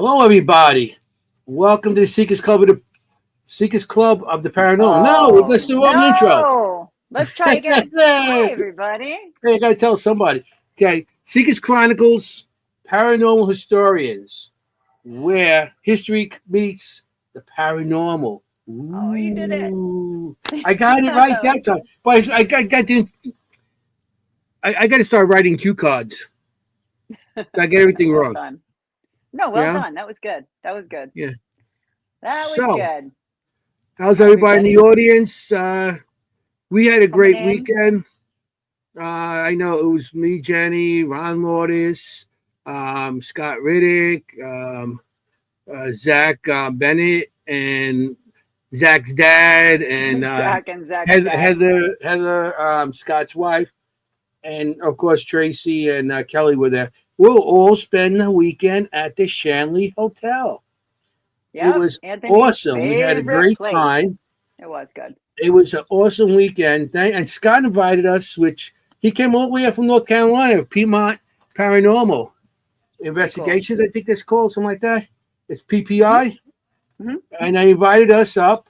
Hello, everybody. Welcome to the Seekers Club of the Paranormal. No, Oh, let's do our own intro. no. Let's try again. Hi, Hey, everybody. I gotta tell somebody. Okay, Seekers Chronicles, Paranormal Historians, where history meets the paranormal. Oh, you did it. Ooh, I got it right that time. But I got to start writing cue cards. I get everything Well wrong. done. No, well Yeah, done. That was good. That was good. yeah. That was So, good. how's Hi, everybody in the everybody. audience? We had a Coming great in. weekend. I know it was me, Jenny, Ron Lourdes, Scott Riddick, Zach Bennett, and Zach's dad, and Zach and Zach's dad. Heather, Scott's wife, and of course Tracy and Kelly were there. We'll all spend the weekend at the Shanley Hotel. It Yep. was Anthony's awesome. We had a favorite great place. time. It was good. It was an awesome weekend. And Scott invited us, which he came all the way up from North Carolina, Piedmont Paranormal Very cool. Investigations, I think that's called, something like that. It's hmm PPI. hmm And they invited us up.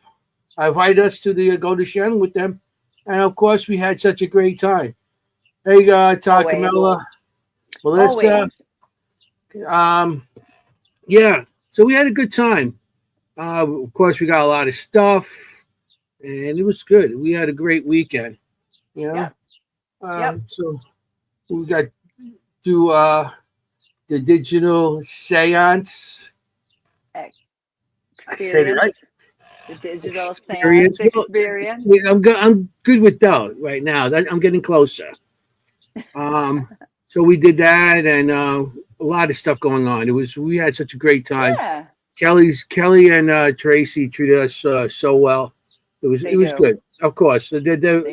I invited us to the go to Shannon with them. And of course, we had such a great time. Hey, Todd, Always. Camilla, Melissa. Always. Um, yeah, so we had a good time. Of course, we got a lot of stuff, and it was good. We had a great weekend. You know, Yep. Yep. so we got to the digital seance. I said it right. Experience. The digital seance Experience. Well, experience. yeah, I'm good with that right now. I'm getting closer. Um, so we did that, and a lot of stuff going on. We had such a great time. Yeah, Kelly and Tracy treated us so well. they It was do. good. Of course, They I do.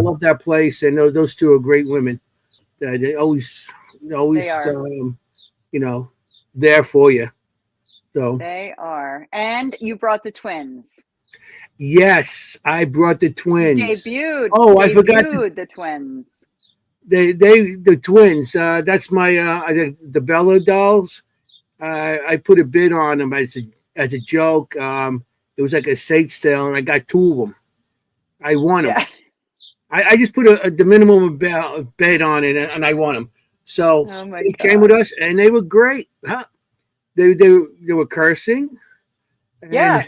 love that place, and those two are great women. They They always are. you know there for you. So They are. And you brought the twins. yes, I brought the You twins. debuted Oh, I forgot debuted the twins. the twins. That's my the Bella dolls. I put a bid on them as a joke. It was like a estate sale, and I got two of them. I won them. Yeah. I just put the minimum bet on it, and I won them. So Oh my they came with gosh. us, and they were great. Huh? They were cursing, and Yeah.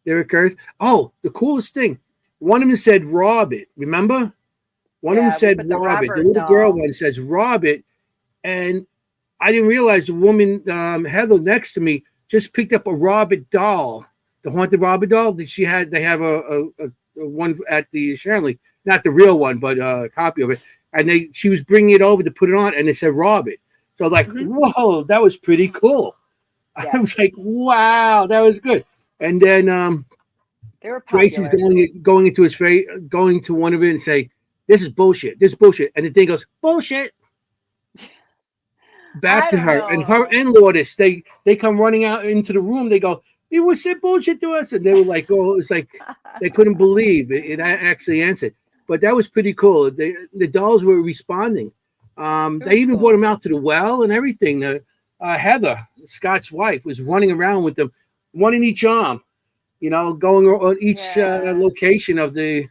they were cursed. Oh, the coolest thing! One of them said "rob it." Remember? One of them Yeah. We said put the "rob it." The Robert little girl doll. one says "rob it," and I didn't realize the woman Heather next to me just picked up a Robert doll, the haunted Robert doll that she had. They have a one at the Shanley, not the real one, but a copy of it. And she was bringing it over to put it on, and it said Robert. So I was like, hmm whoa, that was pretty cool. I Yes. was like, wow, that was good. And then They were Tracy's popular. going into his face, going to one of it and say, "This is bullshit. This is bullshit." And the thing goes, "Bullshit." Back I to don't her and her know. and Lourdes. They come running out into the room. They go, "He was said bullshit to us," and they were like, "Oh, it's like they couldn't believe it actually answered." But that was pretty cool. The dolls were responding. It They was even brought cool. them out to the well and everything. Heather, Scott's wife, was running around with them, one in each arm. Going on each Yeah. location of the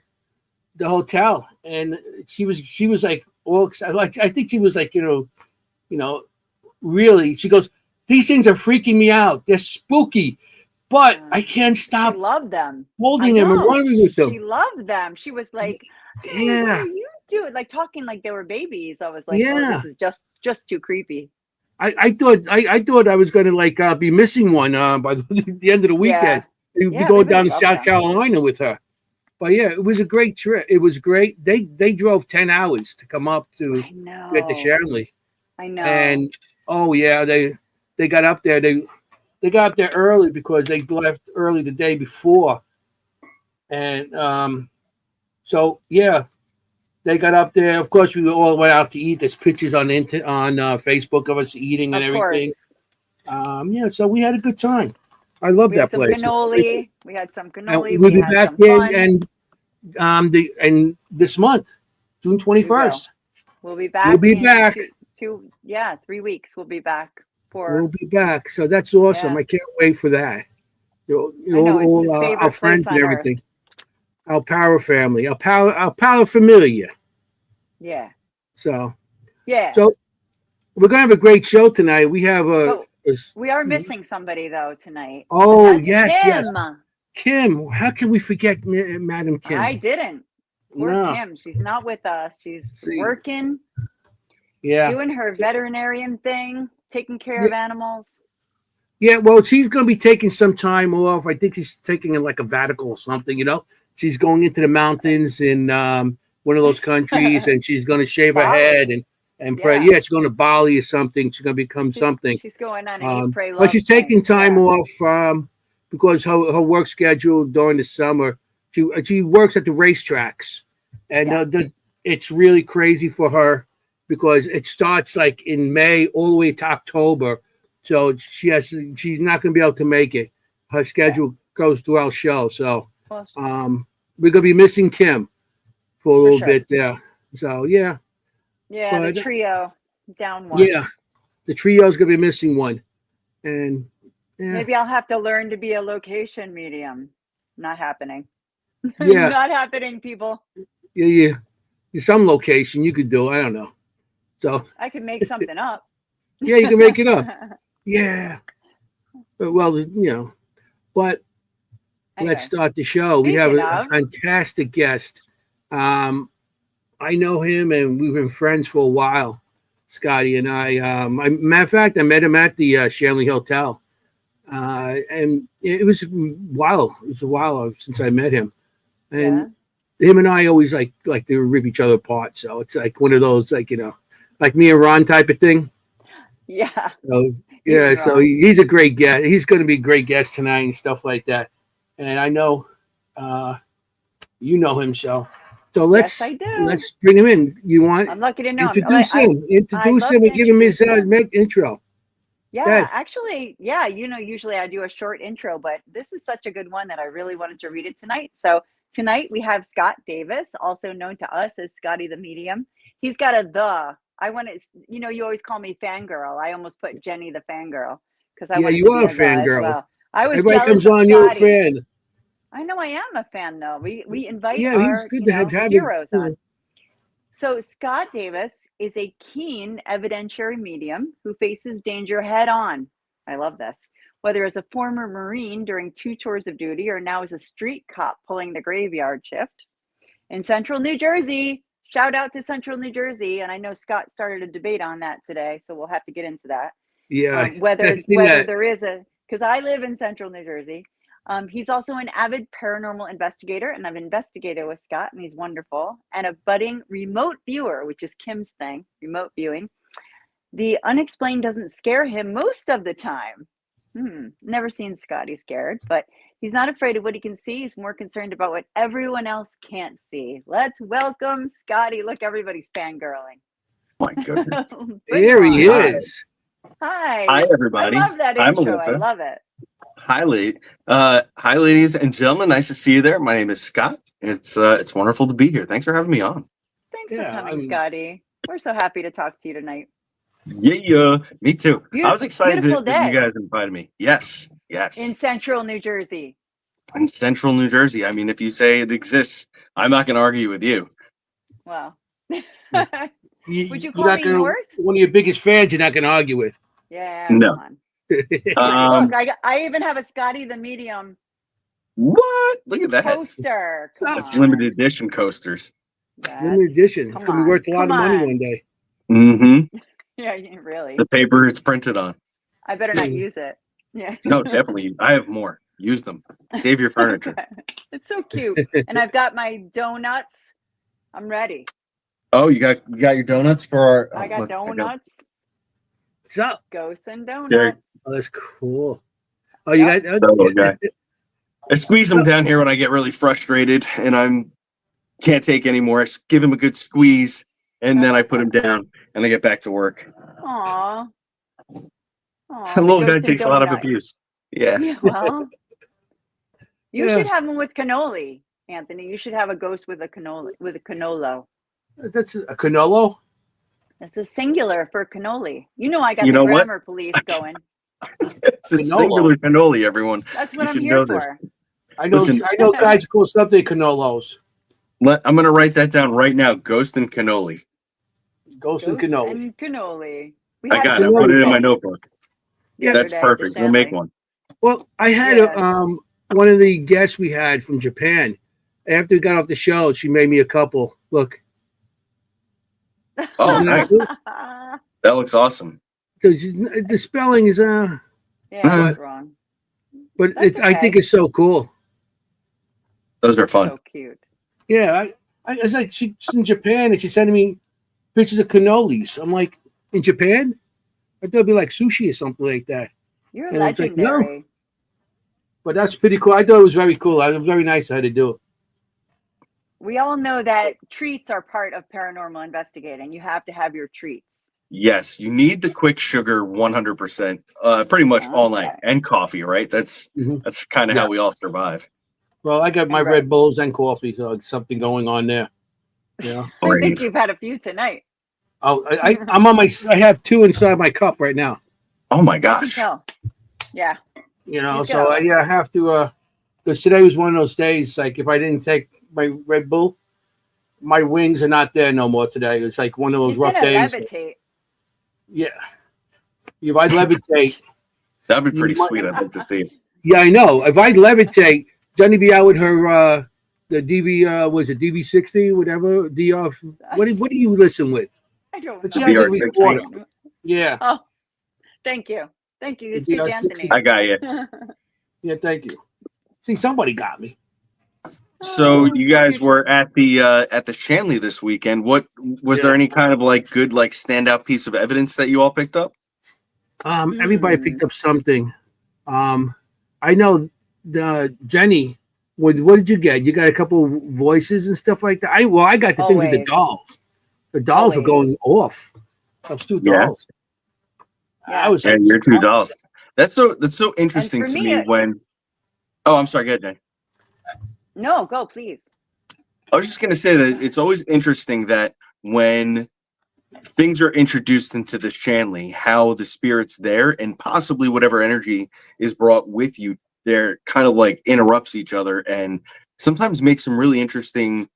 hotel, and she was like all excited. Like I think she was like you know really, she goes, "These things are freaking me out. They're spooky, but Yeah. I can't She stop loved them. I holding them and know. running with She them." loved them. She was like, "Hey, what are Yeah, you doing?" Like talking like they were babies. I was like, "Oh, yeah. this is just too creepy." I thought I was going to like be missing one by the end of the weekend. Yeah. We'd be Yeah, they going really down to loved South them. Carolina with her. But yeah, it was a great trip. It was great. They drove 10 hours to come up to I get to know. Shanley, I know. and oh yeah, they got up there. They got up there early because they left early the day before, and so yeah, they got up there. Of course, we all went out to eat. There's pictures on Facebook of us eating and Of everything. course. Yeah, so we had a good time. I love We had that some place. cannoli. We had some And cannoli. we'll We be had back some in fun. and this month, June twenty We will. first. We'll be We'll back be in back. 3 weeks. We'll be back. We'll be back. So that's awesome. Yeah. I can't wait for that. I know, it's All his our favorite friends place and on earth. everything. Our power family, our power familia. Yeah. So Yeah. we're gonna have a great show tonight. We have But we are missing somebody though tonight. Oh And that's yes. Kim. Kim. How can we forget Madam Kim? I didn't. Poor No. Kim. She's not with us. She's See. working. Yeah. Doing her veterinarian thing, taking care of animals. Yeah, well, she's going to be taking some time off. I think she's taking like a Vatical or something, She's going into the mountains in one of those countries, and she's going to shave her head and pray. Yeah, she's going to Bali or something. She's going to become something. She's going on an eat, pray, love but she's taking thing. time off because her work schedule during the summer. She works at the racetracks, and it's really crazy for her because it starts like in May all the way to October. So she's not going to be able to make it. Her schedule goes through our show. So we're going to be missing Kim for a little bit there. So, yeah. Yeah, the trio down one. Yeah, the trio's going to be missing one. And maybe I'll have to learn to be a location medium. Not happening. Yeah. Not happening, people. Yeah. Some location you could do. I don't know. So I could make something up. Yeah, you can make it up. Yeah. Well, but anyway, let's start the show. We have a fantastic guest. I know him, and we've been friends for a while, Scotty and I. Matter of fact, I met him at the Shanley Hotel, and it was a while. It was a while since I met him, and him and I always like to rip each other apart. So it's like one of those, like me and Ron type of thing. Yeah. So he's a great guest. He's going to be a great guest tonight and stuff like that. And I know you know him, so let's bring him in. I'm lucky to know introduce him. Introduce him and give him his intro. Yeah, actually, usually I do a short intro, but this is such a good one that I really wanted to read it tonight. So tonight we have Scott Davis, also known to us as Scotty the Medium. He's got I want to, you always call me fangirl. I almost put Jenny the fangirl because I want you are a fangirl. Well. I was Everybody jealous comes on, of you're a fan. I know I am a fan though. We invite he's good to have heroes on. So Scott Davis is a keen evidentiary medium who faces danger head on. I love this. Whether as a former Marine during 2 tours of duty or now as a street cop pulling the graveyard shift in Central New Jersey. Shout out to Central New Jersey. And I know Scott started a debate on that today, so we'll have to get into that. Yeah. Whether there is because I live in Central New Jersey. He's also an avid paranormal investigator, and I've investigated with Scott, and he's wonderful, and a budding remote viewer, which is Kim's thing, remote viewing. The unexplained doesn't scare him most of the time. Never seen Scotty scared, but he's not afraid of what he can see. He's more concerned about what everyone else can't see. Let's welcome Scotty. Look, everybody's fangirling. My goodness. There he is. Hi. Hi, everybody. I love that I'm intro. Melissa. I love it. Hi, ladies and gentlemen. Nice to see you there. My name is Scott. It's wonderful to be here. Thanks for having me on. Thanks for coming, Scotty. We're so happy to talk to you tonight. Yeah, me too. I was excited that you guys invited me. Yes. In Central New Jersey. In Central New Jersey. I mean, if you say it exists, I'm not going to argue with you. Well, would you call me North? One of your biggest fans you're not going to argue with. Yeah, no. Come on. Look, I even have a Scotty the Medium. What? Look at that. Coaster. That's limited edition coasters. Limited edition. It's going to be worth a lot of money one day. Mm-hmm. Yeah, really. The paper it's printed on. I better not use it. Yeah. No, definitely. I have more. Use them. Save your furniture. It's so cute. And I've got my donuts. I'm ready. Oh, you got your donuts for our... I got donuts. What's up? Ghosts and donuts. Oh, that's cool. Oh, you got... Okay. I squeeze them down here when I get really frustrated and I can't take anymore. I give him a good squeeze and then I put him down and I get back to work. Aww. The little guy takes a lot of abuse. Yeah. Well, you should have him with cannoli, Anthony. You should have a ghost with a cannoli, with a canolo. That's a canolo? That's a singular for cannoli. You know, I got You the know what? grammar police going. It's a Canola. singular cannoli, everyone. That's You what I'm should here know this. for. I know. Listen. I know guys call something canolos. I'm going to write that down right now. Ghost and cannoli. Ghost and Ghost cannoli. and cannoli. We I had got it. some I put it in my breakfast notebook. the Yeah, other That's day at the perfect. We'll make Shanley. one. Well, I had Yeah. one of the guests we had from Japan. After we got off the show, she made me a couple. Look, Oh, isn't that nice. cool? That looks awesome. The spelling is Yeah, that's wrong. but That's it's I think okay. it's so cool. Those are fun. So cute. Yeah, it's like she's in Japan and she's sending me pictures of cannolis. I'm like, in Japan? I thought it'd be like sushi or something like that. You're And it's like, no, legendary. but that's pretty cool. I thought it was very cool. It was very nice how to do it. We all know that treats are part of paranormal investigating. You have to have your treats. Yes, you need the quick sugar 100%, pretty much all night, Okay. and coffee, right? That's kind of Yeah. how we all survive. Well, I got my And Red bread. Bulls and coffee, so it's something going on there. Yeah. I think Great. you've had a few tonight. Oh, I'm on I have two inside my cup right now. Oh my I can gosh. tell. Yeah. You know, He's so got I have to. Because today was one of those days. Like if I didn't take my Red Bull, my wings are not there no more today. It's like one of those He's rough gonna days. levitate. Yeah. If I levitate, That'd be pretty You might- sweet. I'd like to see. yeah, I know. If I levitate, Jenny be out with her the DV was it DV60 whatever DR. What do you listen with? I don't But know. she has a VR60. recorder. Yeah. Oh, thank you. Thank you. You The speak DR60. Anthony. I got you. Yeah. Thank you. See, somebody got me. So you guys were at the Shanley this weekend. What was there any kind of like good like standout piece of evidence that you all picked up? Everybody picked up something. I know the Jenny. What did you get? You got a couple voices and stuff like that. I got the thing with the Always. dolls. The dolls were Always. going off. Those two Yeah. dolls. Yeah. I was Yeah, like, your two dolls. That's so interesting for to me, me when. Oh, I'm sorry. Go ahead, Jane. No, go please. I was just going to say that it's always interesting that when things are introduced into the Shanley, how the spirits there and possibly whatever energy is brought with you there kind of like interrupts each other and sometimes makes some really interesting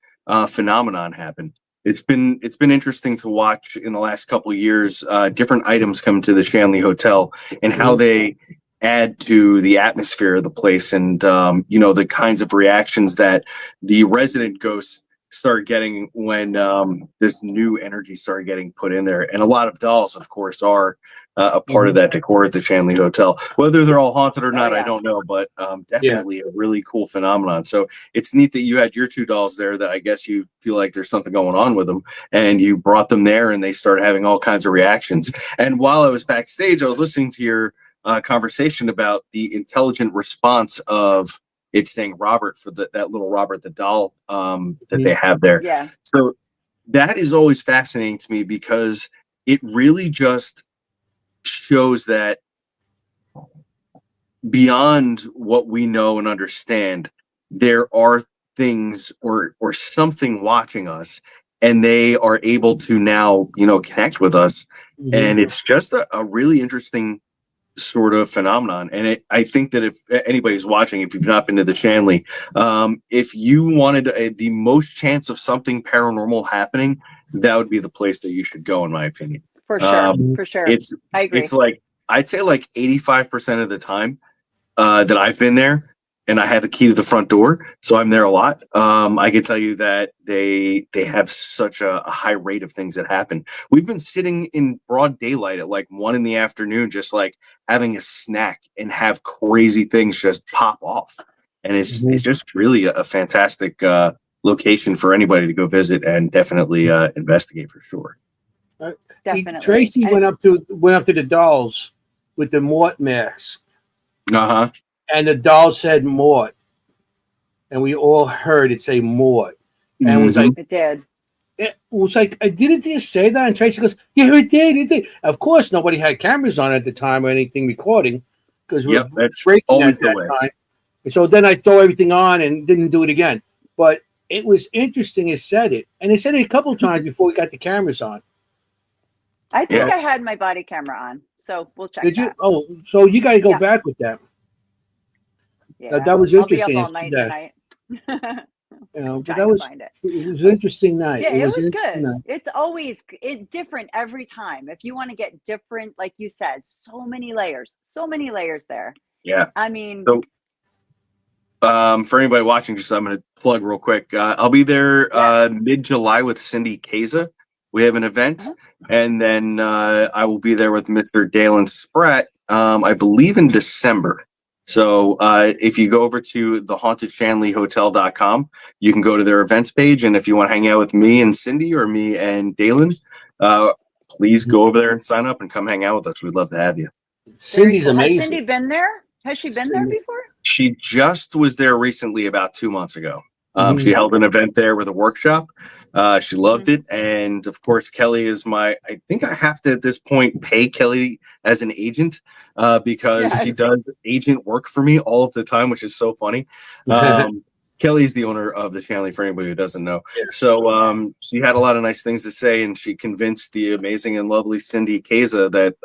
phenomenon happen. It's been interesting to watch in the last couple of years different items come to the Shanley Hotel and how they add to the atmosphere of the place and the kinds of reactions that the resident ghosts start getting when this new energy started getting put in there. And a lot of dolls, of course, are a part of that decor at the Shanley Hotel. Whether they're all haunted or not, I don't know, but definitely a really cool phenomenon. So it's neat that you had your two dolls there that I guess you feel like there's something going on with them and you brought them there and they started having all kinds of reactions. And while I was backstage, I was listening to your conversation about the intelligent response of it's saying Robert for that little Robert the doll that they have there. Yeah. So that is always fascinating to me because it really just shows that beyond what we know and understand, there are things or something watching us, and they are able to now connect with us, and it's just a really interesting sort of phenomenon. And I think that if anybody's watching, if you've not been to the Shanley, if you wanted the most chance of something paranormal happening, that would be the place that you should go, in my opinion. For sure. For sure. I agree. It's like I'd say like 85% of the time that I've been there, and I have a key to the front door, so I'm there a lot. I can tell you that they have such a high rate of things that happen. We've been sitting in broad daylight at like 1 PM, just like having a snack and have crazy things just pop off. And it's just really a fantastic location for anybody to go visit and definitely investigate for sure. Definitely. Tracy went up to the dolls with the Mort mask. Uh-huh. And the doll said Mort. And we all heard it say Mort. And it was like, it did. It was like, didn't you say that? And Tracy goes, yeah, it did. Of course, nobody had cameras on at the time or anything recording because we were that's breaking always at the that way. time. And so then I throw everything on and didn't do it again. But it was interesting. It said it. And it said it a couple of times before we got the cameras on. I think Yeah. I had my body camera on, so we'll check Did you? that. Oh, so you got to go Yeah. back with that. Yeah, That was I'll be up interesting. all night That, tonight. but Trying that to was find it. an interesting night. Yeah, It it was an was interesting good. night. It's always different every time. If you want to get different, like you said, so many layers there. Yeah. I mean, So, for anybody watching, just I'm going to plug real quick. I'll be there mid-July with Cindy Kaza. We have an event, and then I will be there with Mr. Dalen Spratt, I believe in December. So if you go over to thehauntedShanleyHotel.com, you can go to their events page, and if you want to hang out with me and Cindy or me and Dalen, please go over there and sign up and come hang out with us. We'd love to have you. Cindy's cool. amazing. Has Cindy been there? Has she been there before? She just was there recently, about 2 months ago. Mhm. She held an event there with a workshop. She loved it. And of course, Kelly is I think I have to at this point pay Kelly as an agent because she does agent work for me all of the time, which is so funny. Kelly's the owner of the Shanley, for anybody who doesn't know. Yeah. So she had a lot of nice things to say, and she convinced the amazing and lovely Cindy Kaza that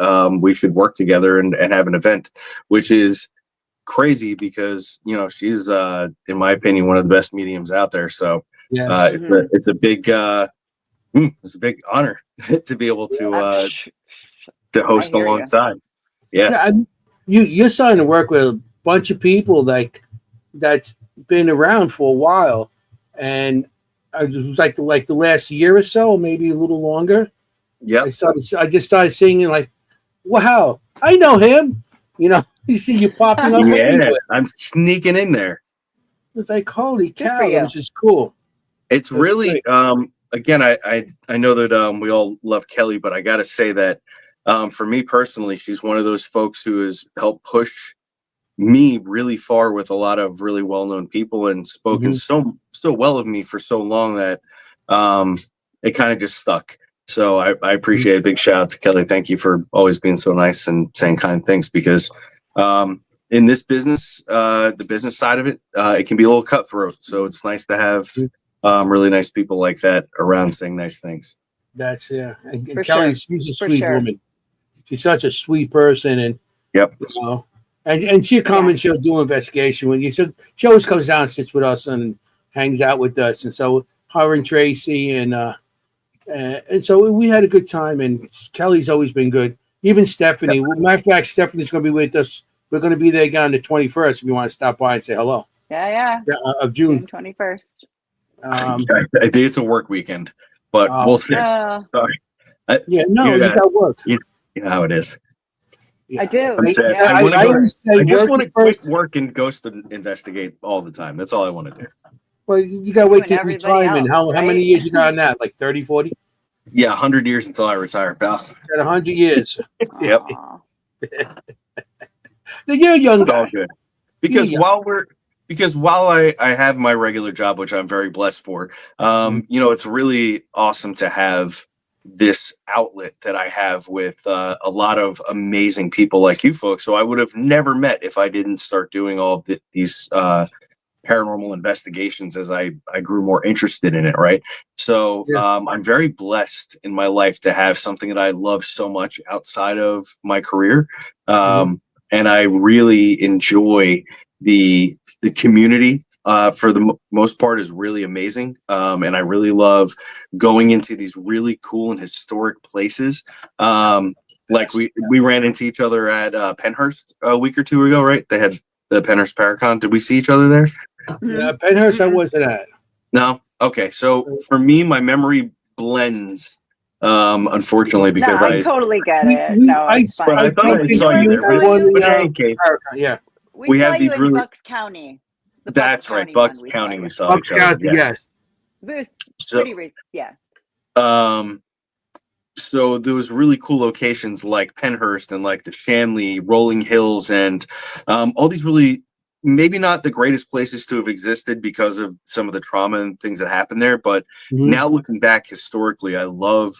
we should work together and have an event, which is crazy because she's in my opinion one of the best mediums out there. So Yes. it's a big it's a big honor to be able to host alongside. Yeah. You're starting to work with a bunch of people that's been around for a while, and it was like the last year or so, maybe a little longer. Yeah. I just started seeing like, wow, I know him. You see you popping up everywhere. I'm sneaking in there. It's like, holy cow, for you. which is cool. It's really again, I know that we all love Kelly, but I gotta say that for me personally, she's one of those folks who has helped push me really far with a lot of really well-known people and spoken so well of me for so long that it kind of just stuck. So I appreciate it. Big shout out to Kelly. Thank you for always being so nice and saying kind things, because in this business, the business side of it, it can be a little cutthroat. So it's nice to have really nice people like that around saying nice things. That's And For Kelly, sure. she's a sweet woman. She's such a sweet person, and and she'll come and she'll do investigation when she always comes down and sits with us and hangs out with us, and so her and Tracy and so we had a good time. And Kelly's always been good. Even Stephanie. Matter of fact, Stephanie's going to be with us. We're going to be there again on the 21st. If you want to stop by and say hello. Of June 21st. I think it's a work weekend, but we'll see. Sorry. You got work. You know how it is. Yeah. I do. I just want to quit work and ghost and investigate all the time. That's all I want to do. Well, you got to wait till retirement. How many years you got on that? Like 30, 40? Yeah, 100 years until I retire, pal. Got 100 years. Yep. You're young. It's all good. Because while I have my regular job, which I'm very blessed for, it's really awesome to have this outlet that I have with a lot of amazing people like you folks. So I would have never met if I didn't start doing all these paranormal investigations as I grew more interested in it. Right. So I'm very blessed in my life to have something that I love so much outside of my career. And I really enjoy the community for the most part is really amazing. And I really love going into these really cool and historic places. Like we ran into each other at Penhurst a week or two ago, right? They had the Penhurst Paracon. Did we see each other there? Yeah, Penhurst I wasn't at. No? Okay. So for me, my memory blends, unfortunately, because I totally get it. I thought I saw you there. But in any case, we have these in Bucks County. That's right, Bucks County. We saw each other. Yes. It was pretty recent. Yeah. So there was really cool locations like Penhurst and like the Shanley, Rolling Hills, and all these really maybe not the greatest places to have existed because of some of the trauma and things that happened there. But now looking back historically, I love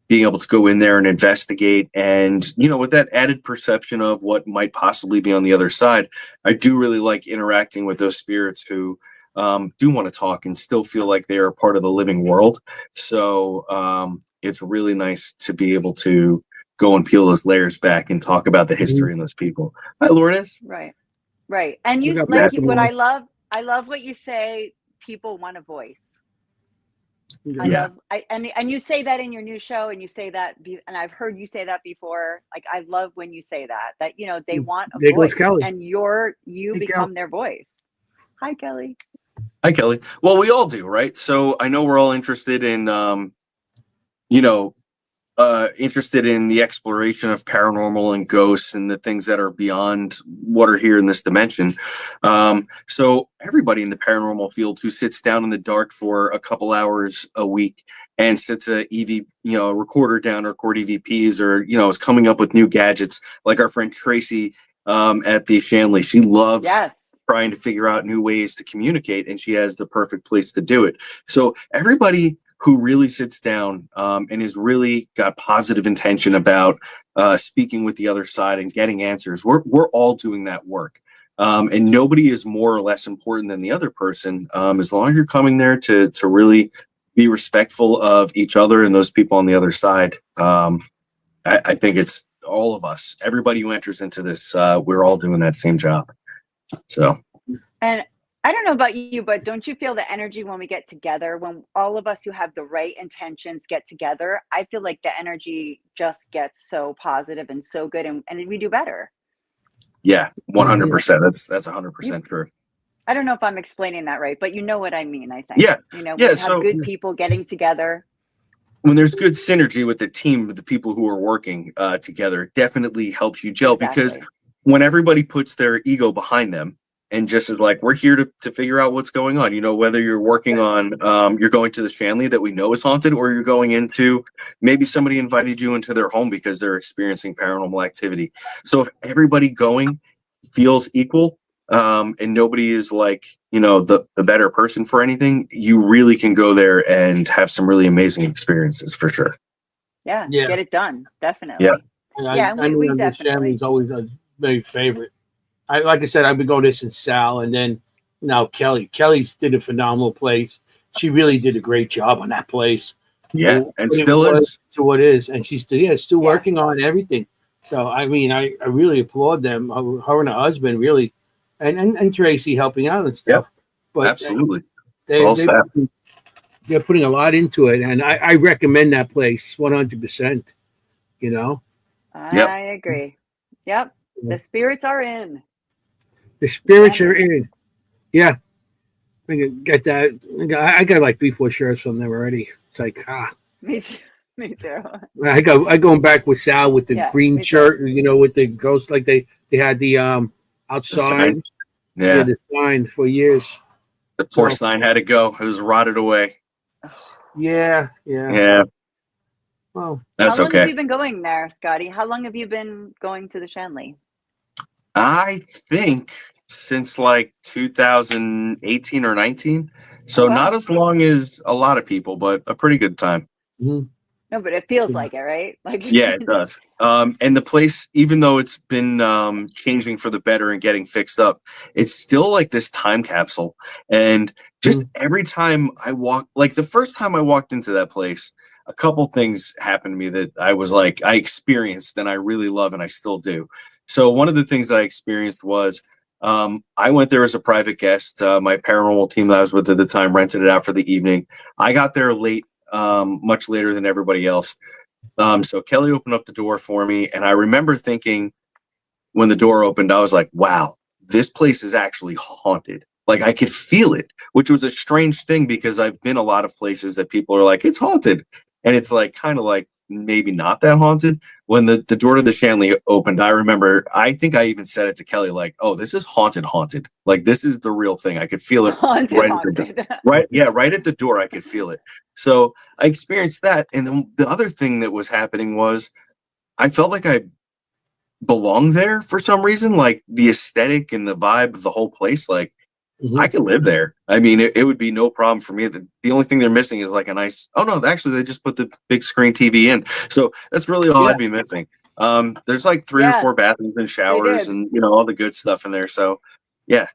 being able to go in there and investigate. And, with that added perception of what might possibly be on the other side, I do really like interacting with those spirits who do want to talk and still feel like they are part of the living world. So it's really nice to be able to go and peel those layers back and talk about the history and those people. Hi, Lourdes. Right. Right. And Look you up like Matt what Moore. I love what you say, people want a voice. I Yeah. love and you say that in your new show, and you say that and I've heard you say that before. Like, I love when you say that you know they want a There goes voice, Kelly. and you Hey, become their voice. Hi, Kelly. Hi, Kelly. Well, we all do, right? So I know we're all interested in, you know, interested in the exploration of paranormal and ghosts and the things that are beyond what are here in this dimension. So everybody in the paranormal field who sits down in the dark for a couple hours a week and sits a recorder down to record EVPs, or is coming up with new gadgets, like our friend Tracy at the Shanley. She loves Yes. trying to figure out new ways to communicate, and she has the perfect place to do it. So everybody who really sits down and is really got positive intention about speaking with the other side and getting answers, we're all doing that work. And nobody is more or less important than the other person, as long as you're coming there to really be respectful of each other and those people on the other side. I think it's all of us. Everybody who enters into this, we're all doing that same job. So. And I don't know about you, but don't you feel the energy when we get together, when all of us who have the right intentions get together? I feel like the energy just gets so positive and so good, and we do better. Yeah, 100%. That's 100% true. I don't know if I'm explaining that right, but you know what I mean, I think. Yeah. We Yeah, have good people getting together. When there's good synergy with the team, with the people who are working together, it definitely helps you gel. Exactly. Because when everybody puts their ego behind them and just is like, we're here to figure out what's going on, whether you're working on, you're going to the Shanley that we know is haunted, or you're going into, maybe somebody invited you into their home because they're experiencing paranormal activity. So if everybody going feels equal, and nobody is like, the better person for anything, you really can go there and have some really amazing experiences for sure. Yeah. Get it done. Definitely. Yeah. I we mean, definitely. Shanley's always a very favorite. Like I said, I've been going to this in Sal, and then now Kelly. Kelly's did a phenomenal place. She really did a great job on that place. Yeah, and still is. To what is, and she's still working on everything. So I mean, I really applaud them. Her and her husband really, and Tracy helping out and stuff. Yep, but absolutely. They're putting a lot into it, and I recommend that place 100%. I agree. Yep. The spirits are in. The spirits are in. Yeah. I can get that. I got like 3-4 shirts from them already. It's like, Me too. Me too. I going back with Sal with the green shirt, with the ghost, like they had the outside. The sign for years. The poor sign had to go. It was rotted away. Yeah. Well, that's how long okay. have you been going there, Scotty? How long have you been going to the Shanley? I think since like 2018 or 19. So not as long as a lot of people, but a pretty good time. Mm-hmm. No, but it feels like it, right? Like yeah, it does. And the place, even though it's been changing for the better and getting fixed up, it's still like this time capsule. And just every time I walk, like the first time I walked into that place, a couple things happened to me that I was like, I experienced and I really love and I still do. So one of the things that I experienced was I went there as a private guest. My paranormal team that I was with at the time rented it out for the evening. I got there late, much later than everybody else. So Kelly opened up the door for me, and I remember thinking when the door opened, I was like, wow, this place is actually haunted. Like I could feel it, which was a strange thing because I've been a lot of places that people are like, it's haunted. And it's like kind of like maybe not that haunted. When the door to the Shanley opened, I remember, I think I even said it to Kelly, like, oh, this is haunted. Like this is the real thing. I could feel it haunted. right at the door. I could feel it. So I experienced that. And then the other thing that was happening was I felt like I belonged there for some reason, like the aesthetic and the vibe of the whole place. Like I could live there. I mean, it would be no problem for me. The only thing they're missing is like a nice, oh no, actually they just put the big screen TV in. So that's really all I'd be missing. There's like 3 or 4 bathrooms and showers and, all the good stuff in there. So yeah,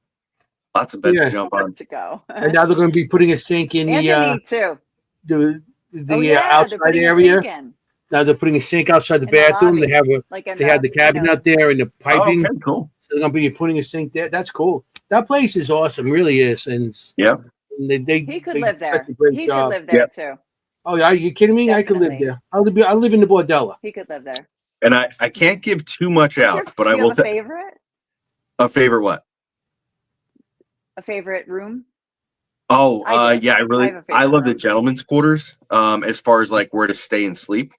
lots of beds to jump on. To go. And now they're going to be putting a sink in Anthony too. The Oh yeah, they're outside putting a area. sink in Now they're putting a sink outside the in the bathroom. lobby, like in They have the cabinet out there and the Oh, piping. okay, cool. So they're gonna be putting a sink there. That's cool. That place is awesome, really is, and Yeah. they he could they live did such there. a great He could job. live there too. Oh yeah, are you kidding me? I could live Definitely. there. I live in the Bordella. He could live there. And I can't give too much out, but Do I you will have a tell favorite? a favorite what? A favorite room? Oh, I do. yeah, I have a I favorite love the room. gentleman's quarters. As far as like where to stay and sleep,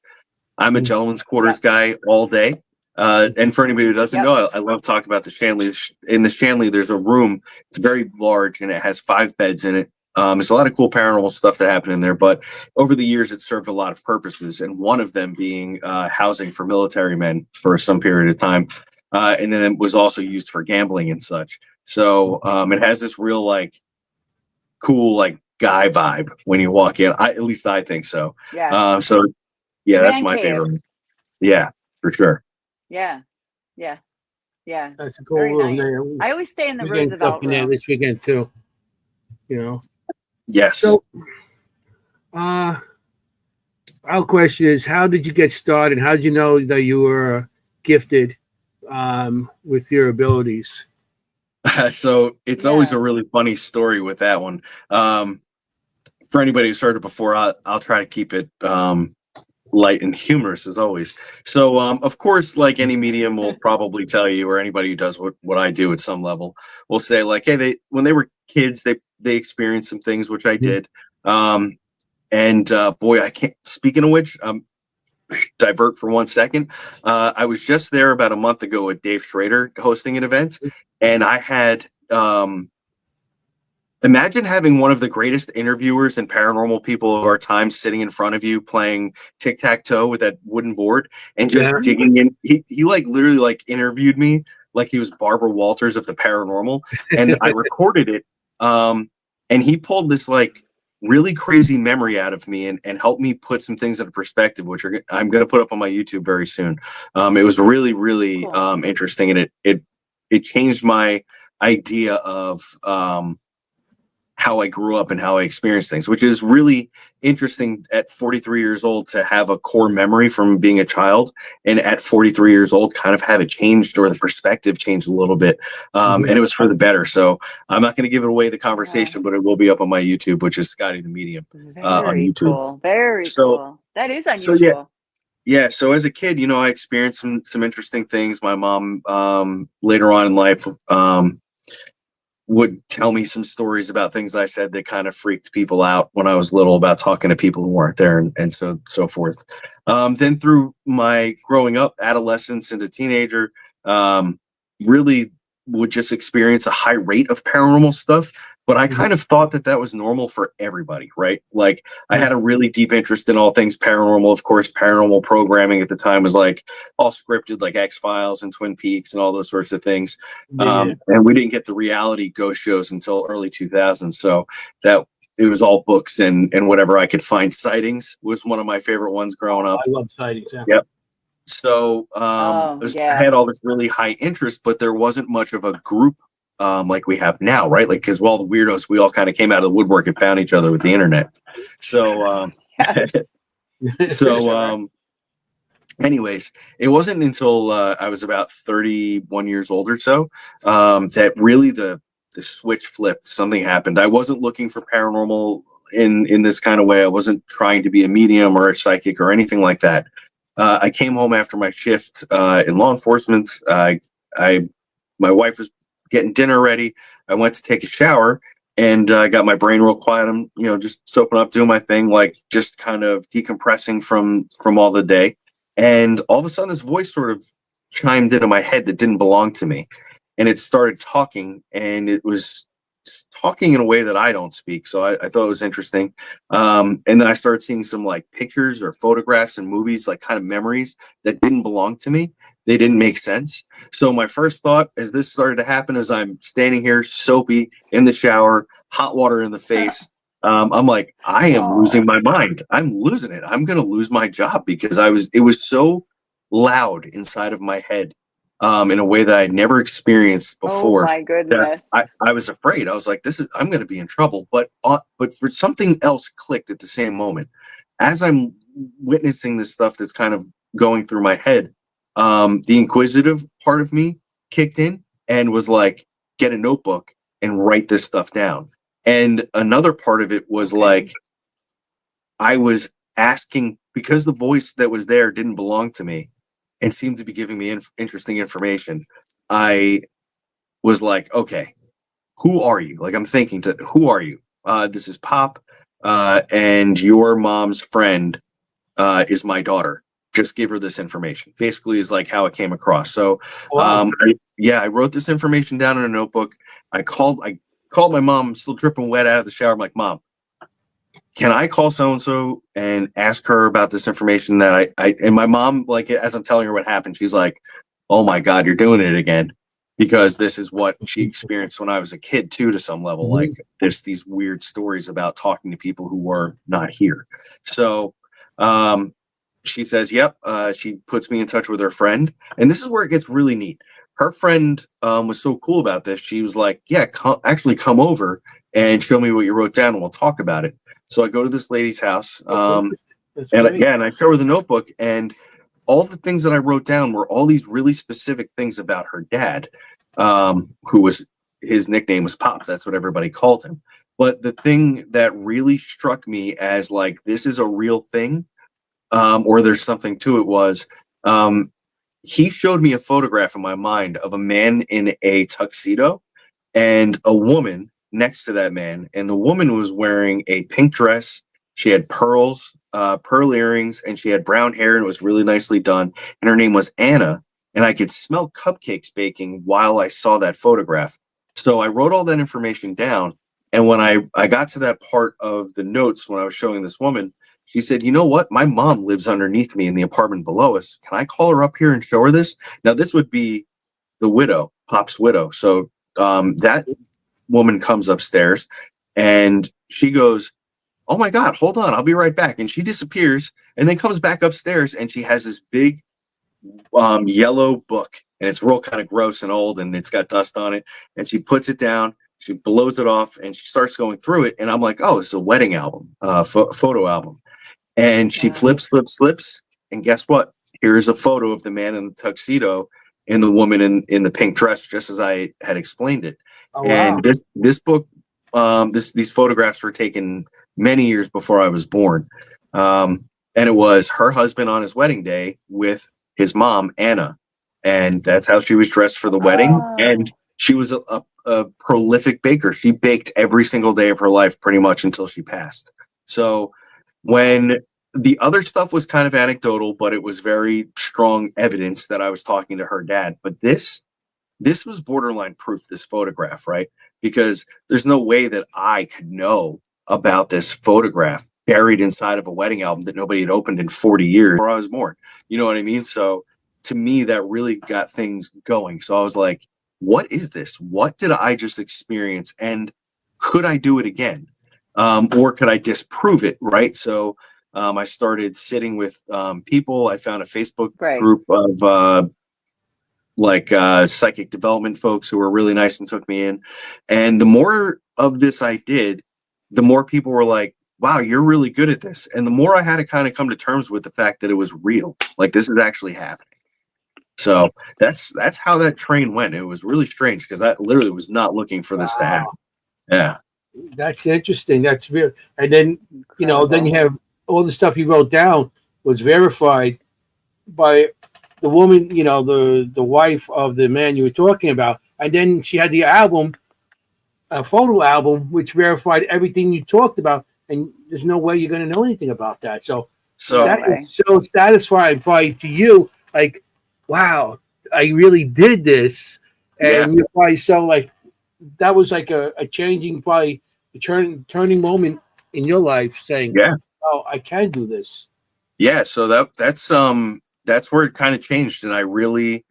I'm a gentleman's quarters Yep. guy all day. And for anybody who doesn't Yep. know, I love talking about the Shanley. In the Shanley, there's a room. It's very large and it has 5 beds in it. There's a lot of cool paranormal stuff that happened in there, but over the years, it served a lot of purposes, and one of them being housing for military men for some period of time, and then it was also used for gambling and such. So it has this real like cool like guy vibe when you walk in. At least I think so. Yeah. So yeah, that's Man my cave. favorite. Yeah, for sure. Yeah. Yeah. Yeah. That's a cool Very room. nice. Yeah, I always stay in the we're getting stuff Roosevelt in there room. this weekend too. You know. Yes. So, our question is, how did you get started? How did you know that you were gifted with your abilities? So it's always Yeah. a really funny story with that one. For anybody who's heard it before, I'll try to keep it light and humorous as always. So, of course, like any medium will probably tell you, or anybody who does what I do at some level, will say like, hey, when they were kids, they experienced some things, which I did. And boy, I can't. Speaking of which, divert for 1 second. I was just there about a month ago with Dave Schrader hosting an event, and I had. Imagine having one of the greatest interviewers and paranormal people of our time sitting in front of you playing tic-tac-toe with that wooden board and just Yeah. digging in. He like literally like interviewed me like he was Barbara Walters of the paranormal, and I recorded it. And he pulled this like really crazy memory out of me and helped me put some things into perspective, which I'm going to put up on my YouTube very soon. It was really, really Cool. interesting, and it changed my idea of how I grew up and how I experienced things, which is really interesting at 43 years old to have a core memory from being a child, and at 43 years old kind of have it changed or the perspective changed a little bit. And it was for the better. So I'm not going to give it away the conversation, but it will be up on my YouTube, which is Scotty the Medium on Very YouTube. cool. Very So, cool. That is so yeah. unusual. Yeah, so as a kid, I experienced some interesting things. My mom, later on in life, would tell me some stories about things I said that kind of freaked people out when I was little about talking to people who weren't there, and so forth. Then through my growing up, adolescence into teenager, really would just experience a high rate of paranormal stuff. But I kind of thought that was normal for everybody, right? Like I had a really deep interest in all things paranormal. Of course, paranormal programming at the time was like all scripted, like X-Files and Twin Peaks and all those sorts of things. And we didn't get the reality ghost shows until early 2000s. So that it was all books and whatever I could find. Sightings was one of my favorite ones growing up. I love sightings. Yeah. Yep. So Oh, I yeah. had all this really high interest, but there wasn't much of a group like we have now, right? Like, because all the weirdos, we all kind of came out of the woodwork and found each other with the internet. So, Yes. so, Sure. anyways, it wasn't until I was about 31 years old or so that really the switch flipped. Something happened. I wasn't looking for paranormal in this kind of way. I wasn't trying to be a medium or a psychic or anything like that. I came home after my shift in law enforcement. My wife was getting dinner ready. I went to take a shower and I got my brain real quiet. I'm, just soaping up, doing my thing, like just kind of decompressing from all the day. And all of a sudden, this voice sort of chimed into my head that didn't belong to me, and it started talking, and it was talking in a way that I don't speak. So I thought it was interesting. And then I started seeing some like pictures or photographs and movies, like kind of memories that didn't belong to me. They didn't make sense. So my first thought as this started to happen is I'm standing here soapy in the shower, hot water in the face. I'm like, I am losing my mind. I'm losing it. I'm going to lose my job because it was so loud inside of my head in a way that I'd never experienced Oh before. my goodness. I was afraid. I was like, I'm going to be in trouble. But for something else clicked at the same moment. as I'm witnessing this stuff that's kind of going through my head, the inquisitive part of me kicked in and was like, get a notebook and write this stuff down. And another part of it was like, I was asking, because the voice that was there didn't belong to me and seemed to be giving me interesting information. I was like, okay, who are you? Like, I'm thinking to, who are you? This is Pop, and your mom's friend is my daughter. Just give her this information. Basically, is like how it came across. So, Wow. I wrote this information down in a notebook. I called my mom. I'm still dripping wet out of the shower. I'm like, Mom, can I call so and so and ask her about this information that I and my mom, like, as I'm telling her what happened, she's like, oh my God, you're doing it again. Because this is what she experienced when I was a kid too, to some level. Like, there's these weird stories about talking to people who were not here. So she says, yep. She puts me in touch with her friend. And this is where it gets really neat. Her friend was so cool about this. She was like, yeah, actually come over and show me what you wrote down and we'll talk about it. So I go to this lady's house, and I show her the notebook, and all the things that I wrote down were all these really specific things about her dad, who was, his nickname was Pop. That's what everybody called him. But the thing that really struck me as like, this is a real thing, or there's something to it, was he showed me a photograph in my mind of a man in a tuxedo and a woman next to that man, and the woman was wearing a pink dress. She had pearls, pearl earrings, and she had brown hair, and it was really nicely done. And her name was Anna, and I could smell cupcakes baking while I saw that photograph. So I wrote all that information down, and when I got to that part of the notes when I was showing this woman, she said, you know what? My mom lives underneath me in the apartment below us. Can I call her up here and show her this? Now, this would be the widow, Pop's widow. So that woman comes upstairs and she goes, oh my God, hold on, I'll be right back. And she disappears and then comes back upstairs, and she has this big yellow book, and it's real kind of gross and old, and it's got dust on it. And she puts it down, she blows it off, and she starts going through it. And I'm like, oh, it's a wedding album, photo album. And she flips, and guess what? Here's a photo of the man in the tuxedo and the woman in the pink dress, just as I had explained it. Oh, wow. And this book, these photographs were taken many years before I was born. And it was her husband on his wedding day with his mom, Anna. And that's how she was dressed for the wedding. And she was a prolific baker. She baked every single day of her life, pretty much until she passed. So when the other stuff was kind of anecdotal, but it was very strong evidence that I was talking to her dad. But this was borderline proof, this photograph, right? Because there's no way that I could know about this photograph buried inside of a wedding album that nobody had opened in 40 years before I was born. You know what I mean? So to me, that really got things going. So I was like, what is this? What did I just experience? And could I do it again? Or could I disprove it? Right. So I started sitting with people. I found a Facebook group of psychic development folks who were really nice and took me in. And the more of this I did, the more people were like, wow, you're really good at this. And the more I had to kind of come to terms with the fact that it was real, like this is actually happening. So that's how that train went. It was really strange because I literally was not looking for this to happen. Yeah. That's interesting. That's real. And then, then you have all the stuff you wrote down was verified by the woman, the wife of the man you were talking about. And then she had the album, a photo album, which verified everything you talked about. And there's no way you're going to know anything about that. So that is so satisfying probably to you. Like, wow, I really did this. And you're probably so like, that was like a changing, probably a turning moment in your life saying, oh, I can do this. Yeah. So that's where it kind of changed. And I really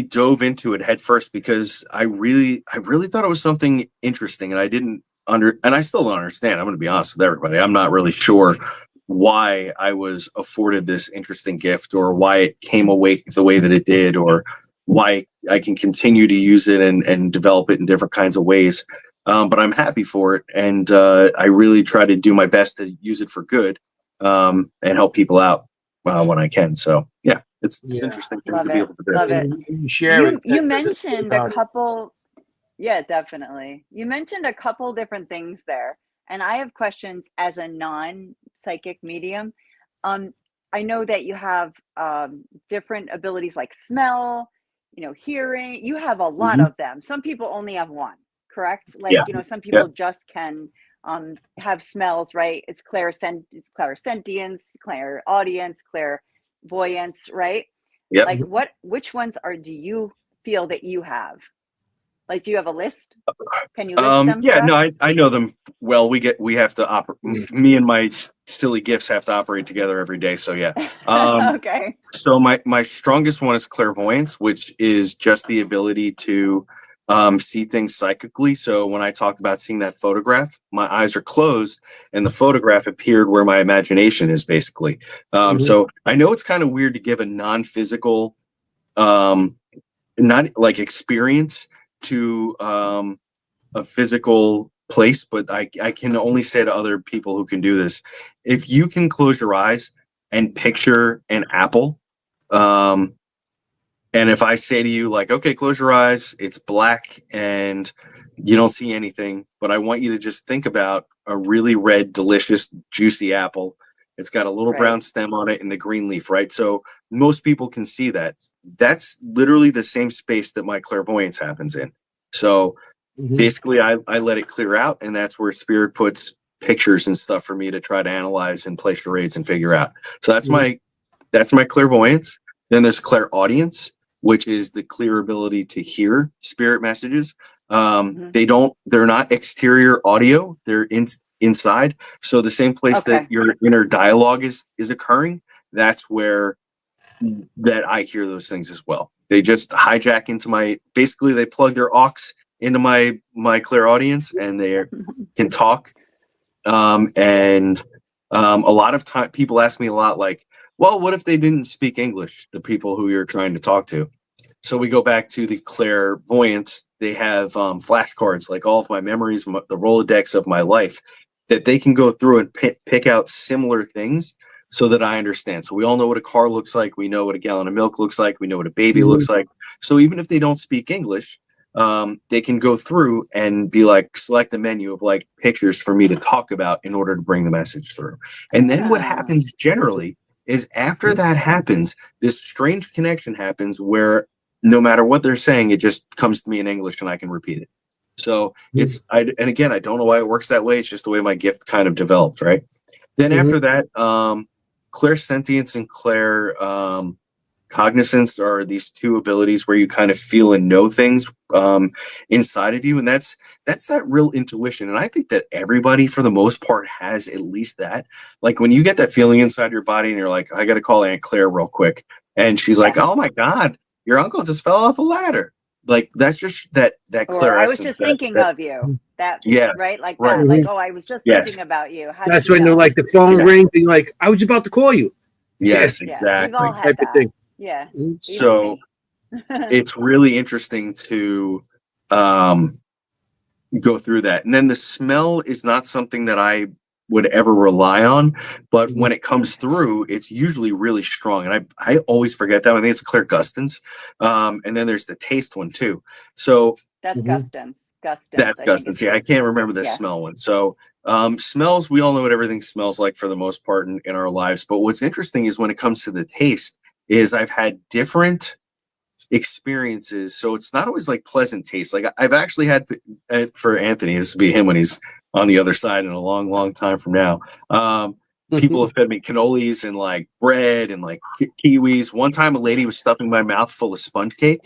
dove into it head first because I really thought it was something interesting, and I didn't and I still don't understand. I'm going to be honest with everybody. I'm not really sure why I was afforded this interesting gift, or why it came awake the way that it did, or why I can continue to use it and develop it in different kinds of ways. but I'm happy for it, and I really try to do my best to use it for good, and help people out when I can. So yeah, it's Yeah. interesting thing Love to be it. able to do. Love it. And you share it. You That's mentioned a about it. couple. Yeah, definitely. You mentioned a couple different things there, and I have questions as a non-psychic medium. Um, I know that you have different abilities like smell, hearing. You have a lot Mhm. of them. Some people only have one, correct? Like, Yeah, some yeah, people just can have smells, right? It's clairsentience, clairaudience, clairvoyance, right? yep. Like, which ones do you feel that you have? Like, do you have a list? Can you list them Yeah, for no, us? I know them well. We have to operate. Me and my silly gifts have to operate together every day. So yeah. Okay. So my strongest one is clairvoyance, which is just the ability to see things psychically. So when I talked about seeing that photograph, my eyes are closed, and the photograph appeared where my imagination is basically. So I know it's kind of weird to give a non-physical, um, not like experience to a physical place, but I can only say to other people who can do this, if you can close your eyes and picture an apple, um, and if I say to you, like, okay, close your eyes, it's black and you don't see anything, but I want you to just think about a really red, delicious, juicy apple. It's got a little Right. brown stem on it and the green leaf, right? So most people can see that. That's literally the same space that my clairvoyance happens in. So basically, I let it clear out, and that's where spirit puts pictures and stuff for me to try to analyze and play charades and figure out. So that's my clairvoyance. Then there's clairaudience, which is the clear ability to hear spirit messages. They're not exterior audio, they're inside. So the same place that Okay. your inner dialogue is occurring, that's where that I hear those things as well. They just hijack into basically they plug their aux into my clairaudience, and they can talk. And a lot of time people ask me a lot, like, well, what if they didn't speak English, the people who you're trying to talk to? So we go back to the clairvoyance. They have flashcards, like all of my memories, the Rolodex of my life, that they can go through and pick out similar things so that I understand. So we all know what a car looks like. We know what a gallon of milk looks like. We know what a baby looks like. So even if they don't speak English, they can go through and be like, select the menu of like pictures for me to talk about in order to bring the message through. And then what Ah, happens generally is after that happens, this strange connection happens where no matter what they're saying, it just comes to me in English and I can repeat it. So and again, I don't know why it works that way. It's just the way my gift kind of developed, right? Then after that, clairsentience and cognizance are these two abilities where you kind of feel and know things inside of you, and that's that real intuition. And I think that everybody, for the most part, has at least that. Like when you get that feeling inside your body, and you're like, I got to call Aunt Claire real quick, and she's yeah. like, oh my God, your uncle just fell off a ladder. Like that's just that Or I was clairessence. just thinking of you. That, Yeah, right? Like right. that. Like, oh, I was just thinking Yes, about you. How did That's you when they're know? like the phone yeah, rings and you're like, I was about to call you. yes, Yeah. We've all exactly. had Type of that. thing. Yeah. Even So me. it's really interesting to um go through that. And then the smell is not something that I would ever rely on, but when it comes through, it's usually really strong. And I always forget that. I think it's Claire Gustin's. And then there's the taste one too. So That's Gustin's. Gustin's, that's I think Gustin's. it's Yeah, I his. can't remember the Yeah. smell one. So smells, we all know what everything smells like for the most part in our lives. But what's interesting is when it comes to the taste, is I've had different experiences. So it's not always like pleasant taste. Like I've actually had, for Anthony, this would be him when he's on the other side in a long, long time from now. People have fed me cannolis and like bread and like kiwis. One time a lady was stuffing my mouth full of sponge cake.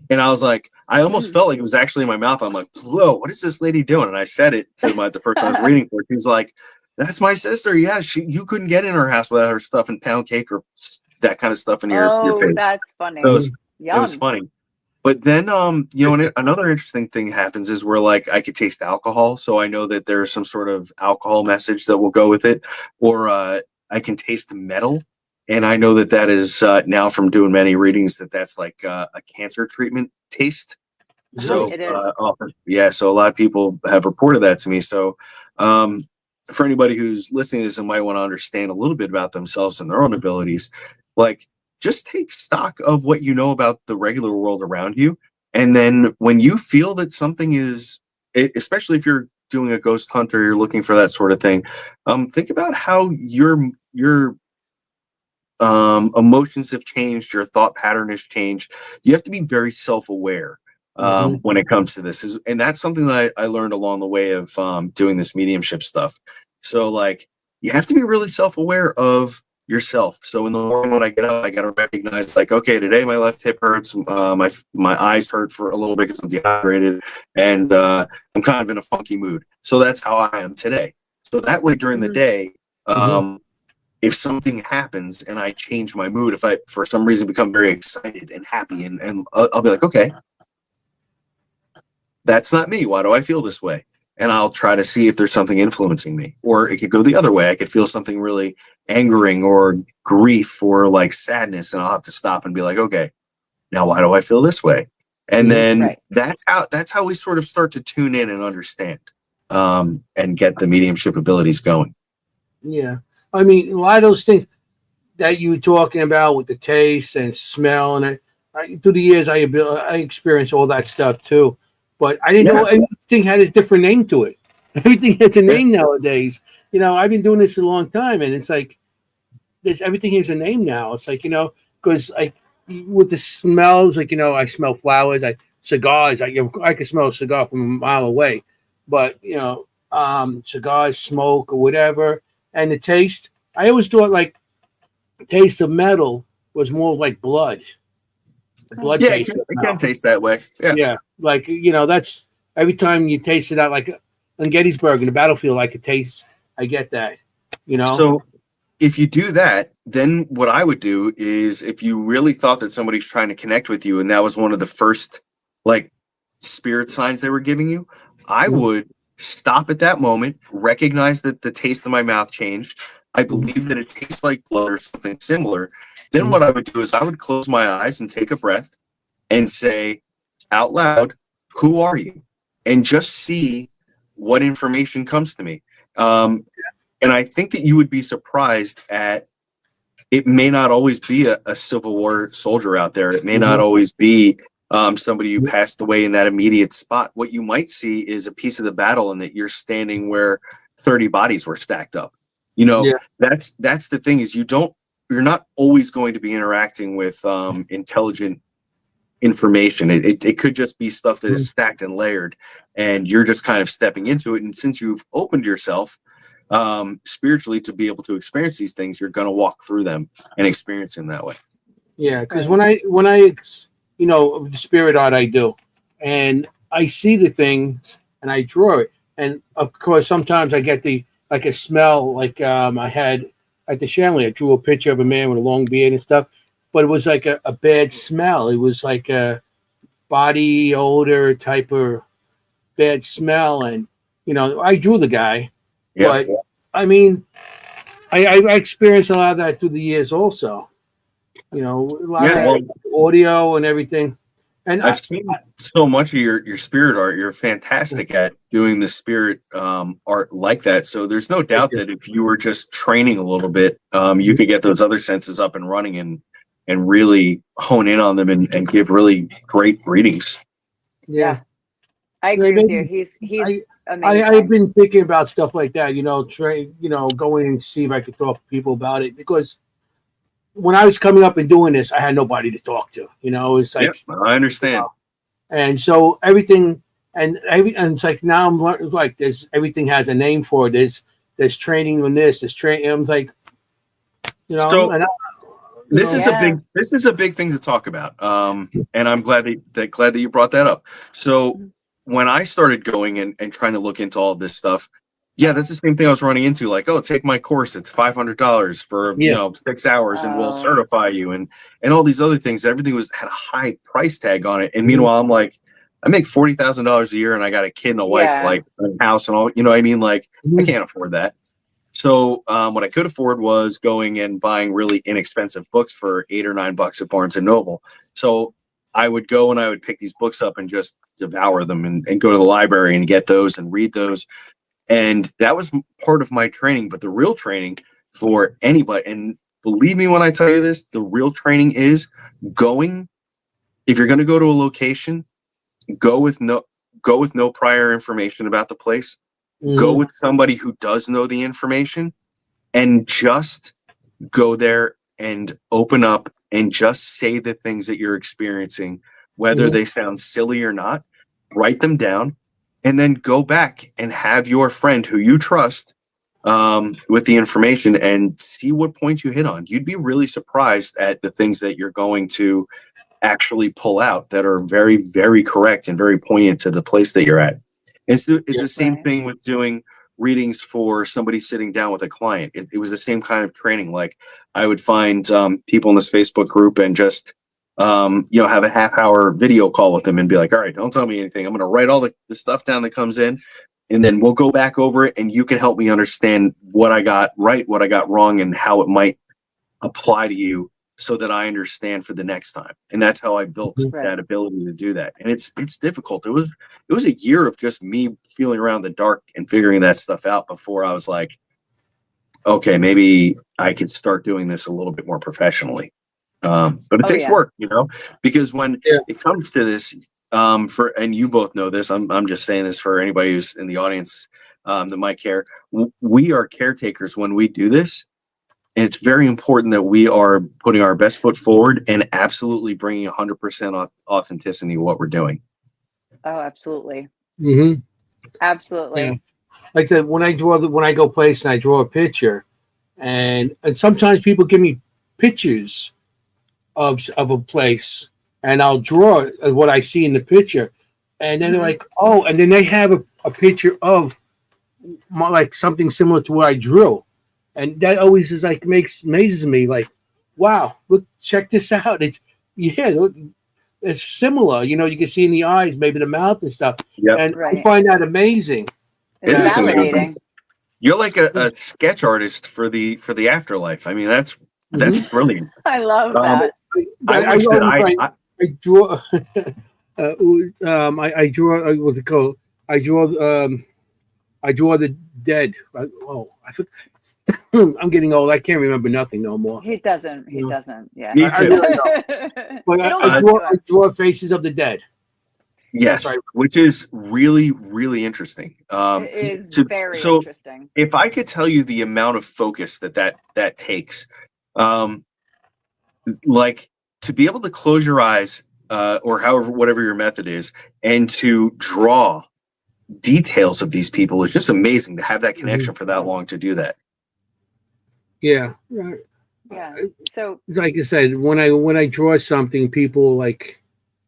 And I was like, I almost felt like it was actually in my mouth. I'm like, whoa, what is this lady doing? And I said it to the person I was reading for. She was like, that's my sister. Yeah, you couldn't get in her house without her stuffing pound cake or that kind of stuff in your Oh, face. that's So funny. it was Yum. funny. But then, another interesting thing happens is where like I could taste alcohol, so I know that there's some sort of alcohol message that will go with it, or I can taste metal, and I know that is now from doing many readings that's like a cancer treatment taste. So, It is. yeah, so a lot of people have reported that to me. So, for anybody who's listening to this and might want to understand a little bit about themselves and their own abilities, like just take stock of what you know about the regular world around you. And then when you feel that something is, especially if you're doing a ghost hunt or you're looking for that sort of thing, think about how your emotions have changed, your thought pattern has changed. You have to be very self-aware when it comes to this, and that's something that I learned along the way of doing this mediumship stuff. So like you have to be really self-aware of yourself. So in the morning when I get up, I got to recognize like, okay, today my left hip hurts, my eyes hurt for a little bit because I'm dehydrated, and I'm kind of in a funky mood. So that's how I am today. So that way during the day, if something happens and I change my mood, if I for some reason become very excited and happy, and I'll be like, okay, that's not me. Why do I feel this way? And I'll try to see if there's something influencing me. Or it could go the other way. I could feel something really angering or grief or like sadness, and I'll have to stop and be like, okay, now why do I feel this way? And then that's how we sort of start to tune in and understand and get the mediumship abilities going. Yeah. I mean, a lot of those things that you were talking about with the taste and smell, and through the years, I experienced all that stuff too. But I didn't know everything had a different name to it. Everything has a name nowadays. You know, I've been doing this a long time, and it's like everything has a name now. It's like, because like with the smells, like I smell flowers, cigars. I can smell a cigar from a mile away, but cigars, smoke, or whatever. And the taste, I always thought like taste of metal was more like blood. Blood taste. It can taste that way. Yeah. Like, that's every time you taste it out, like on Gettysburg in the battlefield, I could taste, I get that, So if you do that, then what I would do is if you really thought that somebody's trying to connect with you and that was one of the first like spirit signs they were giving you, I would stop at that moment, recognize that the taste of my mouth changed. I believe that it tastes like blood or something similar. Then what I would do is I would close my eyes and take a breath and say out loud, who are you? And just see what information comes to me. And I think that you would be surprised at it may not always be a Civil War soldier out there. It may not always be somebody who passed away in that immediate spot. What you might see is a piece of the battle and that you're standing where 30 bodies were stacked up. That's the thing is you're not always going to be interacting with intelligent information. It could just be stuff that is stacked and layered, and you're just kind of stepping into it. And since you've opened yourself spiritually to be able to experience these things, you're going to walk through them and experience them that way. Yeah, because when I the spirit art I do, and I see the things and I draw it, and of course sometimes I get like a smell, like I had at the Shanley, I drew a picture of a man with a long beard and stuff, but it was like a bad smell. It was like a body odor type of bad smell, and I drew the guy, but I mean, I experienced a lot of that through the years also. A lot of audio and everything. And I've seen so much of your spirit art. You're fantastic at doing the spirit art like that. So there's no doubt that if you were just training a little bit, you could get those other senses up and running and really hone in on them and give really great readings. Yeah. I agree with you. He's amazing. I've been thinking about stuff like that, going and see if I could talk to people about it, because when I was coming up and doing this, I had nobody to talk to. It's like I understand. And so everything, and it's like now I'm learning, like everything has a name for it. There's training on this. There's training. I'm like, So this is a big thing to talk about. And I'm glad that you brought that up. So when I started going and trying to look into all of this stuff, that's the same thing I was running into. Like, oh, take my course. It's $500 for 6 hours, and we'll certify you, and all these other things. Everything had a high price tag on it. And meanwhile, I'm like, I make $40,000 a year, and I got a kid and a wife, like a house and all. You know what I mean? Like, I can't afford that. So what I could afford was going and buying really inexpensive books for $8 or $9 at Barnes and Noble. So I would go and I would pick these books up and just devour them and go to the library and get those and read those. And that was part of my training. But the real training for anybody, and believe me when I tell you this, the real training is going. If you're going to go to a location, go with no prior information about the place. Go with somebody who does know the information, and just go there and open up and just say the things that you're experiencing, whether they sound silly or not. Write them down, and then go back and have your friend who you trust with the information and see what points you hit on. You'd be really surprised at the things that you're going to actually pull out that are very, very correct and very poignant to the place that you're at. It's the same thing with doing readings for somebody sitting down with a client. It was the same kind of training. Like, I would find people in this Facebook group and just have a half-hour video call with them and be like, all right, don't tell me anything. I'm going to write all the stuff down that comes in, and then we'll go back over it, and you can help me understand what I got right, what I got wrong, and how it might apply to you so that I understand for the next time. And that's how I built that ability to do that. And it's difficult. It was a year of just me feeling around the dark and figuring that stuff out before I was like, okay, maybe I could start doing this a little bit more professionally. But it takes work, because when it comes to this, and you both know this, I'm just saying this for anybody who's in the audience that might care. We are caretakers when we do this. And it's very important that we are putting our best foot forward and absolutely bringing 100% authenticity to what we're doing. Oh, absolutely. Yeah. Absolutely. Like I said, when I go place and I draw a picture, and sometimes people give me pictures of a place, and I'll draw what I see in the picture, and then they're like, oh, and then they have a picture of like something similar to what I drew. And that always is like amazes me. Like, wow, look, check this out. It's similar. You can see in the eyes, maybe the mouth and stuff. Yep. And I find that amazing. It's validating. Amazing. You're like a sketch artist for the afterlife. I mean, that's brilliant. I love that. I draw. I draw. What's it called? I draw the dead. I forgot. I'm getting old. I can't remember nothing no more. He doesn't. He doesn't. Yeah. Me too. But I draw faces of the dead. Yes, right. Which is really, really interesting. It is very interesting. If I could tell you the amount of focus that takes, like, to be able to close your eyes, or whatever your method is, and to draw details of these people is just amazing. To have that connection for that long, to do that. Yeah. Yeah. So, like I said, when I draw something, people like,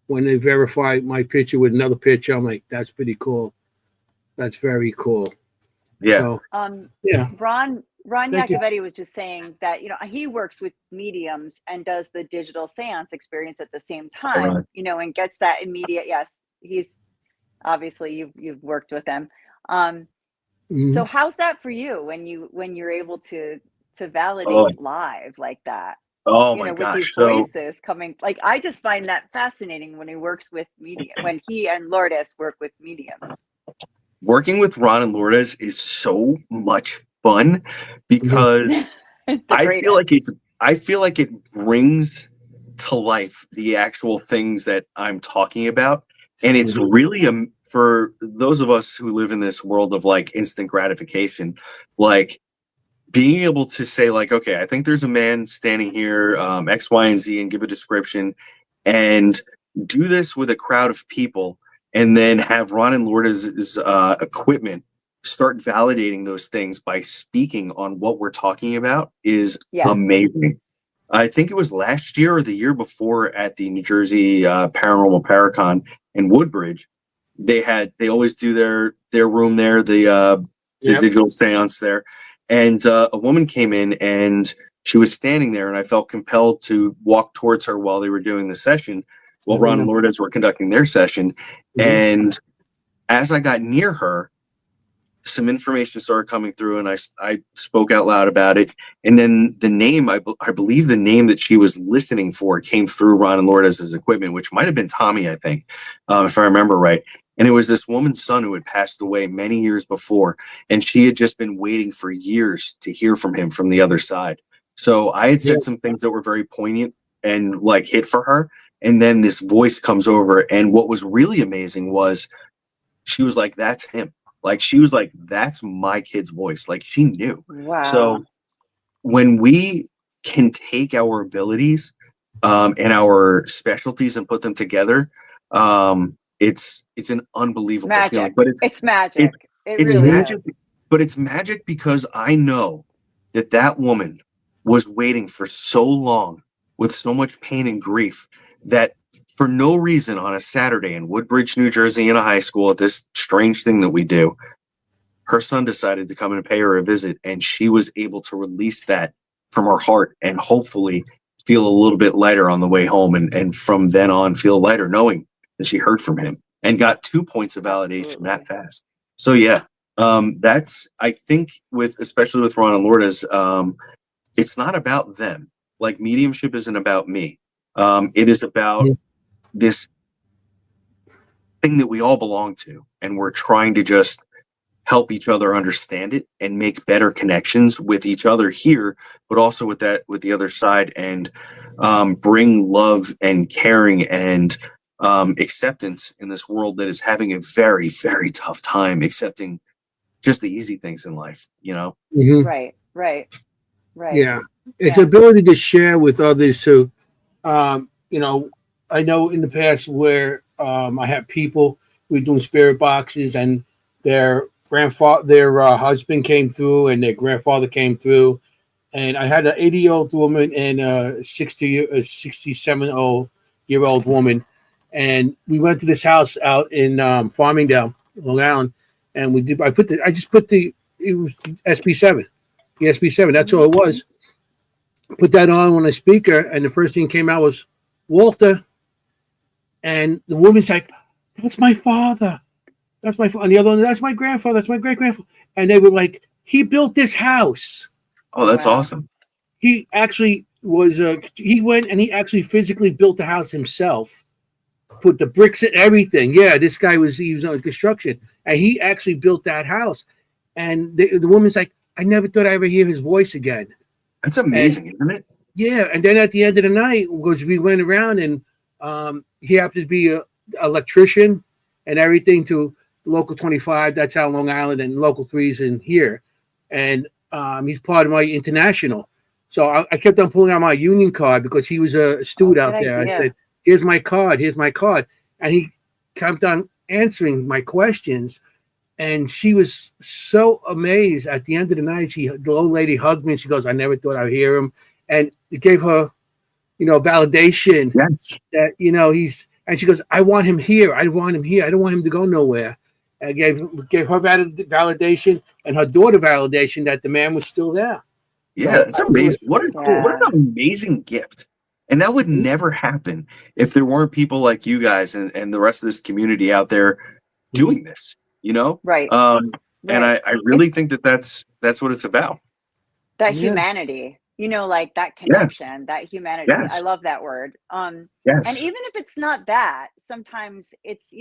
when they verify my picture with another picture, I'm like, that's pretty cool. That's very cool. Yeah. So, Ron Iacovetti was just saying that, he works with mediums and does the digital seance experience at the same time, and gets that immediate. Yes. He's obviously you've worked with him. So how's that for you when you're able to validate live like that? Oh my gosh! With these voices coming, like, I just find that fascinating when he works with when he and Lourdes work with mediums. Working with Ron and Lourdes is so much fun because I feel like it brings to life the actual things that I'm talking about, and it's really for those of us who live in this world of like instant gratification, like, being able to say, like, okay, I think there's a man standing here, X, Y, and Z, and give a description, and do this with a crowd of people, and then have Ron and Lourdes' equipment start validating those things by speaking on what we're talking about is amazing. I think it was last year or the year before at the New Jersey Paranormal Paracon in Woodbridge. They always do their room there, the digital seance there. And a woman came in and she was standing there, and I felt compelled to walk towards her while they were doing the session, while Ron and Lourdes were conducting their session. And as I got near her, some information started coming through, and I spoke out loud about it. And then the name, I believe the name that she was listening for came through Ron and Lourdes' equipment, which might have been Tommy, I think, if I remember right. And it was this woman's son who had passed away many years before, and she had just been waiting for years to hear from him from the other side. So I had said some things that were very poignant and like hit for her. And then this voice comes over. And what was really amazing was she was like, that's him. Like, she was like, that's my kid's voice. Like, she knew. Wow. So when we can take our abilities and our specialties and put them together, it's an unbelievable magic. feeling. But it's magic. It's really magic. is. But it's magic because I know that woman was waiting for so long with so much pain and grief that for no reason on a Saturday in Woodbridge, New Jersey, in a high school, at this strange thing that we do, her son decided to come and pay her a visit, and she was able to release that from her heart and hopefully feel a little bit lighter on the way home, and from then on feel lighter knowing that she heard from him and got 2 points of validation that fast. So yeah, that's, I think, especially with Ron and Lourdes, it's not about them. Like, mediumship isn't about me. It is about this thing that we all belong to, and we're trying to just help each other understand it and make better connections with each other here, but also with the other side, and bring love and caring and acceptance in this world that is having a very, very tough time accepting just the easy things in life, you know? Mm-hmm. Right. Yeah. It's ability to share with others. So, you know, I know in the past where I had people, we were doing spirit boxes, and their husband came through, and their grandfather came through. And I had an 80-year-old woman and a 67-year-old woman. And we went to this house out in Farmingdale, Long Island. And it was SB7. The SB7, that's all it was. Put that on a speaker, and the first thing came out was Walter. And the woman's like, that's my father. That's my father. And the other one, that's my grandfather. That's my great grandfather. And they were like, he built this house. Oh, that's awesome. He actually was, he went and he actually physically built the house himself, put the bricks and everything. Yeah, this guy he was on construction, and he actually built that house. And the woman's like, I never thought I'd ever hear his voice again. That's amazing, isn't it? Yeah. And then at the end of the night, because we went around, and he happened to be an electrician and everything to Local 25. That's how Long Island, and Local 3 is in here. And he's part of my international. So I kept on pulling out my union card because he was a steward out there. Idea. I said, here's my card. And he kept on answering my questions. And she was so amazed. At the end of the night, the old lady hugged me, and she goes, I never thought I'd hear him. And it gave her, validation. Yes. That, and she goes, I want him here. I want him here. I don't want him to go nowhere. And gave her validation, and her daughter validation that the man was still there. Yeah, it's amazing. What an amazing gift. And that would never happen if there weren't people like you guys and the rest of this community out there doing this, Right. And I really think that's what it's about. That humanity, like that connection, that humanity. Yes. I love that word. Yes. And even if it's not that, sometimes it's,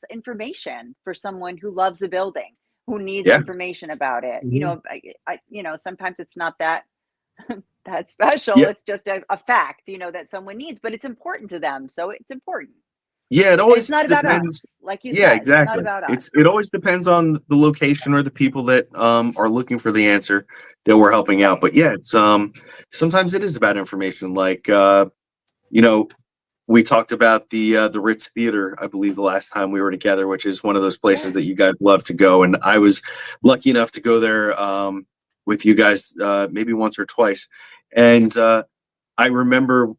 information for someone who loves a building, who needs information about it. Mm-hmm. Sometimes it's not that special. Yeah. It's just a fact, that someone needs, but it's important to them. So it's important. Yeah, it always it's not depends. about us, like you said. Yeah, exactly. It's not about us. It always depends on the location or the people that are looking for the answer that we're helping out. But yeah, it's sometimes it is about information. Like we talked about the Ritz Theater, I believe, the last time we were together, which is one of those places that you guys love to go. And I was lucky enough to go there with you guys maybe once or twice. And I remember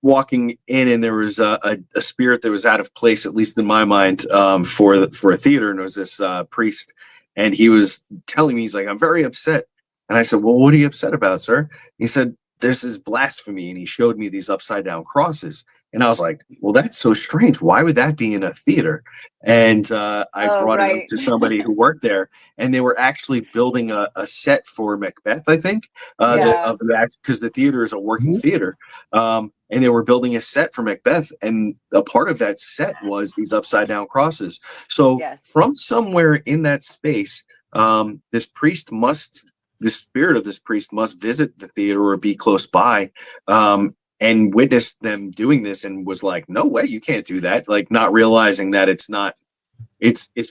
walking in, and there was a spirit that was out of place, at least in my mind, for a theater. And it was this priest, and he was telling me, he's like, I'm very upset. And I said, well, what are you upset about, sir? He said, there's this blasphemy, and he showed me these upside down crosses. And I was like, well, that's so strange. Why would that be in a theater? And I Oh, brought it up right. to somebody who worked there, and they were actually building a set for Macbeth, I think, Yeah. because the theater is a working Mhm. theater. And they were building a set for Macbeth, and a part of that set was these upside down crosses. So Yes. from somewhere in that space, this the spirit of this priest must visit the theater or be close by, and witnessed them doing this, and was like, no way, you can't do that. Like, not realizing that it's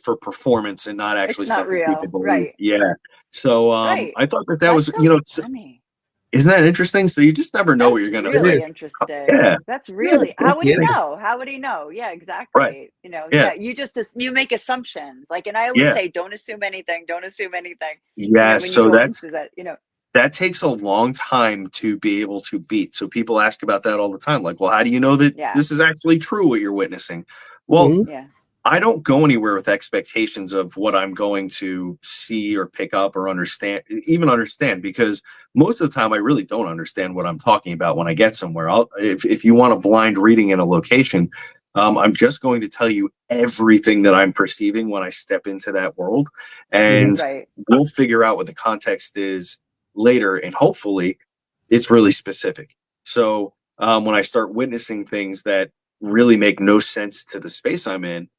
for performance and not It's actually not something people real. believe. Right. Yeah. So Right. I thought that That's was, so funny. isn't that interesting? So you just never know what That's you're gonna, It really is. interesting. yeah. That's Yeah, really, it's how would he Yeah. interesting. know? How would he know? Yeah, Right. exactly. You know, Yeah. yeah, you make assumptions. Like, and I always Yeah. say, don't assume anything, don't assume anything. Yeah. When you So go into that, that takes a long time to be able to beat. So people ask about that all the time. Like, well, how do you know that yeah, this is actually true, what you're witnessing? Well, Mhm. yeah, I don't go anywhere with expectations of what I'm going to see or pick up or understand, because most of the time I really don't understand what I'm talking about when I get somewhere. If you want a blind reading in a location, I'm just going to tell you everything that I'm perceiving when I step into that world, Mhm. and right. we'll figure out what the context is later, and hopefully it's really specific. So when I start witnessing things that really make no sense to the space I'm in,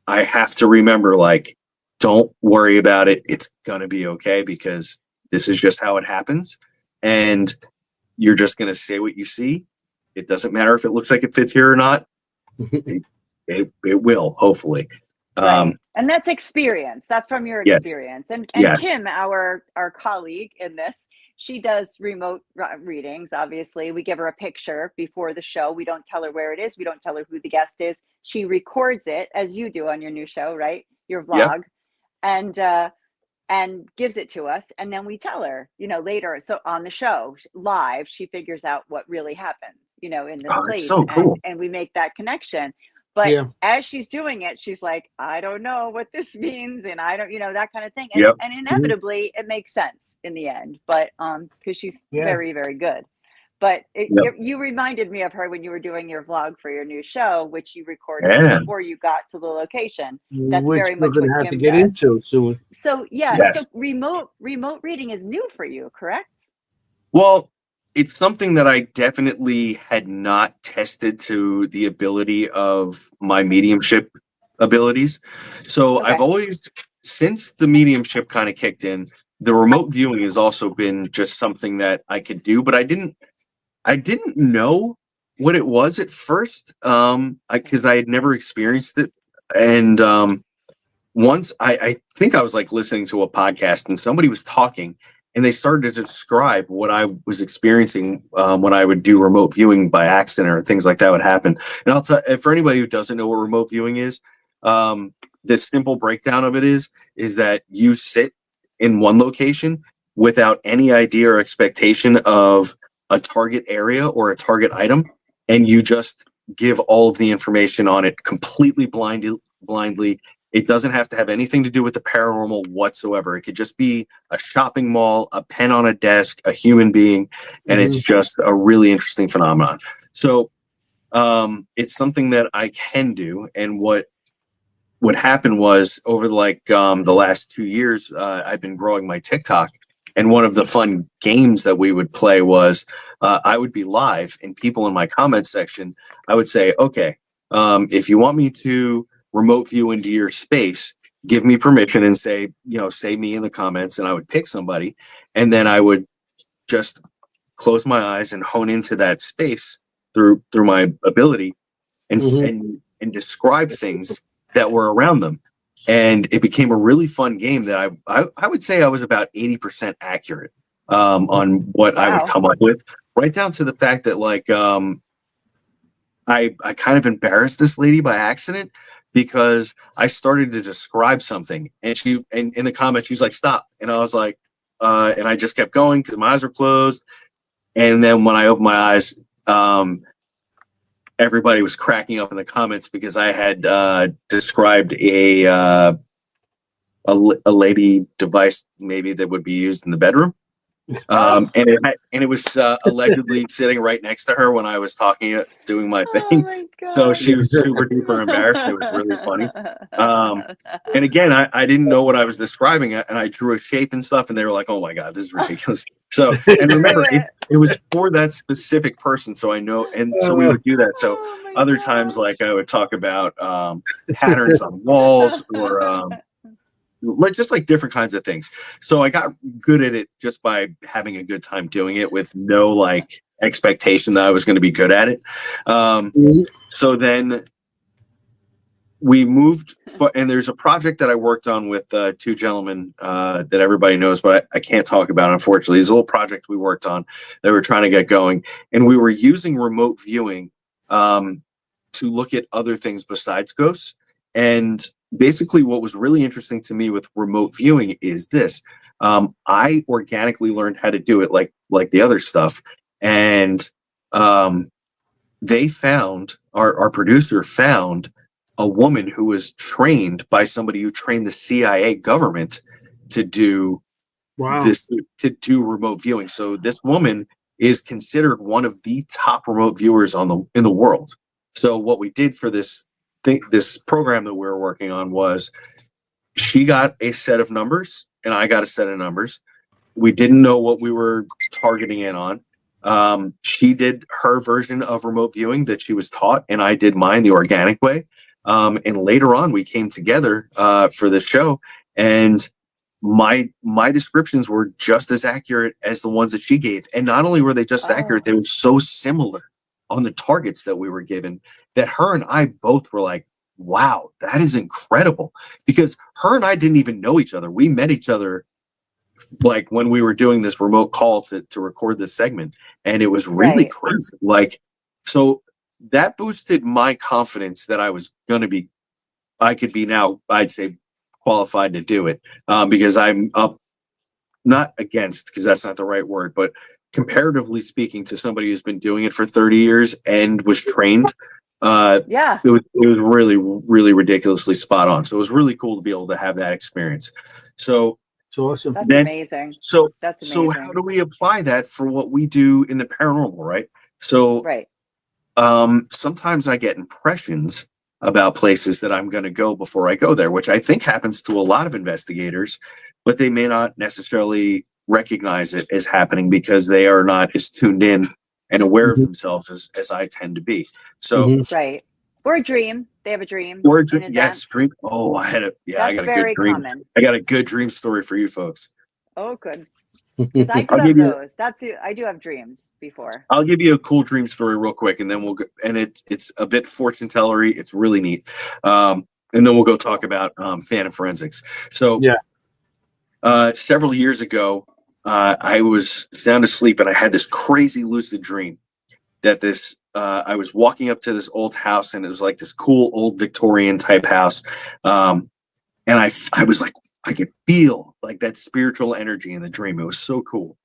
I have to remember, like, don't worry about it. It's gonna be okay, because this is just how it happens, and you're just gonna say what you see. It doesn't matter if it looks like it fits here or not. It will, hopefully. Right. Um, And that's experience. That's from your yes, experience. And yes, Kim, our colleague in this, she does remote readings. Obviously, we give her a picture before the show. We don't tell her where it is. We don't tell her who the guest is. She records it as you do on your new show, right? Your yeah. vlog, and gives it to us, and then we tell her, later. So on the show live, she figures out what really happened, in this Oh, it's place, so and cool. we make that connection. But Yeah. as she's doing it, she's like, I don't know what this means, and I don't, that kind of thing. and Yep. and Mhm. inevitably it makes sense in the end, but because she's Yeah. very, very good. But Yep. you reminded me of her when you were doing your vlog for your new show, which you recorded Yeah. before you got to the location. That's Which very we're much what gonna have to Kim get does. into soon. So yeah, so Yes. remote reading is new for you, correct? Well, it's something that I definitely had not tested to the ability of my mediumship abilities. So I've Okay. always, since the mediumship kind of kicked in, the remote viewing has also been just something that I could do, but I didn't know what it was at first, because I had never experienced it. And once I think I was like listening to a podcast, and somebody was talking, and they started to describe what I was experiencing when I would do remote viewing by accident, or things like that would happen. And I'll tell, for anybody who doesn't know what remote viewing is, the simple breakdown of it is that you sit in one location without any idea or expectation of a target area or a target item, and you just give all of the information on it completely blindly. It doesn't have to have anything to do with the paranormal whatsoever. It could just be a shopping mall, a pen on a desk, a human being, and it's Mhm. just a really interesting phenomenon. So it's something that I can do. And what happened was, over the last 2 years, I've been growing my TikTok, and one of the fun games that we would play was, I would be live, and people in my comment section, I would say, okay, if you want me to remote view into your space, give me permission, and say me in the comments, and I would pick somebody, and then I would just close my eyes and hone into that space through my ability, and Mhm. describe things that were around them. And it became a really fun game that I would say I was about 80% accurate on what I would Wow. come up with, right down to the fact that, like, I kind of embarrassed this lady by accident, because I started to describe something, and in the comments, she was like, stop. And I was like, and I just kept going because my eyes were closed. And then when I opened my eyes, everybody was cracking up in the comments, because I had described a lady device, maybe, that would be used in the bedroom. And it was allegedly sitting right next to her when I was doing my Oh thing. my So god. she was super duper embarrassed. It was really funny. And again, I didn't know what I was describing, and I drew a shape and stuff, and they were like, "Oh my god, this is ridiculous." So, and remember, it was for that specific person, so I know, and so we would do that. So Oh my other times, gosh. like I would talk about patterns on walls, or just like different kinds of things. So I got good at it just by having a good time doing it with no like expectation that I was going to be good at it. So then we moved, and there's a project that I worked on with two gentlemen that everybody knows, but I can't talk about, unfortunately. It's a little project we worked on that we're trying to get going, and we were using remote viewing to look at other things besides ghosts. And basically, what was really interesting to me with remote viewing is this: I organically learned how to do it, like the other stuff, and they found our producer found a woman who was trained by somebody who trained the CIA government to do this, to do remote viewing. So this woman is considered one of the top remote viewers in the world. So what we did for this program that we were working on was she got a set of numbers and I got a set of numbers. We didn't know what we were targeting in on. She did her version of remote viewing that she was taught, and I did mine the organic way. And later on, we came together for the show, and my descriptions were just as accurate as the ones that she gave. And not only were they just accurate, they were so similar on the targets that we were given that her and I both were like, "Wow, that is incredible!" Because her and I didn't even know each other. We met each other like when we were doing this remote call to record this segment, and it was really crazy. Like, so that boosted my confidence that I could be now, I'd say, qualified to do it, because I'm up, not against, because that's not the right word, but comparatively speaking to somebody who's been doing it for 30 years and was trained, it was really, really ridiculously spot on. So it was really cool to be able to have that experience. So it's awesome. That's amazing. So That's so amazing. how do we apply that for what we do in the paranormal, right? So sometimes I get impressions about places that I'm going to go before I go there, which I think happens to a lot of investigators, but they may not necessarily recognize it as happening because they are not as tuned in and aware of themselves as I tend to be. So or a dream. They have a dream. or yes, dream. Oh, I got a good dream. Common. I got a good dream story for you folks. Oh, good. Because I do have those. I do have dreams before. I'll give you a cool dream story real quick, and then we'll go, and it's a bit fortune tellery. It's really neat. And then we'll go talk about Phantom forensics. So several years ago, I was sound asleep, and I had this crazy lucid dream that I was walking up to this old house, and it was like this cool old Victorian type house. And I was like, I could feel like that spiritual energy in the dream. It was so cool.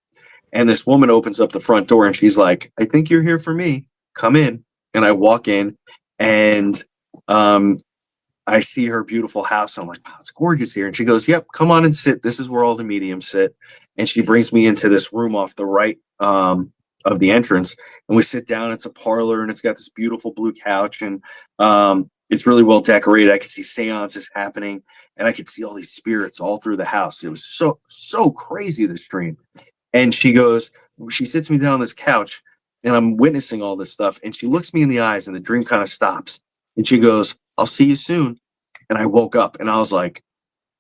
And this woman opens up the front door and she's like, "I think you're here for me. Come in." And I walk in, and I see her beautiful house. I'm like, "Wow, it's gorgeous here." And she goes, "Yep, come on and sit. This is where all the mediums sit." And she brings me into this room off the right of the entrance. And we sit down. It's a parlor, and it's got this beautiful blue couch, and it's really well decorated. I could see seances happening, and I could see all these spirits all through the house. It was so crazy, this dream. And she sits me down on this couch, and I'm witnessing all this stuff. And she looks me in the eyes, and the dream kind of stops. And she goes, "I'll see you soon." And I woke up, and I was like,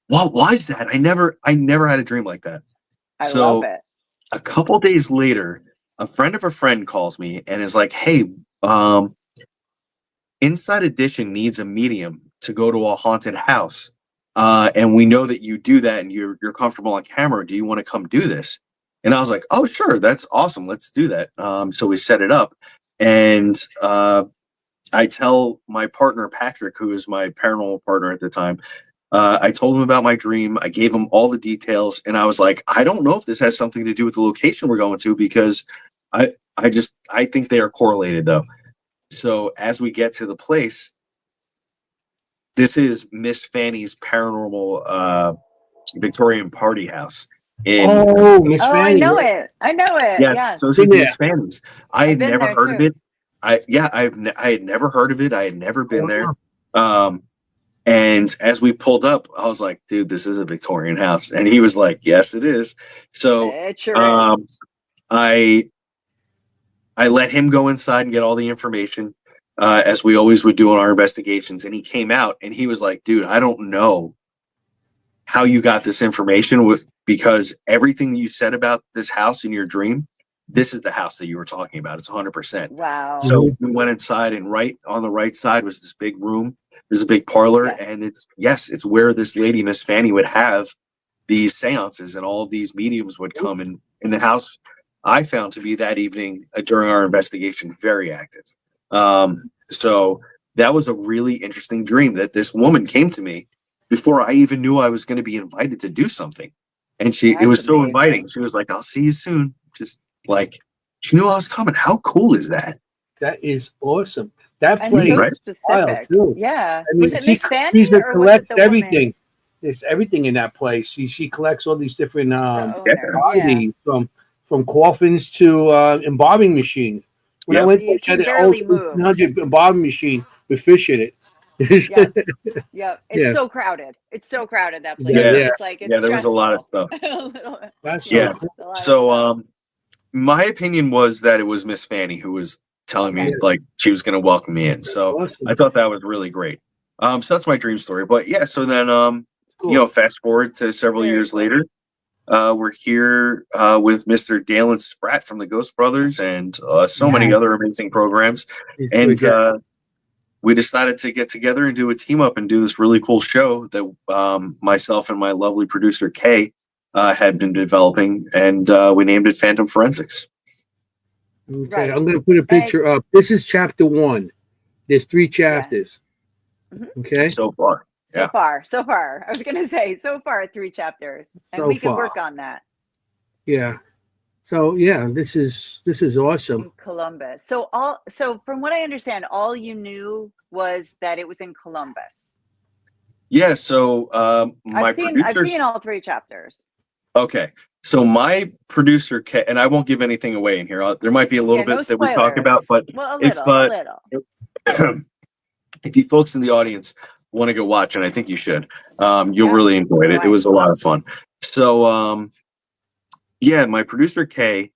"What was that?" I never had a dream like that. I love it. A couple days later, a friend of a friend calls me and is like, "Hey, Inside Edition needs a medium to go to a haunted house. And we know that you do that, and you're comfortable on camera. Do you want to come do this?" And I was like, "Oh, sure, that's awesome. Let's do that." So we set it up, and I tell my partner Patrick, who is my paranormal partner at the time. I told him about my dream. I gave him all the details, and I was like, "I don't know if this has something to do with the location we're going to, because I think they are correlated, though." So as we get to the place, this is Miss Fanny's paranormal Victorian party house. in Oh, Miss Oh, Fanny. I know it. I know it. yes, Yes. so this is Been there. Miss Fanny's. I I've had been never there heard of too. it. I had never heard of it. I had never been there. Wow. And as we pulled up, I was like, dude, this is a Victorian house. And he was like, yes, it is. So It sure is. I let him go inside and get all the information, as we always would do in our investigations. And he came out and he was like, dude, I don't know how you got this information because everything you said about this house in your dream, this is the house that you were talking about. It's 100%. Wow. So we went inside, and right on the right side was this big room. There's a big parlor, Yes. and it's where this lady, Miss Fanny, would have these seances, and all of these mediums would come in the house. I found to be that evening, during our investigation, very active. So that was a really interesting dream, that this woman came to me before I even knew I was going to be invited to do something. And it That's was so amazing. inviting. She was like, I'll see you soon. Just like, she knew I was coming. How cool is that? That is awesome. That And place so Right. specific. too. Yeah. I mean, Was it Miss Fanny Caesar or was it collects the woman? everything. There's everything in that place. She collects all these different The owner. Yeah. commodities, from coffins to embalming machines. When I Yep. went, You they had can an barely old move. 100 embalming machine with fish in it. Yep. Yep. It's Yeah. so crowded. It's so crowded, that place. Yeah. It's like it's Yeah, there was a lot of stressful. stuff. A little bit. That's so Yeah. Yeah. cool. It's a lot of stuff. So my opinion was that it was Miss Fanny who was telling me, Okay. like, she was going to welcome me in. So Awesome. I thought that was really great. So that's my dream story. But yeah, so then Cool. fast forward to several Very years cool. later, we're here with Mr. Dalen Spratt from the Ghost Brothers, and so many Yes. other amazing programs. It's And good. we decided to get together and do a team up and do this really cool show that myself and my lovely producer Kay had been developing, and we named it Phantom Forensics. Okay, Right. I'm going to put a picture up. This is chapter 1. There's 3 chapters. Mhm. Okay. So far. So Yeah. far. I was gonna say so far 3 chapters. And So we can far. work on that Yeah. So yeah, this is awesome. in Columbus. So from what I understand, all you knew was that it was in Columbus. Yeah. So my I've producer. seen all 3 chapters. Okay. So my producer, and I won't give anything away in here. There might be a little Yeah, no bit that we talk about, but well, a if little. if you folks in the audience want to go watch, and I think you should, you'll Yeah. really enjoy it. It Right. was a lot of fun. So yeah, my producer Kay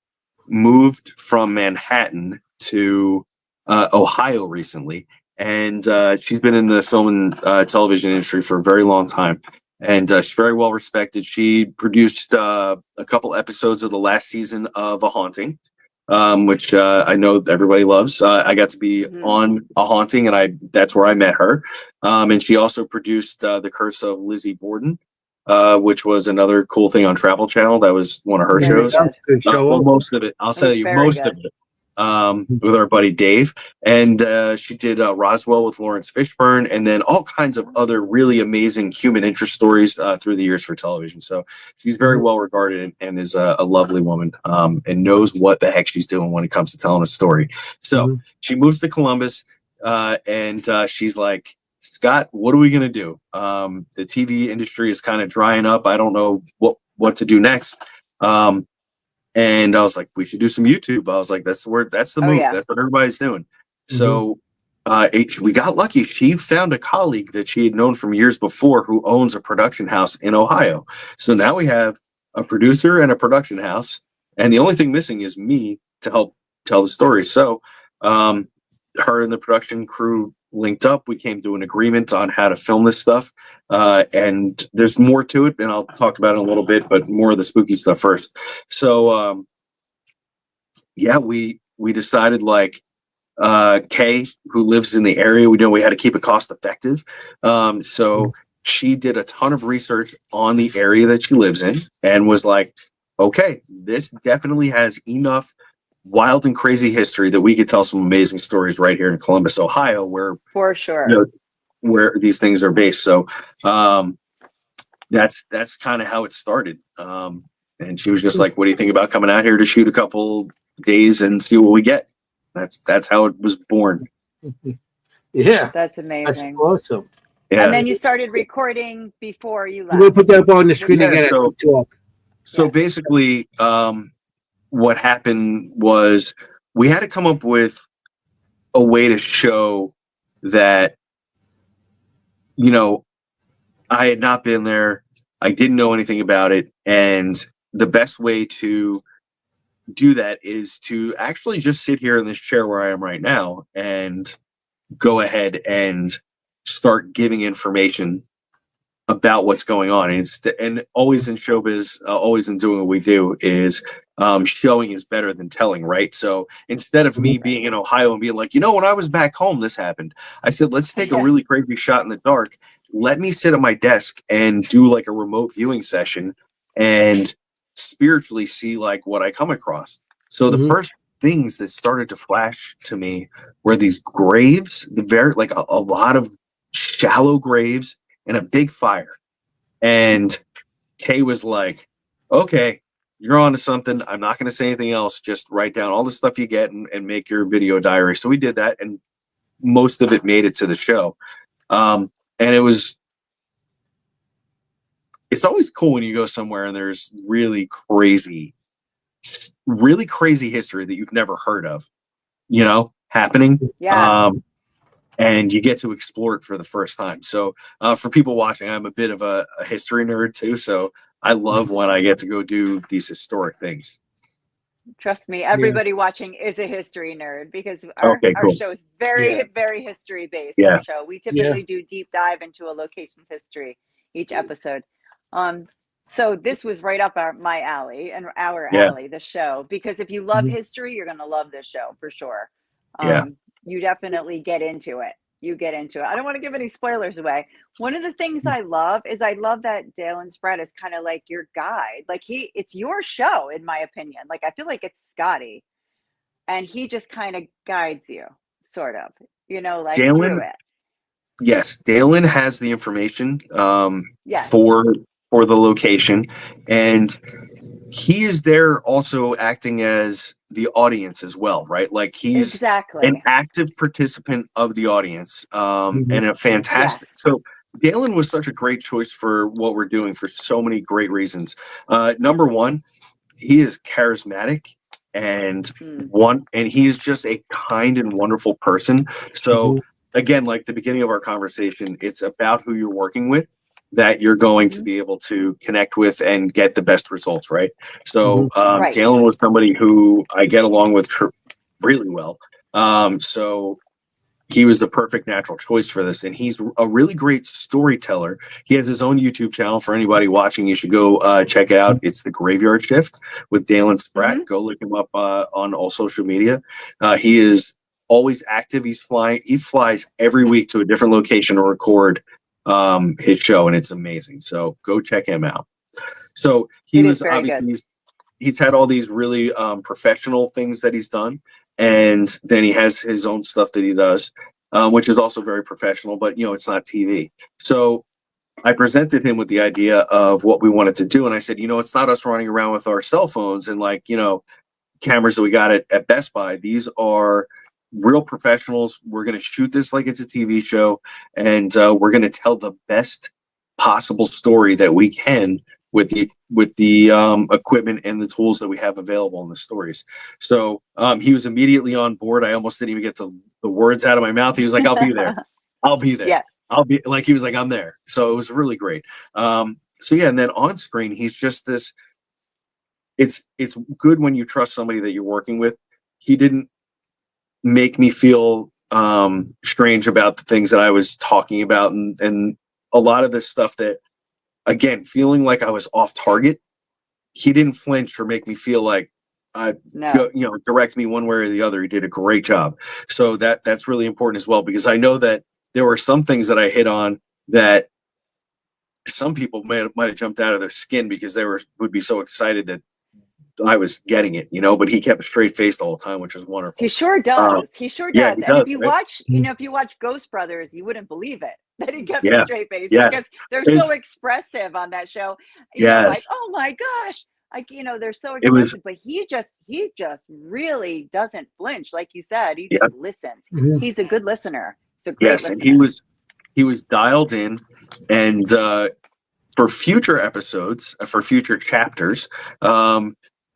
moved from Manhattan to Ohio recently, and she's been in the film and television industry for a very long time, and she's very well respected. She produced a couple episodes of the last season of A Haunting, which I know everybody loves. I got to be Mhm. on A Haunting, and that's where I met her. And she also produced The Curse of Lizzie Borden, which was another cool thing on Travel Channel. That was one of her Very shows. good. Good show. Well, most of it. I'll It tell was you very most good. of it. With our buddy Dave, and she did Roswell with Lawrence Fishburne, and then all kinds of other really amazing human interest stories through the years for television. So she's very well regarded and is a lovely woman, and knows what the heck she's doing when it comes to telling a story. So she moves to Columbus, and she's like, Scott, what are we gonna do? The TV industry is kind of drying up. I don't know what to do next. And I was like, we should do some YouTube. I was like, that's the move. Yeah. That's what everybody's doing. So we got lucky. She found a colleague that she had known from years before who owns a production house in Ohio. So now we have a producer and a production house. And the only thing missing is me to help tell the story. So her and the production crew linked up. We came to an agreement on how to film this stuff. And there's more to it, and I'll talk about it in a little bit, but more of the spooky stuff first. So yeah, we decided, like, Kay, who lives in the area, we know we had to keep it cost effective. So she did a ton of research on the area that she lives in and was like, okay, this definitely has enough wild and crazy history that we could tell some amazing stories right here in Columbus, Ohio, where For sure. where these things are based. So that's kind of how it started. And she was just like, what do you think about coming out here to shoot a couple days and see what we get? That's how it was born. Yeah, That's that's amazing. awesome. Yeah. And then you started recording before you I'm gonna left. put that up on the screen Yeah, again. so- So basically, what happened was we had to come up with a way to show that, you know, I had not been there. I didn't know anything about it. And the best way to do that is to actually just sit here in this chair where I am right now and go ahead and start giving information about what's going on. And always in showbiz, always in doing what we do is showing is better than telling, right? So instead of me being in Ohio and being like, when I was back home, this happened. I said, let's take a really crazy shot in the dark. Let me sit at my desk and do like a remote viewing session and spiritually see like what I come across. So the first things that started to flash to me were these graves, a lot of shallow graves and a big fire. And Kay was like, okay, you're on to something. I'm not going to say anything else. Just write down all the stuff you get and make your video diary. So we did that, and most of it made it to the show. And it's always cool when you go somewhere and there's really crazy history that you've never heard of, happening. Yeah. And you get to explore it for the first time. So for people watching, I'm a bit of a history nerd too. So I love when I get to go do these historic things. Trust me, everybody watching is a history nerd because our show is very, very history based. Yeah. Our show. We typically do deep dive into a location's history each episode. So this was right up my alley and our alley, the show, because if you love history, you're going to love this show for sure. You definitely get into it. I don't want to give any spoilers away. One of the things I love that Dale and Spread is kind of like your guide. Like it's your show, in my opinion. Like I feel like it's Scotty, and he just kind of guides you, sort of, like through it. Yes, Dalen has the information for the location, and he is there also acting as the audience as well, right? Like he's an active participant of the audience, and a fantastic. So Dalen was such a great choice for what we're doing for so many great reasons. Number one, he is charismatic and he is just a kind and wonderful person. So again, like the beginning of our conversation, it's about who you're working with that you're going to be able to connect with and get the best results, right? So Dalen was somebody who I get along with really well. So he was the perfect natural choice for this, and he's a really great storyteller. He has his own YouTube channel. For anybody watching, you should go check it out. It's The Graveyard Shift with Dalen Spratt. Go look him up on all social media. He is always active. He flies every week to a different location to record his show, and it's amazing. So go check him out. So he's had all these really professional things that he's done, and then he has his own stuff that he does, which is also very professional, but it's not TV. So I presented him with the idea of what we wanted to do, and I said, it's not us running around with our cell phones and cameras that we got at Best Buy. These are real professionals. We're going to shoot this like it's a TV show, and we're going to tell the best possible story that we can with the equipment and the tools that we have available in the stories. So he was immediately on board. I almost didn't even get the words out of my mouth. He was like, I'll be there. I'll be there. Yeah. He was like, I'm there. So it was really great. And then on screen, he's just this, it's good when you trust somebody that you're working with. He didn't make me feel strange about the things that I was talking about, and a lot of this stuff that, again, feeling like I was off target, he didn't flinch or make me feel like direct me one way or the other. He did a great job. So that's really important as well, because I know that there were some things that I hit on that some people might have jumped out of their skin because they would be so excited that I was getting it, but he kept a straight face the whole time, which was wonderful. He sure does. He sure does. Yeah, he does, if you watch, if you watch Ghost Brothers, you wouldn't believe it that he kept a straight face because they're so expressive on that show. Like, oh my gosh, they're so expressive. But he just really doesn't flinch, like you said. He just listens. He's a good listener. He's a great listener. And he was dialed in, and for future episodes, for future chapters,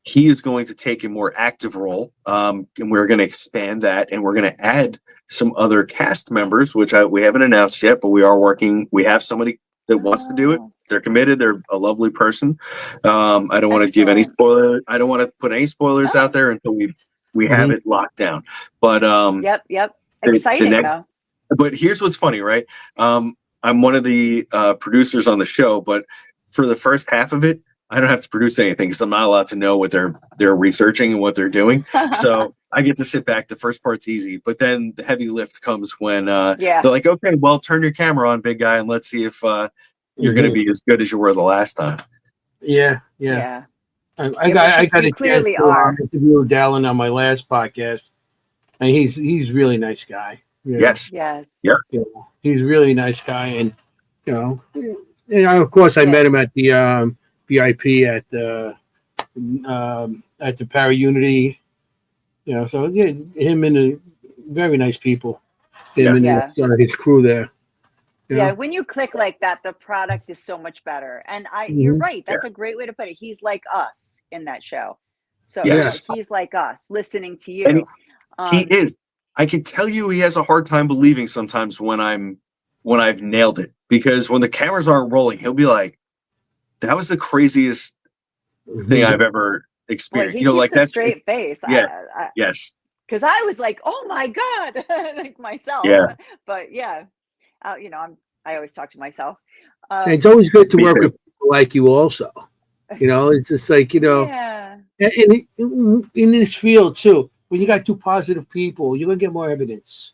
he is going to take a more active role, and we're going to expand that, and we're going to add some other cast members, which we haven't announced yet, but we are working. We have somebody that wants to do it. They're committed. They're a lovely person. I don't want to give any spoiler. I don't want to put any spoilers out there until we have it locked down. But yep. Exciting though. But here's what's funny, right? I'm one of the producers on the show, but for the first half of it, I don't have to produce anything because I'm not allowed to know what they're researching and what they're doing. So I get to sit back. The first part's easy, but then the heavy lift comes when they're like, "Okay, well, turn your camera on, big guy, and let's see if you're going to be as good as you were the last time." Yeah. I got a chance to interview Dallin on my last podcast, and he's really nice guy. Yes. Yeah. He's a really nice guy, and of course, I met him at the VIP at the Para Unity. So him and the very nice people. Him and his crew there. Yeah, when you click like that, the product is so much better. And you're right. That's a great way to put it. He's like us in that show. So he's like us, listening to you. And he is. I can tell you, he has a hard time believing sometimes when I've nailed it, because when the cameras aren't rolling, he'll be like, "That was the craziest thing I've ever experienced." He keeps a straight face. Yes. Because I was like, "Oh my God," like myself. Yeah. But yeah, I always talk to myself. It's always good to work with people like you, also. It's just like and in this field too. When you got two positive people, you're gonna get more evidence.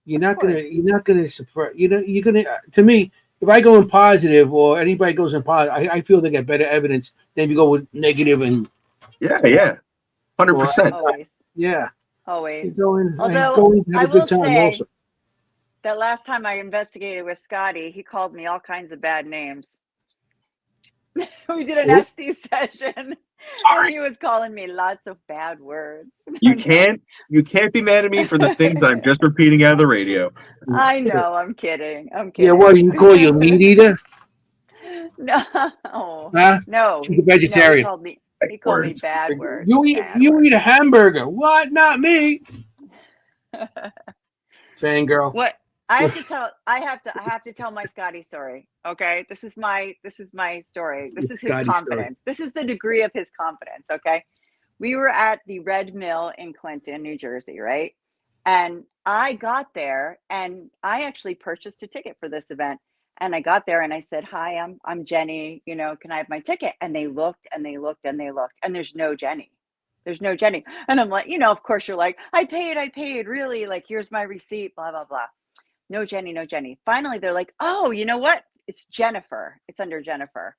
You're not gonna suppress. You're gonna. To me, if I go in positive or anybody goes in positive, I feel they get better evidence than if you go with negative and. Yeah, 100%. Always. Although I will say that last time I investigated with Scotty, he called me all kinds of bad names. We did an ST session. Sorry. And he was calling me lots of bad words. You can't be mad at me for the things I'm just repeating out of the radio. I know. I'm kidding. Yeah, what do you call you, a meat eater? No. Huh? No. He's a vegetarian. He called me bad words. You eat a hamburger. What? Not me. Fangirl. What? I have to tell my Scotty story. Okay. This is my story. This is his confidence. This is the degree of his confidence. Okay. We were at the Red Mill in Clinton, New Jersey, right? And I got there and I actually purchased a ticket for this event. And I got there and I said, "Hi, I'm Jenny, can I have my ticket?" And they looked and they looked and they looked, and there's no Jenny. And I'm like, of course you're like, I paid, really, like, here's my receipt, blah, blah, blah. No Jenny. Finally, they're like, "Oh, you know what? It's Jennifer. It's under Jennifer."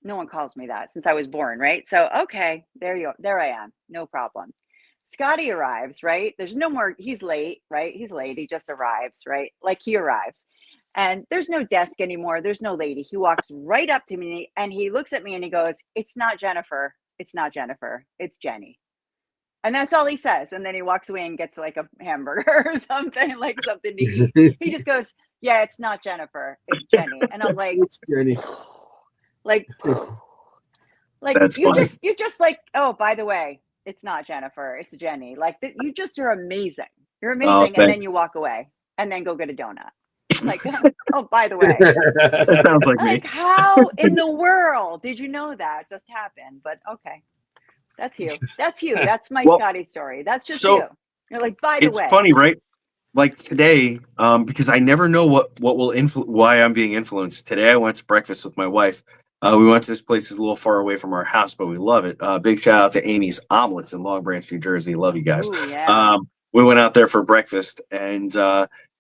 No one calls me that since I was born, right? So, okay, there I am. No problem. Scotty arrives, right? There's no more, he's late, right? He's late. He just arrives, right? Like, he arrives. And there's no desk anymore. There's no lady. He walks right up to me and he looks at me and he goes, "It's not Jennifer. It's not Jennifer. It's Jenny." And that's all he says. And then he walks away and gets like a hamburger or something, like something to eat. He just goes, "Yeah, it's not Jennifer. It's Jenny." And I'm like, "It's Jenny." Like That's you funny. just like, "Oh, by the way, it's not Jennifer. It's Jenny." Like, you just are amazing. You're amazing. And then you walk away and then go get a donut. Like, "Oh, by the way." That sounds like me. Like, how in the world did you know that just happened? But okay. That's you. That's my Scotty story. That's just you. You're like, "By the way." It's funny, right? Like today, because I never know what will why I'm being influenced. Today I went to breakfast with my wife. We went to this place that's a little far away from our house, but we love it. Big shout out to Amy's Omelets in Long Branch, New Jersey. Love you guys. Ooh, yeah. We went out there for breakfast, and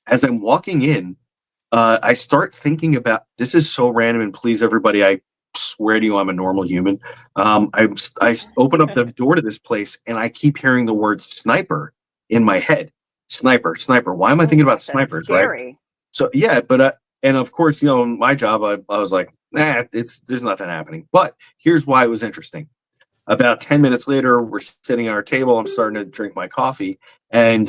as I'm walking in, I start thinking about, this is so random, and please, everybody, I swear to you, I'm a normal human. I open up the door to this place, and I keep hearing the word sniper in my head. Sniper. Why am I thinking about snipers, right? So yeah, but and of course, my job, I was like, there's nothing happening. But here's why it was interesting. About 10 minutes later, we're sitting at our table. I'm starting to drink my coffee, and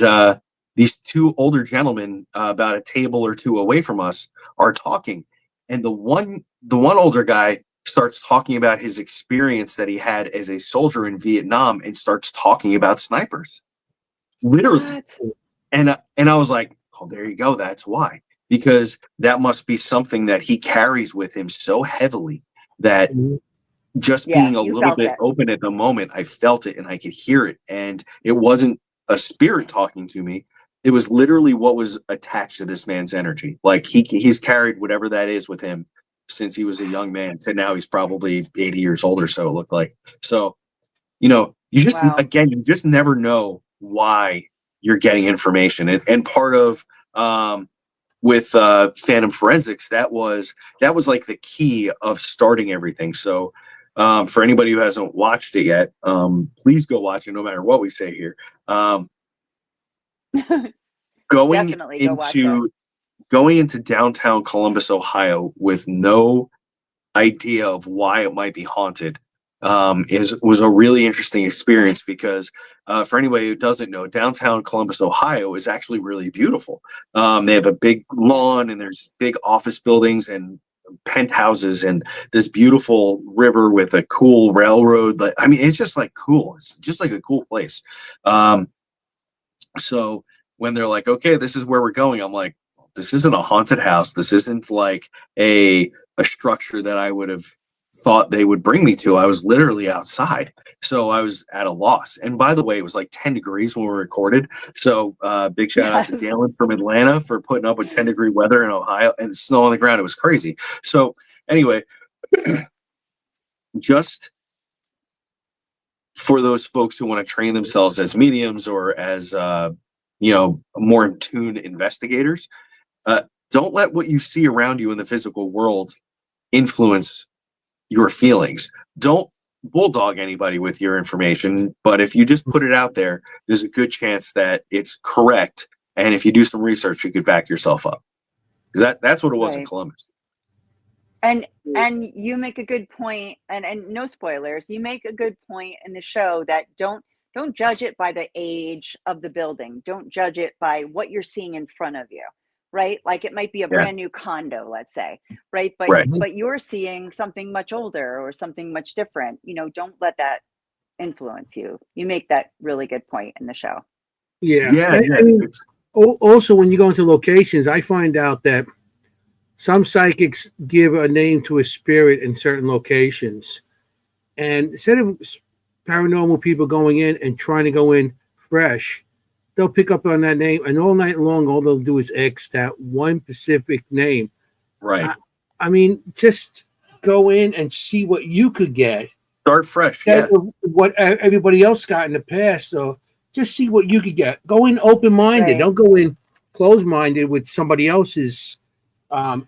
these two older gentlemen, about a table or two away from us, are talking. And the one older guy starts talking about his experience that he had as a soldier in Vietnam and starts talking about snipers. Literally. What? And I was like, oh, there you go. That's why. Because that must be something that he carries with him so heavily that just Yeah, being a you little felt bit it. open at the moment, I felt it and I could hear it. And it wasn't a spirit talking to me. It was literally what was attached to this man's energy. Like he's carried whatever that is with him since he was a young man to now he's probably 80 years old or so, it looked like. So, you just, Wow. again, you just never know why you're getting information. And part of, with Phantom Forensics, that was like the key of starting everything. So for anybody who hasn't watched it yet, please go watch it no matter what we say here. Going Definitely go watch it. into downtown Columbus, Ohio, with no idea of why it might be haunted, was a really interesting experience because for anybody who doesn't know, downtown Columbus, Ohio is actually really beautiful. They have a big lawn and there's big office buildings and penthouses and this beautiful river with a cool railroad. I mean, it's just like cool. It's just like a cool place. So when they're like, okay, this is where we're going, I'm like, this isn't a haunted house. This isn't like a structure that I would have thought they would bring me to. I was literally outside. So I was at a loss. And by the way, it was like 10 degrees when we recorded. So big shout out to Yes. Dalen from Atlanta for putting up with 10-degree weather in Ohio and snow on the ground. It was crazy. So anyway, just for those folks who want to train themselves as mediums or as more in tune investigators, don't let what you see around you in the physical world influence your feelings. Don't bulldog anybody with your information, but if you just put it out there, there's a good chance that it's correct. And if you do some research, you could back yourself up. Because that's what it was in Right. Columbus. And you make a good point, and no spoilers. You make a good point in the show that don't judge it by the age of the building. Don't judge it by what you're seeing in front of you, right? Like it might be a Yeah. brand new condo, let's say, right? But Right. but you're seeing something much older or something much different. Don't let that influence you. You make that really good point in the show. Yeah. Yeah. I mean, also, when you go into locations, I find out that some psychics give a name to a spirit in certain locations. And instead of paranormal people going in and trying to go in fresh, they'll pick up on that name, and all night long, all they'll do is X that one specific name. Right. I mean, just go in and see what you could get. Start fresh. Instead Yeah. of what everybody else got in the past. So just see what you could get. Go in open-minded. Right. Don't go in closed-minded with somebody else's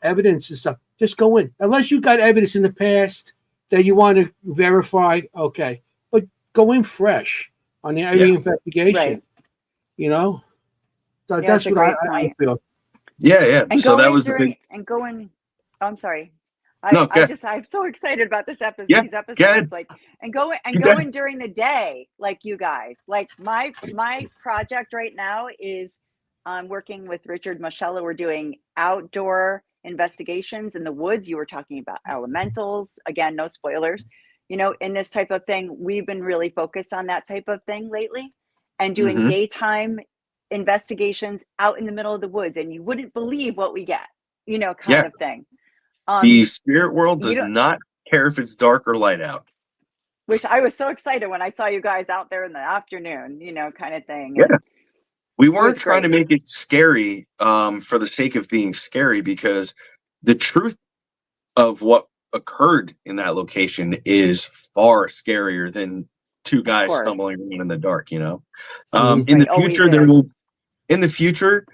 evidence and stuff. Just go in. Unless you got evidence in the past that you want to verify, okay. But go in fresh on every investigation. Right. So Yeah, that's it's a what great I point. feel. Yeah. And So go that in was the during big. and go in. Oh, I'm sorry. No, good. I'm so excited about this episode. Yeah, These go episodes, ahead. like, and go You in during the day, like you guys. Like my project right now is I'm working with Richard Moschella. We're doing outdoor investigations in the woods. You were talking about elementals. Again, no spoilers. In this type of thing, we've been really focused on that type of thing lately, and doing Mhm. daytime investigations out in the middle of the woods, and you wouldn't believe what we get. Kind Yeah. of thing. The spirit world You does don't, not care if it's dark or light out. which I was so excited when I saw you guys out there in the afternoon, kind of thing. Yeah. And We it weren't was trying to great. make it scary for the sake of being scary, because the truth of what occurred in that location is far scarier than two Of guys course. stumbling around in the dark. Mhm. In the Right, always future, is. in the future,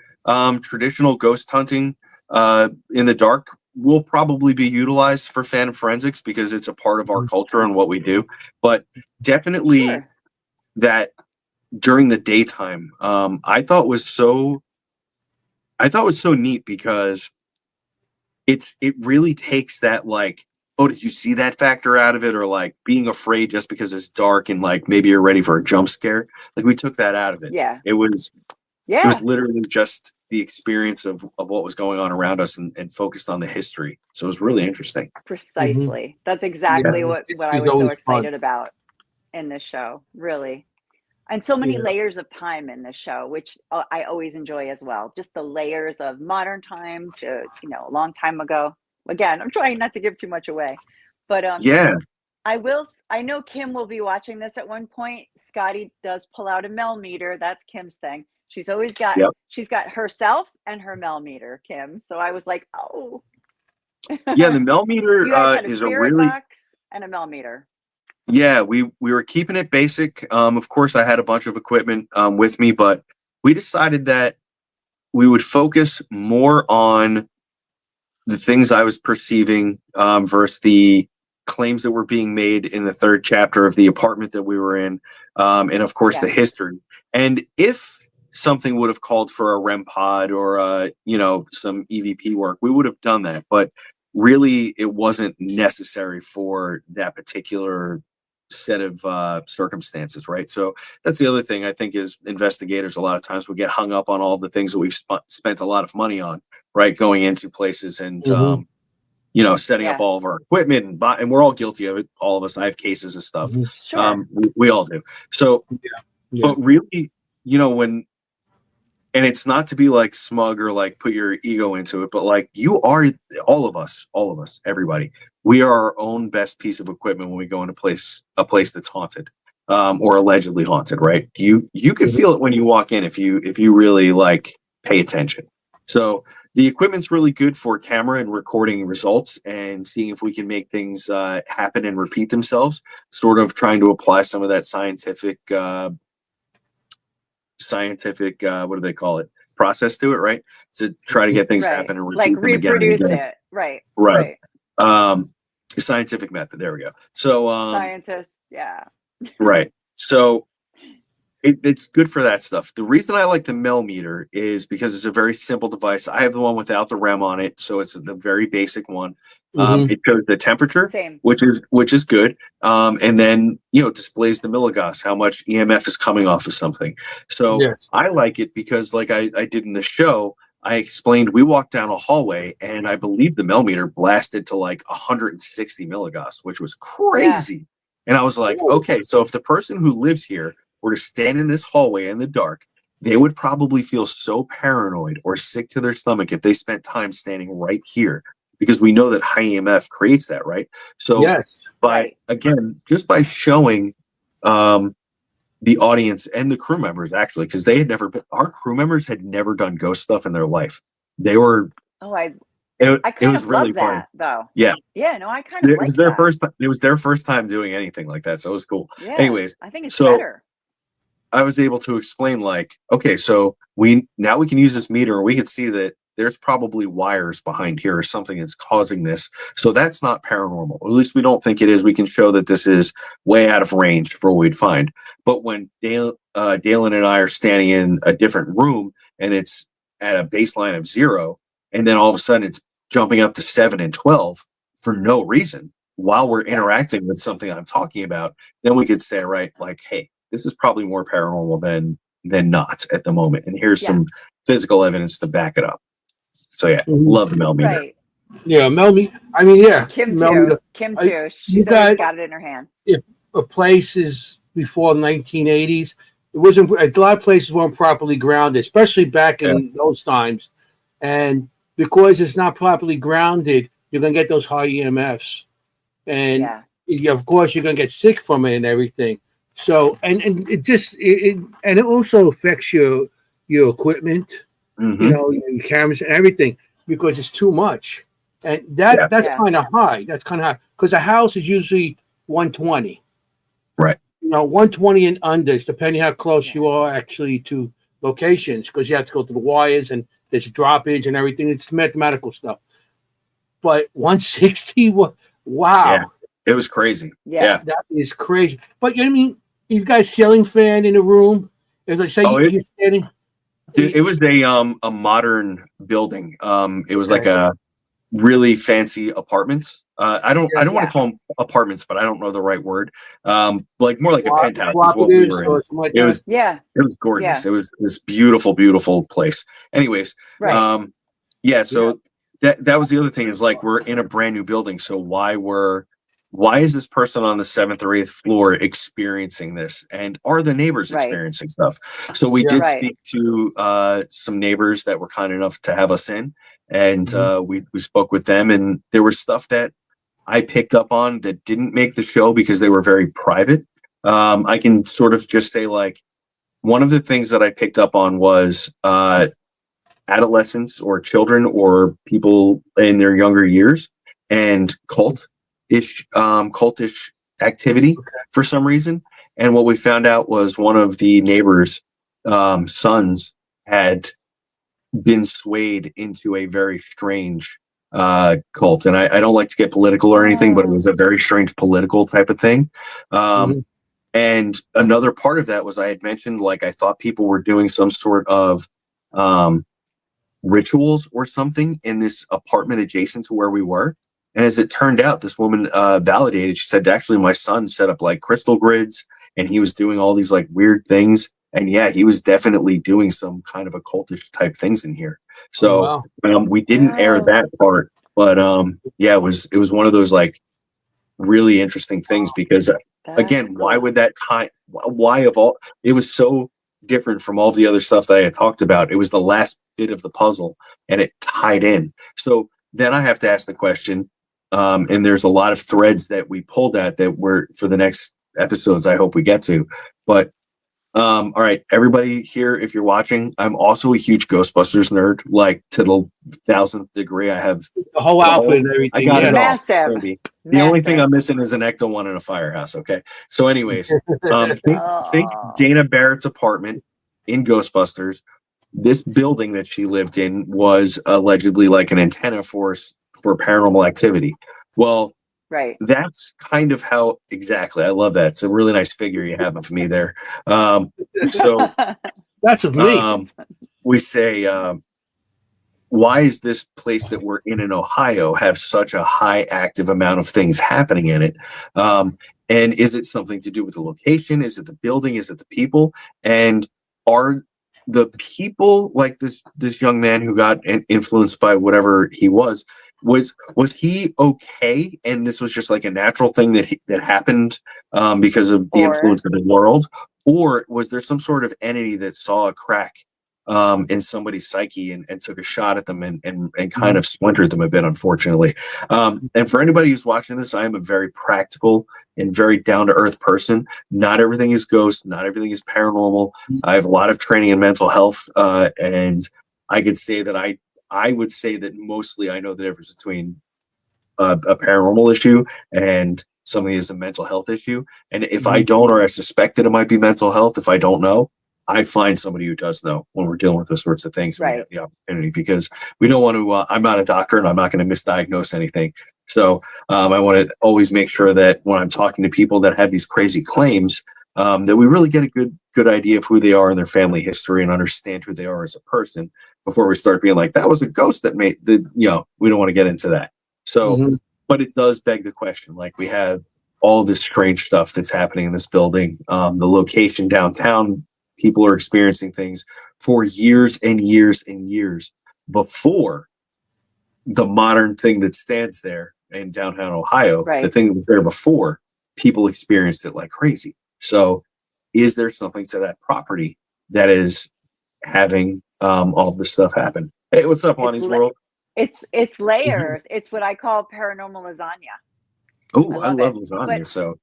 traditional ghost hunting in the dark will probably be utilized for Phantom Forensics because it's a part of our culture and what we do. But definitely Sure. that during the daytime, I thought was so neat because it really takes that, like, oh, did you see that factor out of it, or like being afraid just because it's dark and like maybe you're ready for a jump scare. Like we took that out of it. Yeah. It was It was Yeah, literally just the experience of what was going on around us and focused on the history. So it was really interesting. Mhm. precisely. That's Yeah, exactly what I history's was so always fun. excited about in this show, really. And so many Yeah. layers of time in this show, which I always enjoy as well. Just the layers of modern time to, a long time ago. Again, I'm trying not to give too much away. But Yeah. I know Kim will be watching this at one point. Scotty does pull out a Mel meter. That's Kim's thing. Yep. She's got herself and her Mel meter, Kim. So I was like, oh. Yeah. The Mel meter You guys had a is a spirit really, box and a Mel meter. yeah, we were keeping it basic. Of course, I had a bunch of equipment with me, but we decided that we would focus more on the things I was perceiving versus the claims that were being made in the third chapter of the apartment that we were in, and of course the Yeah. history. And if something would have called for a REM pod or some EVP work, we would have done that. But really, it wasn't necessary for that particular set of circumstances, right? So that's the other thing I think is investigators a lot of times we get hung up on all the things that we've spent a lot of money on, right? Going into places and Mhm. setting up Yeah. all of our equipment and we're all guilty of it. All of us. I have cases of stuff. Mhm. Sure. We all do. So, Yeah. but really, when and it's not to be like smug or like put your ego into it, but like you are all of us, everybody. We are our own best piece of equipment when we go into a place that's haunted, or allegedly haunted, right? You can Mhm. feel it when you walk in if you really like pay attention. So the equipment's really good for camera and recording results and seeing if we can make things happen and repeat themselves. Sort of trying to apply some of that scientific what do they call it, process to it, right, to try to get things Right. happen and Like repeat them again and reproduce again, it. Right. right. Right. um Scientific method, there we go. So Scientists. Yeah. right, so it's good for that stuff. The reason I like the Mel meter is because it's a very simple device. I have the one without the REM on it, so it's the very basic one. Mhm. It shows the temperature, Same. which is good, and then it displays the milligauss, how much EMF is coming off of something. So Yes. I like it because, like I did in the show, I explained we walked down a hallway, and I believe the Mel meter blasted to like 160 milligauss, which was Yeah. crazy. And I was like, Whoa. okay, so if the person who lives here were to stand in this hallway in the dark, they would probably feel so paranoid or sick to their stomach if they spent time standing right here, because we know that high EMF creates that, right? So, Yes. by Right. again, just by showing um, the audience and the crew members, actually, because our crew members had never done ghost stuff in their life. They were, Oh, I it, I it kind was of really love funny. that though. Yeah. Yeah, no, I kind of It was like their that. first. It was their first time doing anything like that, so it was cool. Yeah. Anyways, I think it's so better. I was able to explain, like, okay, so we can use this meter and we can see that there's probably wires behind here or something that's causing this. So that's not paranormal. Or at least we don't think it is. We can show that this is way out of range for what we'd find. But when Dalen and I are standing in a different room and it's at a baseline of 0, and then all of a sudden it's jumping up to 7 and 12 for no reason while we're Yeah. interacting with something I'm talking about, then we could say, right, like, hey, this is probably more paranormal than not at the moment. And here's Yeah. some physical evidence to back it up. So yeah, Mhm. love the Mel meter. Right. Yeah, Melmy. I mean, yeah, Kim Melmy. too. Kim I, too. you She's always got got it in her hand. if a place is before 1980s, it wasn't. A lot of places weren't properly grounded, especially back Yeah. in those times. And because it's not properly grounded, you're gonna get those high EMFs, and Yeah. of course you're gonna get sick from it and everything. So and it just and it also affects your equipment, Mm-hmm. your cameras and everything because it's too much. And Yeah. that's Yeah. kind of high. That's kind of high because a house is usually 120. Right. 120 and under, depending how close Yeah. you are actually to locations, because you have to go to the wires and there's droppage and everything. It's mathematical stuff. But 160, wow, Yeah. It was crazy. Yeah. Yeah. that is crazy. But you know what I mean? You guys ceiling fan in the room. As I say, Oh, you're standing. dude, it was a modern building. It was like Okay. a really fancy apartments. I don't want Yeah. to call them apartments, but I don't know the right word. Like more like a penthouse is what we Cooperatives were or in. something like It that. was Yeah. it was gorgeous. Yeah. It was this beautiful, beautiful place. Anyways, Right. yeah. So that was the other thing is like we're in a brand new building. So why is this person on the 7th or 8th floor experiencing this? And are the neighbors Right. experiencing stuff? So we Yeah. did Right. speak to some neighbors that were kind enough to have us in, and we spoke with them, and there was stuff that I picked up on that didn't make the show because they were very private. I can sort of just say like one of the things that I picked up on was adolescents or children or people in their younger years and cultish activity for some reason. And what we found out was one of the neighbors' sons had been swayed into a very strange cult. And I don't like to get political or anything, but it Oh. was a very strange political type of thing. Mhm. And another part of that was I had mentioned, like, I thought people were doing some sort of rituals or something in this apartment adjacent to where we were. And as it turned out, this woman validated, she said, actually, my son set up like crystal grids and he was doing all these like weird things. And yeah, he was definitely doing some kind of occultish type things in here. Oh, So wow. we didn't air Oh. that part, but yeah, it was one of those like really interesting things because That's again, why cool. would that time? Why of all? It was so different from all the other stuff that I had talked about. It was the last bit of the puzzle, and it tied in. So then I have to ask the question, and there's a lot of threads that we pulled at that were for the next episodes. I hope we get to, but all right, everybody here, if you're watching, I'm also a huge Ghostbusters nerd, like to the 1000th degree. I have The whole outfit and I everything. got it Yeah. all. Massive. Baby. The only thing Massive. I'm missing is an ecto one in a firehouse. Okay. So, anyways, think Oh. Dana Barrett's apartment in Ghostbusters. This building that she lived in was allegedly like an antenna for paranormal activity. Well, Right. that's kind of how exactly. I love that. It's a really nice figure you have of me there. So That's of me. we say, why is this place that we're in Ohio have such a high active amount of things happening in it? And is it something to do with the location? Is it the building? Is it the people? And are the people like this young man who got influenced by whatever he was he okay? And this was just like a natural thing that happened because of the Or influence of the world, or was there some sort of entity that saw a crack in somebody's psyche and took a shot at them and kind of splintered them a bit, unfortunately. And for anybody who's watching this, I am a very practical and very down to earth person. Not everything is ghost. Not everything is paranormal. I have a lot of training in mental health, and I could say that I would say that mostly I know the difference between a paranormal issue and something is a mental health issue. And if I don't, or I suspect that it might be mental health, if I don't know, I find somebody who does know when we're dealing with those sorts of things. And we right. have the opportunity because we don't want to. I'm not a doctor, and I'm not going to misdiagnose anything. So I want to always make sure that when I'm talking to people that have these crazy claims, that we really get a good idea of who they are and their family history, and understand who they are as a person before we start being like, that was a ghost that made the. We don't want to get into that. So, but it does beg the question. Like we have all this strange stuff that's happening in this building, the location downtown. People are experiencing things for years and years and years before the modern thing that stands there in downtown Ohio. Right. The thing that was there before, people experienced it like crazy. So, is there something to that property that is having all this stuff happen? Hey, what's up, Lonnie's World? It's layers. It's what I call paranormal lasagna. Oh, I love lasagna. So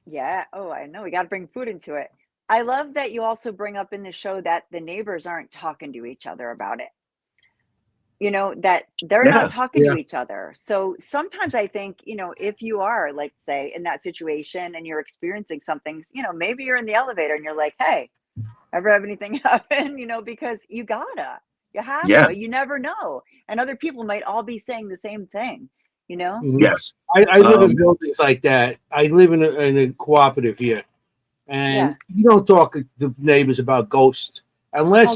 yeah. Oh, I know. We got to bring food into it. I love that you also bring up in the show that the neighbors aren't talking to each other about it. That they're not talking to each other. So sometimes I think, if you are, like, say, in that situation and you're experiencing something, maybe you're in the elevator and you're like, hey, ever have anything happen? Because you have to. You never know. And other people might all be saying the same thing, Yes. I live in buildings like that. I live in a cooperative here. And you don't talk to neighbors about ghosts unless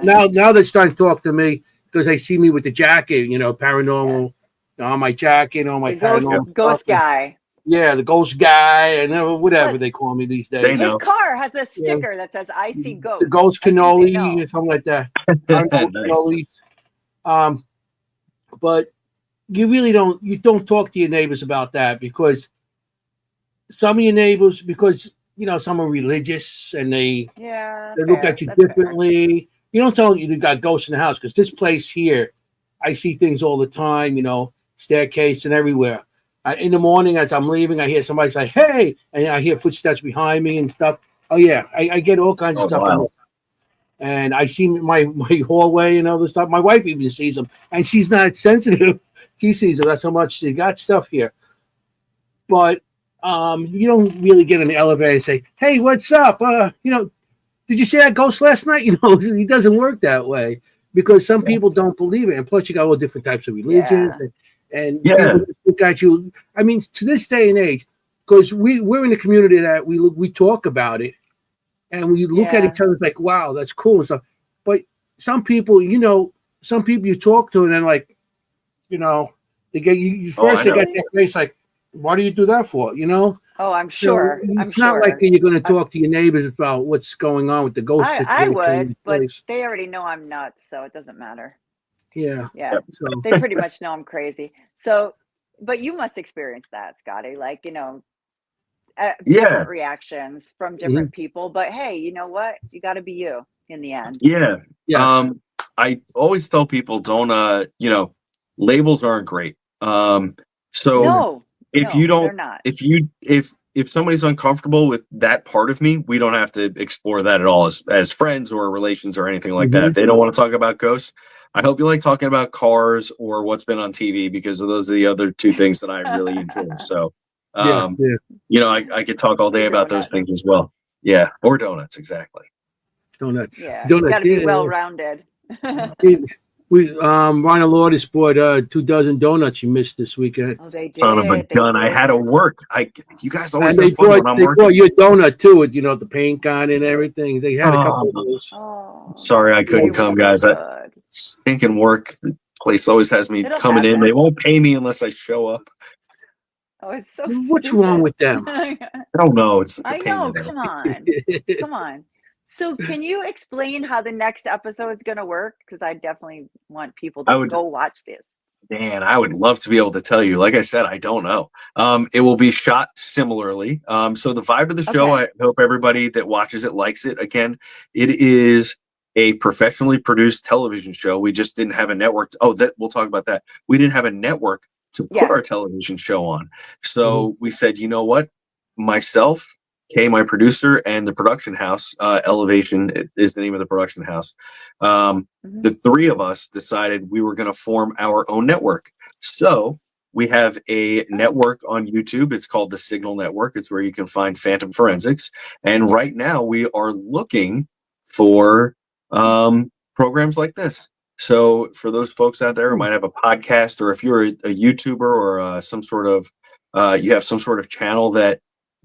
now they're starting to talk to me because they see me with the jacket, paranormal on my jacket, on my The ghost paranormal ghost stuff. guy. Yeah, the ghost guy, and whatever But they call me these days. They his know. car has a Yeah. sticker that says "I see The ghosts." ghost I think they cannoli know. or something like that. I don't know what Nice. cannolis. But you don't talk to your neighbors about that, because some of your neighbors, because some are religious and they look Fair. at you That's fair. differently. You don't tell them you got ghosts in the house, because this place here, I see things all the time, staircase and everywhere. In the morning as I'm leaving, I hear somebody say, "Hey," and I hear footsteps behind me and stuff. Oh yeah, I get all kinds of Oh, stuff. wow. And I see my hallway and all this stuff. My wife even sees them, and she's not sensitive. She sees them. That's how much she got stuff here. But you don't really get in the elevator and say, "Hey, what's up? Did you see that ghost last night?" It doesn't work that way, because some people don't believe it, and plus you got all different types of religions, and people just look at you. I mean, to this day and age, because we're in the community that we talk about it, and we look at each other like, "Wow, that's cool," and stuff. But some people, you talk to, and then they get you first. They got that face like, "Why do you do that for?" Oh, I'm sure. It's not like you're going to talk to your neighbors about what's going on with the ghost situation. I would, but they already know I'm nuts, so it doesn't matter. Yeah. So they pretty much know I'm crazy. So, but you must experience that, Scotty. Like, different reactions from different people. But hey, you know what? You got to be you in the end. Yeah. Yes. I always tell people, don't labels aren't great. So if you don't, they're not. if somebody's uncomfortable with that part of me, we don't have to explore that at all as friends or relations or anything like that. If they don't want to talk about ghosts, I hope you like talking about cars or what's been on TV, because those are the other two things that I really enjoy. So, I could talk all day about those things as well. Yeah. Or donuts. Exactly. Donuts. Yeah. You got to be well-rounded. Ronald Lourdes bought 24 donuts you missed this weekend. Oh, they did. Son of a gun! I had to work. You guys always and have fun when I'm they working. brought your donut too, with the paint on and everything. They had a couple of those. Sorry, I couldn't come, guys. That stinking work. The place always has me coming in. They won't pay me unless I show up. Oh, it's so What's stupid. wrong with them? I don't know. It's I know. Come on. Come on. So can you explain how the next episode is going to work? Because I definitely want people to go watch this. Man, I would love to be able to tell you. Like I said, I don't know. It will be shot similarly. So the vibe of the show, I hope everybody that watches it likes it. Again, it is a professionally produced television show. We just didn't have a network. We'll talk about that. We didn't have a network to put our television show on. So we said, you know what? Myself, Kay, my producer, and the production house, Elevation is the name of the production house. The three of us decided we were going to form our own network. So we have a network on YouTube. It's called the Signal Network. It's where you can find Phantom Forensics. And right now we are looking for programs like this. So for those folks out there who might have a podcast, or if you're a YouTuber or some sort of, you have some sort of channel that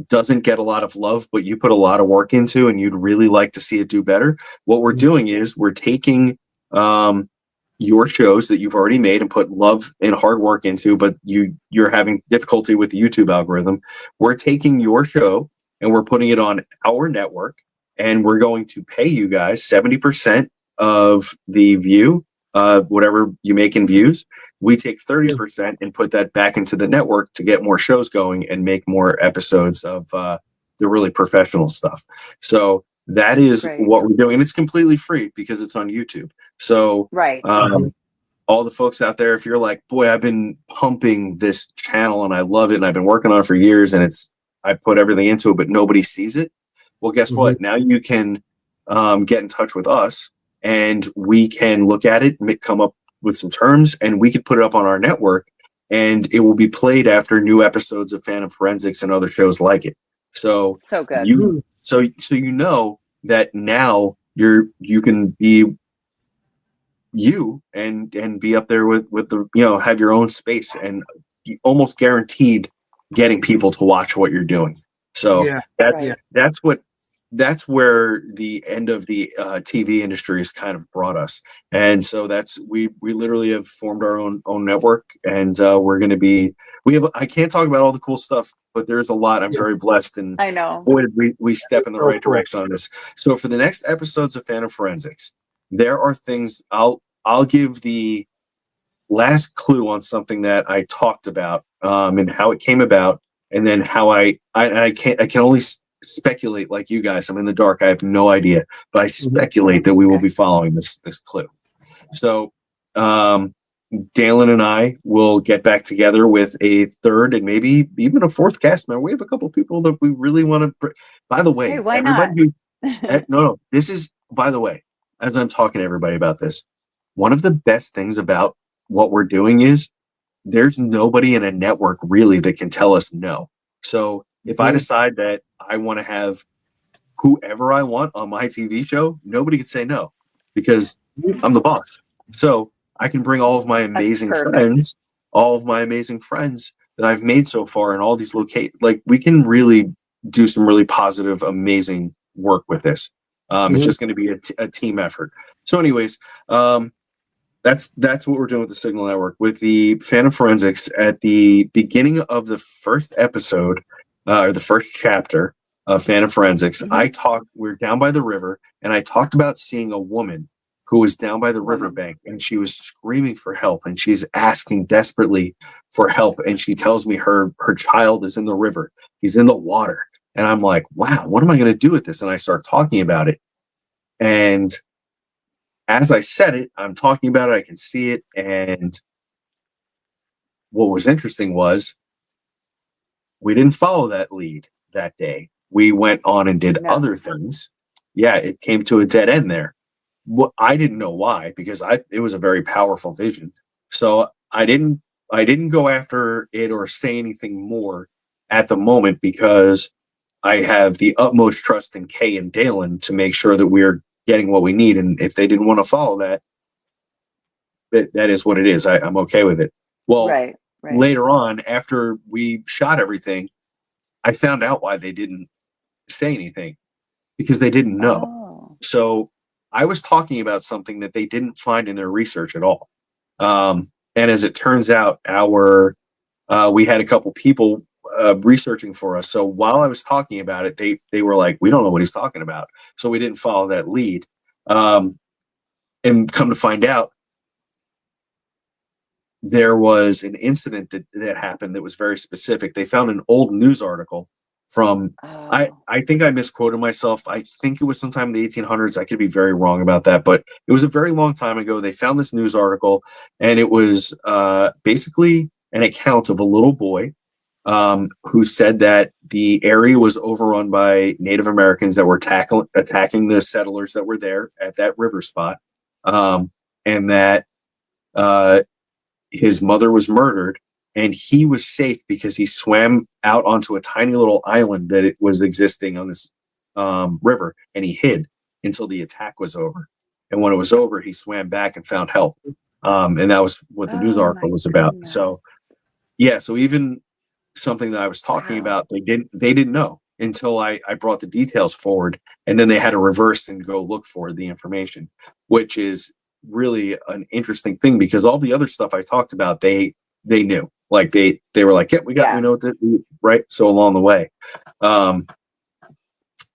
doesn't get a lot of love, but you put a lot of work into and you'd really like to see it do better, what we're doing is we're taking your shows that you've already made and put love and hard work into, but you're having difficulty with the YouTube algorithm. We're taking your show and we're putting it on our network, and we're going to pay you guys 70% of the view, whatever you make in views. We take 30% and put that back into the network to get more shows going and make more episodes of the really professional stuff. So that is what we're doing. And it's completely free because it's on YouTube. So all the folks out there, if you're like, boy, I've been pumping this channel and I love it and I've been working on it for years and I put everything into it, but nobody sees it. Well, guess what? Now you can get in touch with us and we can look at it, come up with some terms, and we could put it up on our network, and it will be played after new episodes of Phantom Forensics and other shows like it. So good. So you know that now you can be you and be up there with the have your own space and almost guaranteed getting people to watch what you're doing. So that's what that's where the end of the TV industry has kind of brought us. And so that's we literally have formed our own network, and we're going to be I can't talk about all the cool stuff, but there's a lot. I'm very blessed, and I know. boy, did we step in the So right cool. direction on this. So for the next episodes of Phantom Forensics, there are things I'll give the last clue on something that I talked about, and how it came about, and then how I can only speculate like you guys. I'm in the dark. I have no idea, but I speculate that we will be following this clue. So, Dalen and I will get back together with a third and maybe even a fourth cast member. We have a couple people that we really want to. By the way, Hey, why everybody not? no, this is, by the way, as I'm talking to everybody about this, one of the best things about what we're doing is there's nobody in a network really that can tell us no. So if I decide that I want to have whoever I want on my TV show, nobody can say no because I'm the boss. So I can bring all of my amazing friends, that I've made so far in all these like we can really do some really positive, amazing work with this. It's just going to be a team effort. So anyways, that's what we're doing with the Signal Network. With the Phantom Forensics, at the beginning of the first episode, or the first chapter of Phantom Forensics, we're down by the river, and I talked about seeing a woman who was down by the riverbank, and she was screaming for help, and she's asking desperately for help, and she tells me her child is in the river. He's in the water. And I'm like, wow, what am I going to do with this? And I start talking about it. And as I said it, I'm talking about it, I can see it. And what was interesting was we didn't follow that lead that day. We went on and did other things. Yeah, it came to a dead end there. I didn't know why, because it was a very powerful vision. So I didn't go after it or say anything more at the moment, because I have the utmost trust in Kay and Dalen to make sure that we're getting what we need. And if they didn't want to follow that, that is what it is. I'm okay with it. Well, right. Later on, after we shot everything, I found out why they didn't say anything, because they didn't know. Oh. So I was talking about something that they didn't find in their research at all. And as it turns out, we had a couple people researching for us. So while I was talking about it, they were like, we don't know what he's talking about. So we didn't follow that lead. And come to find out, there was an incident that happened that was very specific. They found an old news article from, I think I misquoted myself. I think it was sometime in the 1800s. I could be very wrong about that, but it was a very long time ago. They found this news article, and it was basically an account of a little boy who said that the area was overrun by Native Americans that were attacking the settlers that were there at that river spot, and that his mother was murdered, and he was safe because he swam out onto a tiny little island that it was existing on this river, and he hid until the attack was over. And when it was over, he swam back and found help. And that was what the news article was about. So, yeah, so even something that I was talking about, they didn't know until I brought the details forward, and then they had to reverse and go look for the information, which is really an interesting thing, because all the other stuff I talked about, they knew, like they were like, yeah, we know what right. So along the way,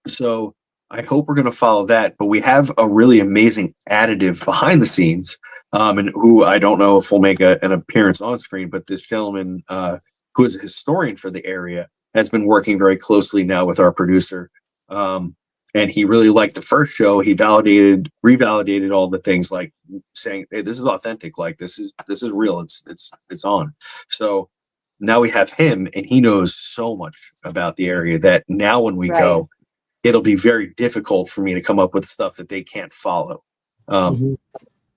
so I hope we're going to follow that, but we have a really amazing additive behind the scenes, and who I don't know if will make an appearance on screen, but this gentleman, who is a historian for the area, has been working very closely now with our producer. And he really liked the first show. He revalidated all the things, like saying, hey, this is authentic. Like this is real. It's on. So now we have him, and he knows so much about the area that now when we go, it'll be very difficult for me to come up with stuff that they can't follow.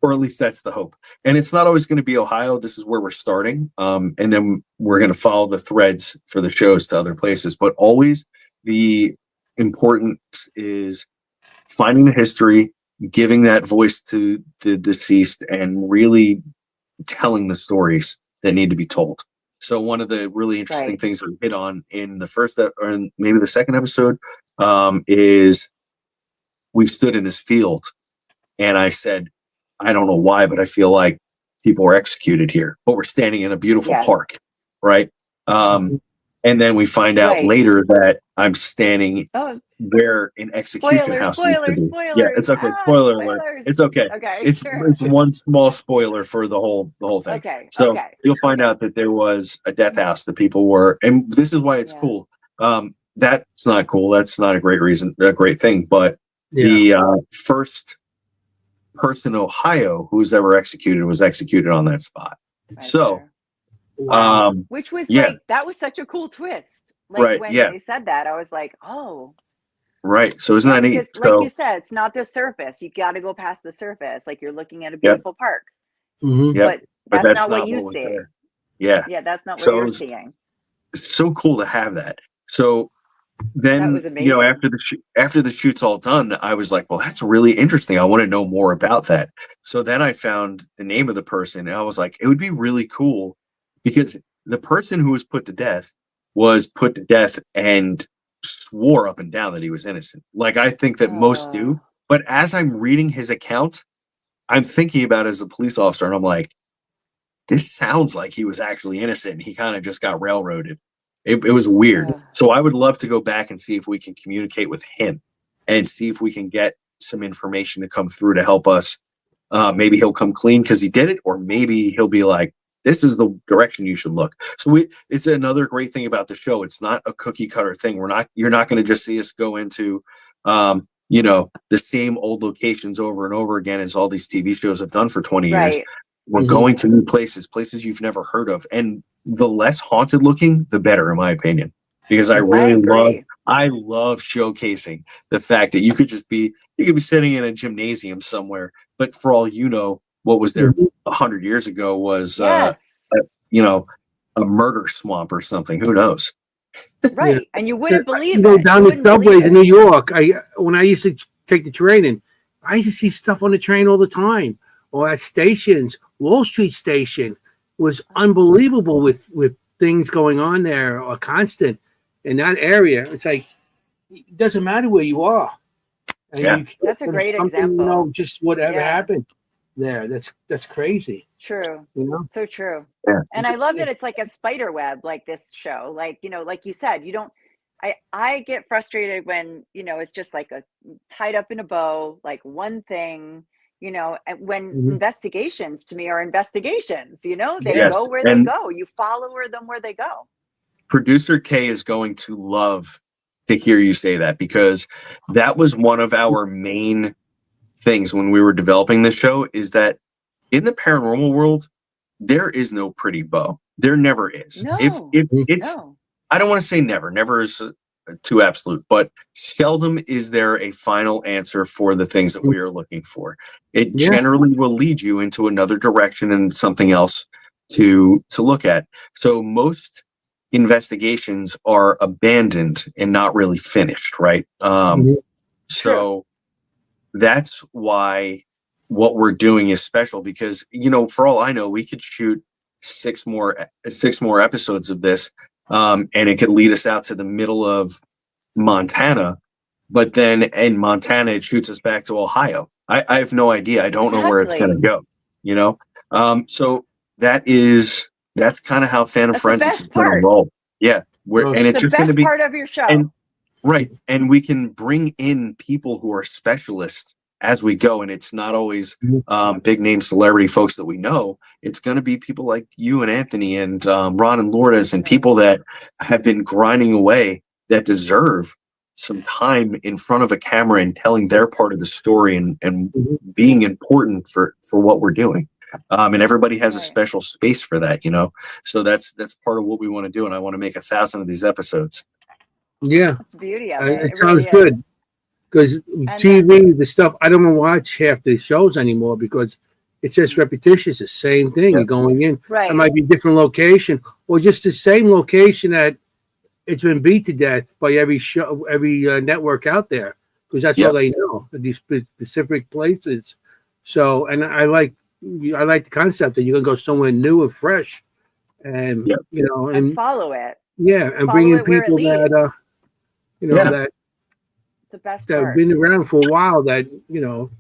Or at least that's the hope. And it's not always going to be Ohio. This is where we're starting. And then we're going to follow the threads for the shows to other places. But always the importance is finding the history, giving that voice to the deceased, and really telling the stories that need to be told. So one of the really interesting things we hit on in the first or maybe the second episode, is we stood in this field, and I said, I don't know why, but I feel like people were executed here, but we're standing in a beautiful Yes. park, right? And then we find out Right. later that I'm standing Oh, where an execution spoilers, house used to spoilers, be. spoilers. Yeah, it's okay. Spoiler alert. Spoilers. It's okay. Okay, It's sure. it's one small spoiler for the whole thing. Okay, So okay. you'll find out that there was a death house that people were, and this is why it's Yeah. cool. That's not cool. That's not a great thing. But Yeah. the first person in Ohio who's ever executed was executed on that spot. Right So, there. Wow. Which was yeah. like, that was such a cool twist. Like Right, when yeah. they said that, I was like, oh. Right. So isn't that neat? Because like So you said, it's not the surface. You got to go past the surface. Like you're looking at a Yep. beautiful park, Mhm. Yep. but that's not what you was see. there. Yeah. Yeah, that's not what So it you're was seeing. so cool to have that. So then, was amazing. after the shoot's all done, I was like, well, that's really interesting. I want to know more about that. So then I found the name of the person, and I was like, it would be really cool because the person who was put to death and swore up and down that he was innocent. Like I think that most do. But as I'm reading his account, I'm thinking about it as a police officer, and I'm like, this sounds like he was actually innocent. And he kind of just got railroaded. It was weird. So I would love to go back and see if we can communicate with him and see if we can get some information to come through to help us. Maybe he'll come clean because he did it, or maybe he'll be like, this is the direction you should look. So it's another great thing about the show. It's not a cookie cutter thing. You're not going to just see us go into, the same old locations over and over again as all these TV shows have done for 20 years. Right. We're going to new places you've never heard of. And the less haunted looking, the better, in my opinion, because I love showcasing the fact that you could be sitting in a gymnasium somewhere, but for all you know, what was there 100 years ago was, Yes. a murder swamp or something. Who knows? Right. Yeah. And you wouldn't believe You go it. down You the wouldn't believe subways in New it. York. When I used to take the train in, I used to see stuff on the train all the time, or at stations. Wall Street Station was unbelievable with things going on there, or constant in that area. It's like it doesn't matter where you are. And Yeah. That's a great something, example. just whatever Yeah. happened there. That's crazy. True. So true. Yeah. And I love that it's like a spider web, like this show. Like, like you said, I get frustrated when, it's just like a tied up in a bow, like one thing, and when investigations to me are investigations, they Yes. go where they go. You follow them where they go. Producer K is going to love to hear you say that, because that was one of our main things when we were developing this show, is that in the paranormal world, there is no pretty bow. There never is. No. If it's, No. I don't want to say never. Never is too absolute, but seldom is there a final answer for the things that we are looking for. It generally will lead you into another direction and something else to look at. So most investigations are abandoned and not really finished, right? So that's why what we're doing is special, because for all I know, we could shoot six more episodes of this, and it could lead us out to the middle of Montana, but then in Montana it shoots us back to Ohio. I have no idea. I don't know where it's going to go. So that's kind of how Phantom Forensics is going to roll. Yeah, and it's just going to be part of your show. And we can bring in people who are specialists as we go, and it's not always big name celebrity folks that we know. It's going to be people like you and Anthony and Ron and Lourdes, and people that have been grinding away, that deserve some time in front of a camera and telling their part of the story and being important for what we're doing. And everybody has a special space for that, so that's part of what we want to do. And I want to make 1,000 of these episodes. Yeah, that's the beauty of it. It sounds really good, because TV, the stuff, I don't watch half the shows anymore because it's just repetitious. The same thing. You're going in. It might be a different location, or just the same location that it's been beat to death by every show, every network out there, because that's all they know, these specific places. So, and I like the concept that you can go somewhere new and fresh, and and follow it. Yeah, and follow bring in it where it people that leads. that the best that have part. been around for a while that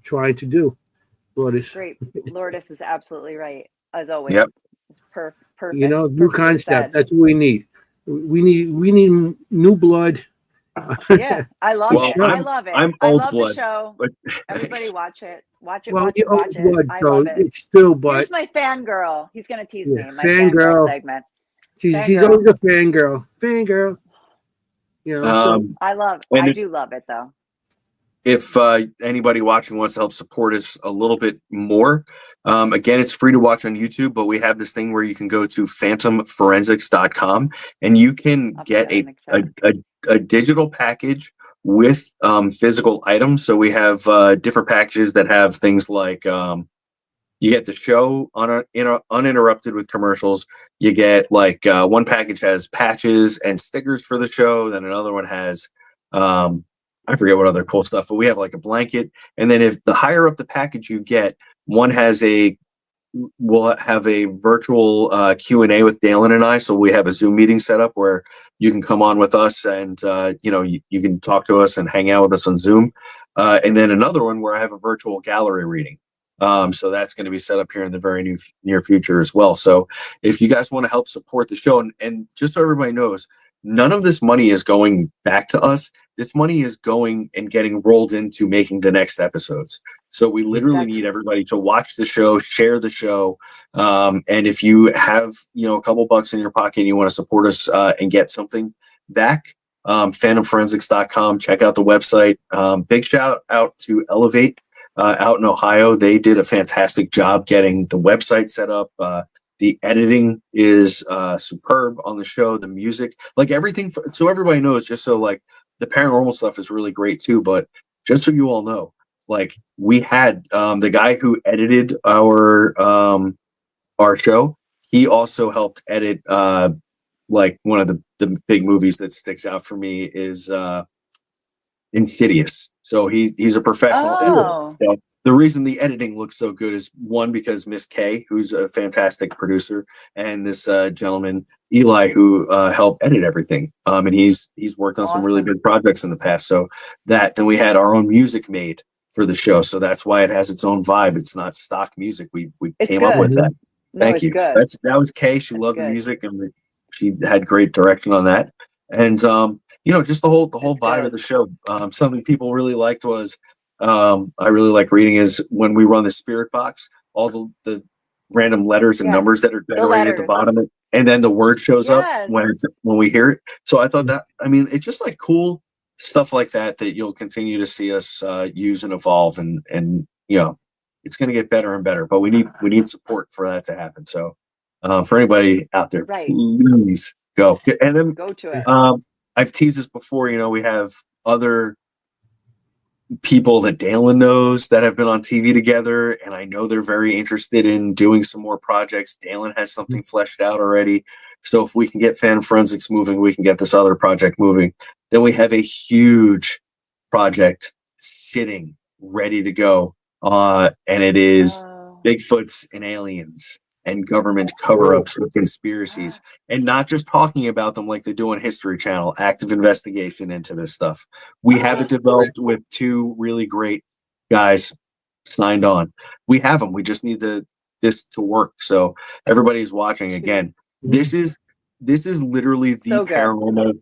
trying to do. Lourdes. Great. Lourdes is absolutely right, as always. Yep. Perfect. New Perfectly concept. said. That's what we need. We need new blood. Yeah, I love Well, it. show. I love it. I'm I old love blood, the show. but Everybody watch it. Watch it, Well, watch it, you're watch old it. blood, I so love it. it's still, but Here's my fangirl. He's going to tease yeah, me. My fangirl fangirl. segment. She's Fangirl. always a fangirl. Fangirl. So I and do love it, though. if anybody watching wants to help support us a little bit more, again, it's free to watch on YouTube, but we have this thing where you can go to phantomforensics.com and you can I'll put get that in the chat. a digital package with physical items. So we have different packages that have things like you get the show uninterrupted with commercials. You get like one package has patches and stickers for the show. Then another one has I forget what other cool stuff, but we have like a blanket. And then if the higher up the package you get, one has we'll have a virtual Q&A with Dalen and I. So we have a Zoom meeting set up where you can come on with us and, you can talk to us and hang out with us on Zoom. And then another one where I have a virtual gallery reading. So that's going to be set up here in the very near future as well. So if you guys want to help support the show, and just so everybody knows, none of this money is going back to us. This money is going and getting rolled into making the next episodes. So we literally need everybody to watch the show, share the show. And if you have, a couple bucks in your pocket and you want to support us and get something back, phantomforensics.com, check out the website. Big shout out to Elevate out in Ohio. They did a fantastic job getting the website set up. The editing is superb on the show. The music, like everything. So everybody knows, just so like the paranormal stuff is really great too. But just so you all know, like we had the guy who edited our show. He also helped edit like one of the big movies that sticks out for me is Insidious. So he's a professional editor. Oh. So the reason the editing looks so good is one, because Miss Kay, who's a fantastic producer, and this gentleman Eli, who helped edit everything. And he's worked on some really big projects in the past. So then we had our own music made for the show. So that's why it has its own vibe. It's not stock music. We came up with that. Thank you. Good. That was Kay. She loved the music, and she had great direction on that. And just the whole vibe of the show. Something people really liked was I really like reading is when we run the spirit box, all the random letters and numbers that are generated at the bottom, and then the word shows up when we hear it. So I thought that, it's just like cool stuff like that you'll continue to see us use and evolve, and it's going to get better and better. But we need support for that to happen. So for anybody out there, please go. And then go to it. I've teased this before. We have other people that Dalen knows that have been on TV together, and I know they're very interested in doing some more projects. Dalen has something fleshed out already. So if we can get Fan Forensics moving, we can get this other project moving. Then we have a huge project sitting ready to go. And it is Bigfoots and aliens and government cover-ups and conspiracies, and not just talking about them like they do on History Channel, active investigation into this stuff. We have it developed with two really great guys signed on. We have them. We just need this to work. So everybody's watching again. This is literally the paranormal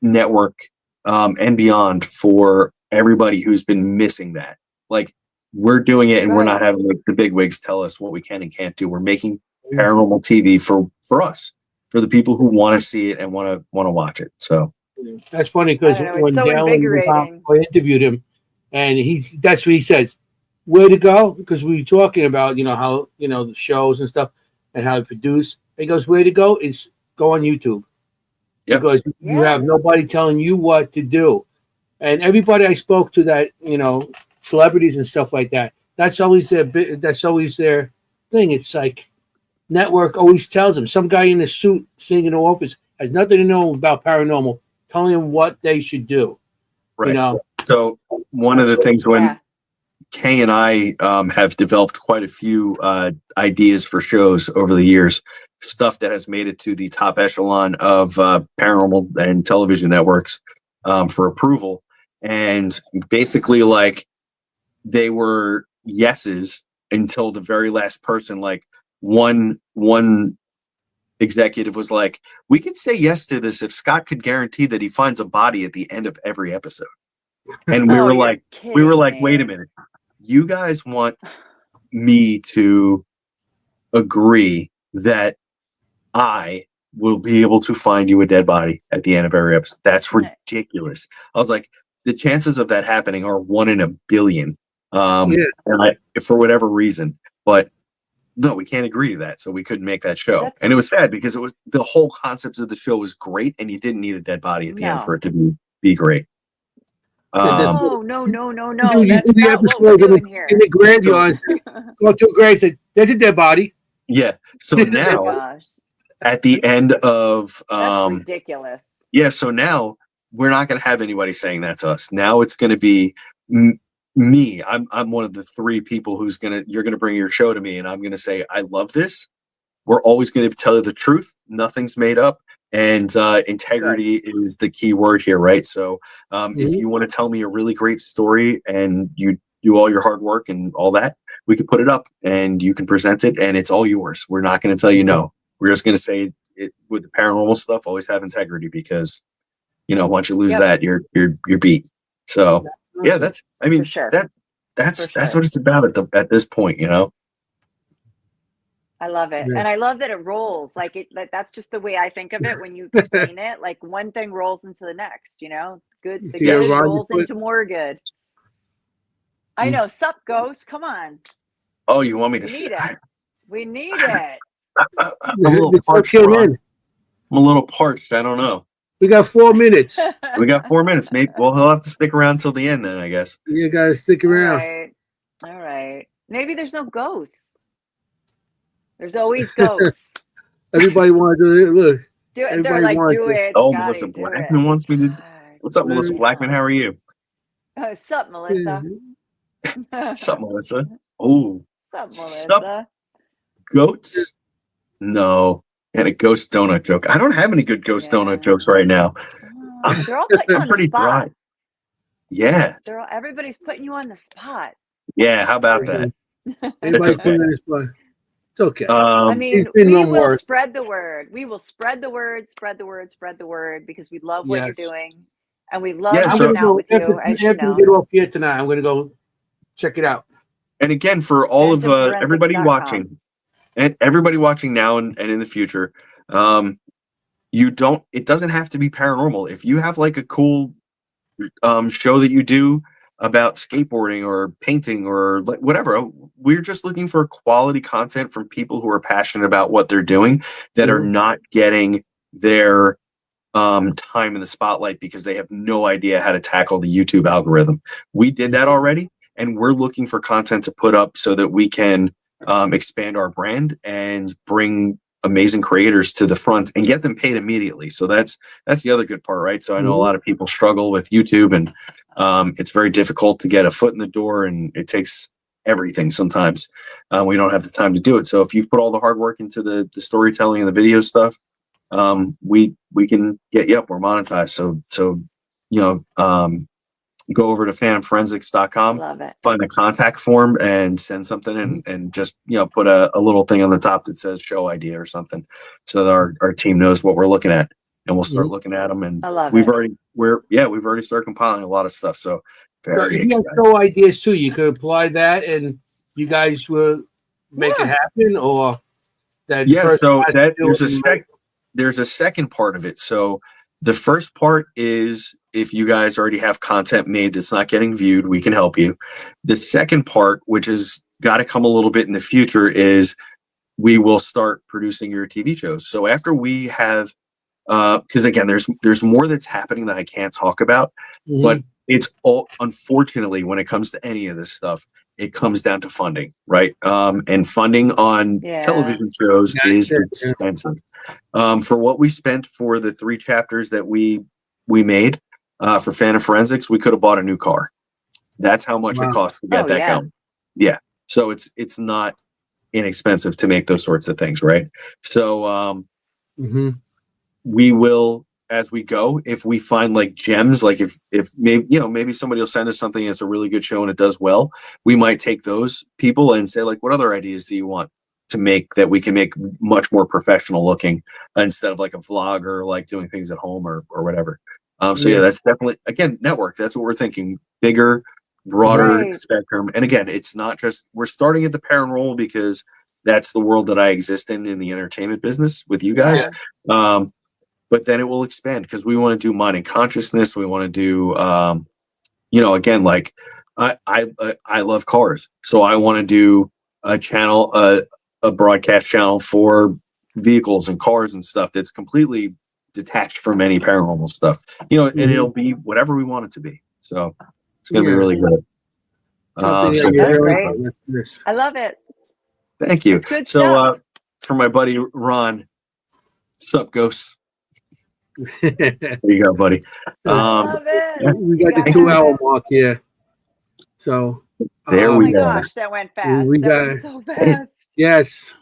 network and beyond for everybody who's been missing that. Like, we're doing it, and we're not having the big wigs tell us what we can and can't do. We're making paranormal TV for us, for the people who want to see it and want to watch it. So that's funny, because when Dalen, I interviewed him, and that's what he says. Where to go? Because we were talking about how the shows and stuff and how to produce. He goes, where to go is go on YouTube. Yep. Because you have nobody telling you what to do. And everybody I spoke to that, celebrities and stuff like that, that's always their thing. It's like network always tells them. Some guy in a suit sitting in the office has nothing to know about paranormal, telling them what they should do. Right. So one of the things when Kay and I have developed quite a few ideas for shows over the years, stuff that has made it to the top echelon of paranormal and television networks for approval. and basically like they were yeses until the very last person. Like one executive was like, we could say yes to this if Scott could guarantee that he finds a body at the end of every episode. And we Oh, were you're like, kidding wait a me. minute, you guys want me to agree that I will be able to find you a dead body at the end of every episode? That's ridiculous. I was like, the chances of that happening are 1 in a billion. Yeah. And for whatever reason, but no, we can't agree to that, so we couldn't make that show. That's- and it was sad because it was the whole concept of the show was great, and you didn't need a dead body at the end No. for it to be great. No. You That's do the not what we're episode doing here. in the graveyard. Go to a grave. Say, there's a dead body. Yeah. So Oh now, my gosh, at the end of that's ridiculous. yeah, so now we're not going to have anybody saying that to us. Now it's going to be me. I'm one of the 3 people you're going to bring your show to me, and I'm going to say, I love this. We're always going to tell you the truth. Nothing's made up. And integrity is the key word here, right? So if you want to tell me a really great story and you do all your hard work and all that, we can put it up and you can present it and it's all yours. We're not going to tell you no. We're just going to say it with the paranormal stuff, always have integrity, because once you lose that, you're beat. So yeah, that's For sure. that's what it's about at this point, I love it. Yeah. And I love that it rolls. Like that's just the way I think of it when you explain it. Like one thing rolls into the next, Good. The good rolls into more good. I know. Sup, ghost? Come on. Oh, you want me to say it? We need it. I'm a little parched. I'm a little parched. I don't know. We got 4 minutes. We got 4 minutes. Maybe he'll have to stick around till the end then, I guess. You gotta stick around. All right. Maybe there's no ghosts. There's always ghosts. Everybody want to do it. Look. Do it. They're like, do it. Oh, Melissa Blackman wants me to. What's up, Melissa Blackman? How are you? Sup, Melissa? Sup, Melissa? Oh. Sup, Melissa? Goats? No. And a ghost donut joke. I don't have any good ghost donut jokes right now. They're all putting you on pretty the spot. dry. Yeah. Everybody's putting you on the spot. Yeah, how about that? Everybody's putting on the spot. It's okay. I mean, we will spread the word. We will spread the word, because we love what you're doing. And we love hanging out with you. After we get off here tonight, I'm going to go check it out. And again, for all of everybody watching, and everybody watching now and in the future, it doesn't have to be paranormal. If you have like a cool show that you do about skateboarding or painting or like whatever, we're just looking for quality content from people who are passionate about what they're doing, that are not getting their time in the spotlight because they have no idea how to tackle the YouTube algorithm. We did that already, and we're looking for content to put up so that we can expand our brand and bring amazing creators to the front and get them paid immediately. So that's the other good part, right? So I know a lot of people struggle with YouTube, and it's very difficult to get a foot in the door, and it takes everything sometimes. We don't have the time to do it. So if you've put all the hard work into the storytelling and the video stuff, we can get you up or monetized. So go over to fanforensics.com, find the contact form and send something, and just put a little thing on the top that says show idea or something, so that our team knows what we're looking at, and we'll start looking at them. And we've already started compiling a lot of stuff. So very excited. You have show ideas too. You could apply that, and you guys will make it happen, or that. So there's a second part of it. So the first part is, if you guys already have content made that's not getting viewed, we can help you. The second part, which has got to come a little bit in the future, is we will start producing your TV shows. So after we have, because again, there's more that's happening that I can't talk about, but it's all, unfortunately, when it comes to any of this stuff, it comes down to funding, right? And funding on television shows is expensive. For what we spent for the 3 chapters that we made for Fan of Forensics, we could have bought a new car. That's how much it costs to get that going. Yeah. So it's not inexpensive to make those sorts of things, right? So we will, as we go. If we find like gems, like if maybe maybe somebody will send us something that's a really good show and it does well, we might take those people and say like, what other ideas do you want to make that we can make much more professional looking instead of like a vlog or like doing things at home or whatever. So yeah, that's definitely, again, network. That's what we're thinking. Bigger, broader Right. spectrum. And again, it's not just, we're starting at the paranormal because that's the world that I exist in the entertainment business with you guys. Yeah. But then it will expand because we want to do mind and consciousness. We want to do, again, like I love cars. So I want to do a channel, a broadcast channel for vehicles and cars and stuff that's completely detached from any paranormal stuff, and it'll be whatever we want it to be. So it's going to be really good. Something So that you're That's very great. yes. I love it. Thank you. It's good So stuff. for my buddy Ron, sup, ghosts? There There you go, buddy. I love it. we You got the gotta 2 have hour it. mark here. So There Oh we my go. gosh, that went fast. we That got went so fast. yes.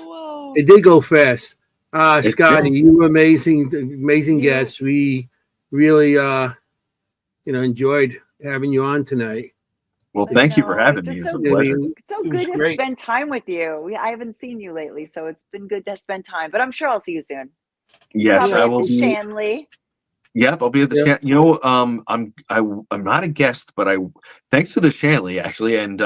Whoa. It did go fast. It Scotty, did. you were amazing You- guest. We really enjoyed having you on tonight. Well, I thank you for know, having it's me. just It's a so I pleasure. mean, It's so it was good to great. spend time with you. I haven't seen you lately, so it's been good to spend time. But I'm sure I'll see you soon. Yes, Probably I at will the be. Shanley. Yep, I'll be at the I'm not a guest, but thanks to the Shanley actually, and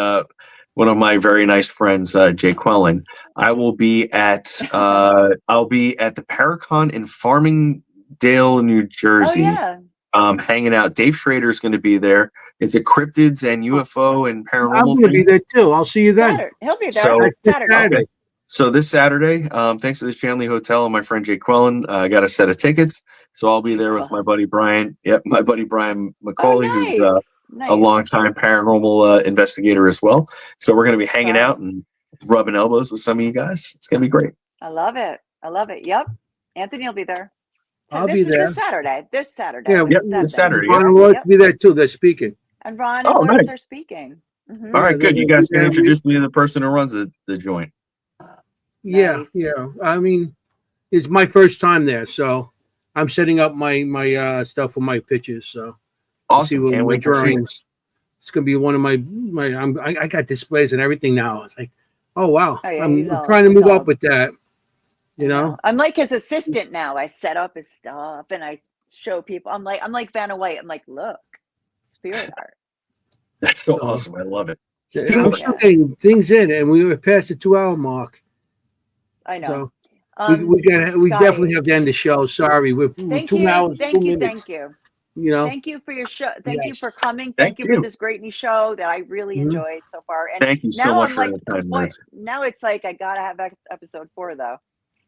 one of my very nice friends, Jay Quellen, I will be at the Paracon in Farmingdale, New Oh Jersey. yeah. Hanging out. Dave Schrader is going to be there. It's a cryptids and UFO and I'm paranormal going to be thing. there too. I'll see you then. Saturday. He'll be there. So- That's This Saturday. Saturday. Okay. So this Saturday, thanks to the Shanley Hotel and my friend Jay Quellen, I got a set of tickets. So I'll be there with my buddy Brian. Yep, my buddy Brian McCauley, Oh, who's nice. a longtime paranormal investigator as well. So we're going to be hanging out and rubbing elbows with some of you guys. It's going to be great. I love it. I love it. Yep. Anthony will be there. I'll this be is there. This Saturday. Yeah, Yep, the this 7th. Saturday. Ron Yeah. and Lois Yep. will be there too. They're speaking. And Ron and Oh, Lois nice. are speaking. All right, good. You guys can Yeah, introduce me to the person who runs the joint. Yeah, Nice. yeah. I mean, it's my first time there, so I'm setting up my stuff for my pictures. So Awesome. Can't wait to see it. drawings. It's gonna be one of my I got displays and everything now. It's like, oh wow, Oh, yeah, I'm trying to move up with that. You know, I'm like his assistant now. I set up his stuff and I show people. I'm like Vanna White. I'm like, look, spirit art. That's so So- awesome. I love it. I'm Teamwork. still getting things in, and we were past the 2 hour mark. I know. So we Scotty, definitely have to end the show. Sorry, we're Thank 2 you. hours, Thank 2 you. minutes. Thank you. You know, Thank you for your show. Thank you Yes. for coming. Thank Thank you for you. this great new show that I really Mhm. enjoyed so far. And Thank you so now much I'm for like, your time, nerds. now it's like I gotta have episode 4 though.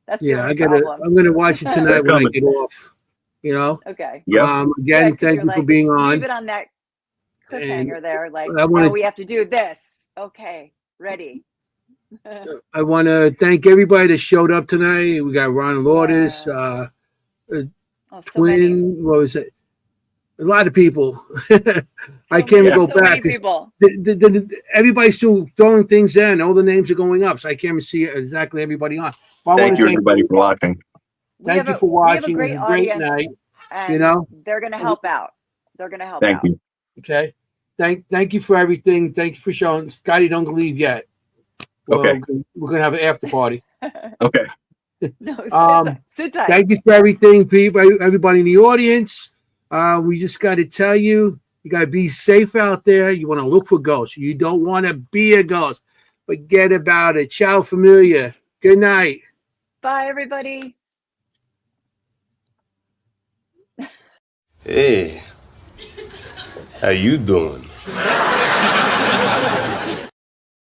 That's the yeah, only problem. I'm gonna watch it tonight when I coming. get off. You know, Okay. Yep. again, Yeah, 'cause thank you're you for like, being leave on. it on that cliffhanger there. Like, I wanna- now we have to do this. Okay, ready. I want to thank everybody that showed up tonight. We got Ron Lourdes, Oh, so Twin. many. What was it? A lot of people. So I can't even go so many back. 'Cause people. Everybody's still throwing things in. All the names are going up, so I can't even see exactly everybody on. But I Thank want you, to thank everybody, for watching. Thank you for We have a watching. great It was a great audience, night. and you know? they're gonna help out. They're gonna help Thank out. you. Okay. Thank you for everything. Thank you for showing. Scotty, don't leave yet. Okay. We're gonna have an after party. Okay. No, Um, sit tight. Thank you for everything, people. Everybody in the audience. We just got to tell you, you got to be safe out there. You want to look for ghosts. You don't want to be a ghost. Forget about it. Ciao, familia. Good night. Bye, everybody. Hey, how you doing?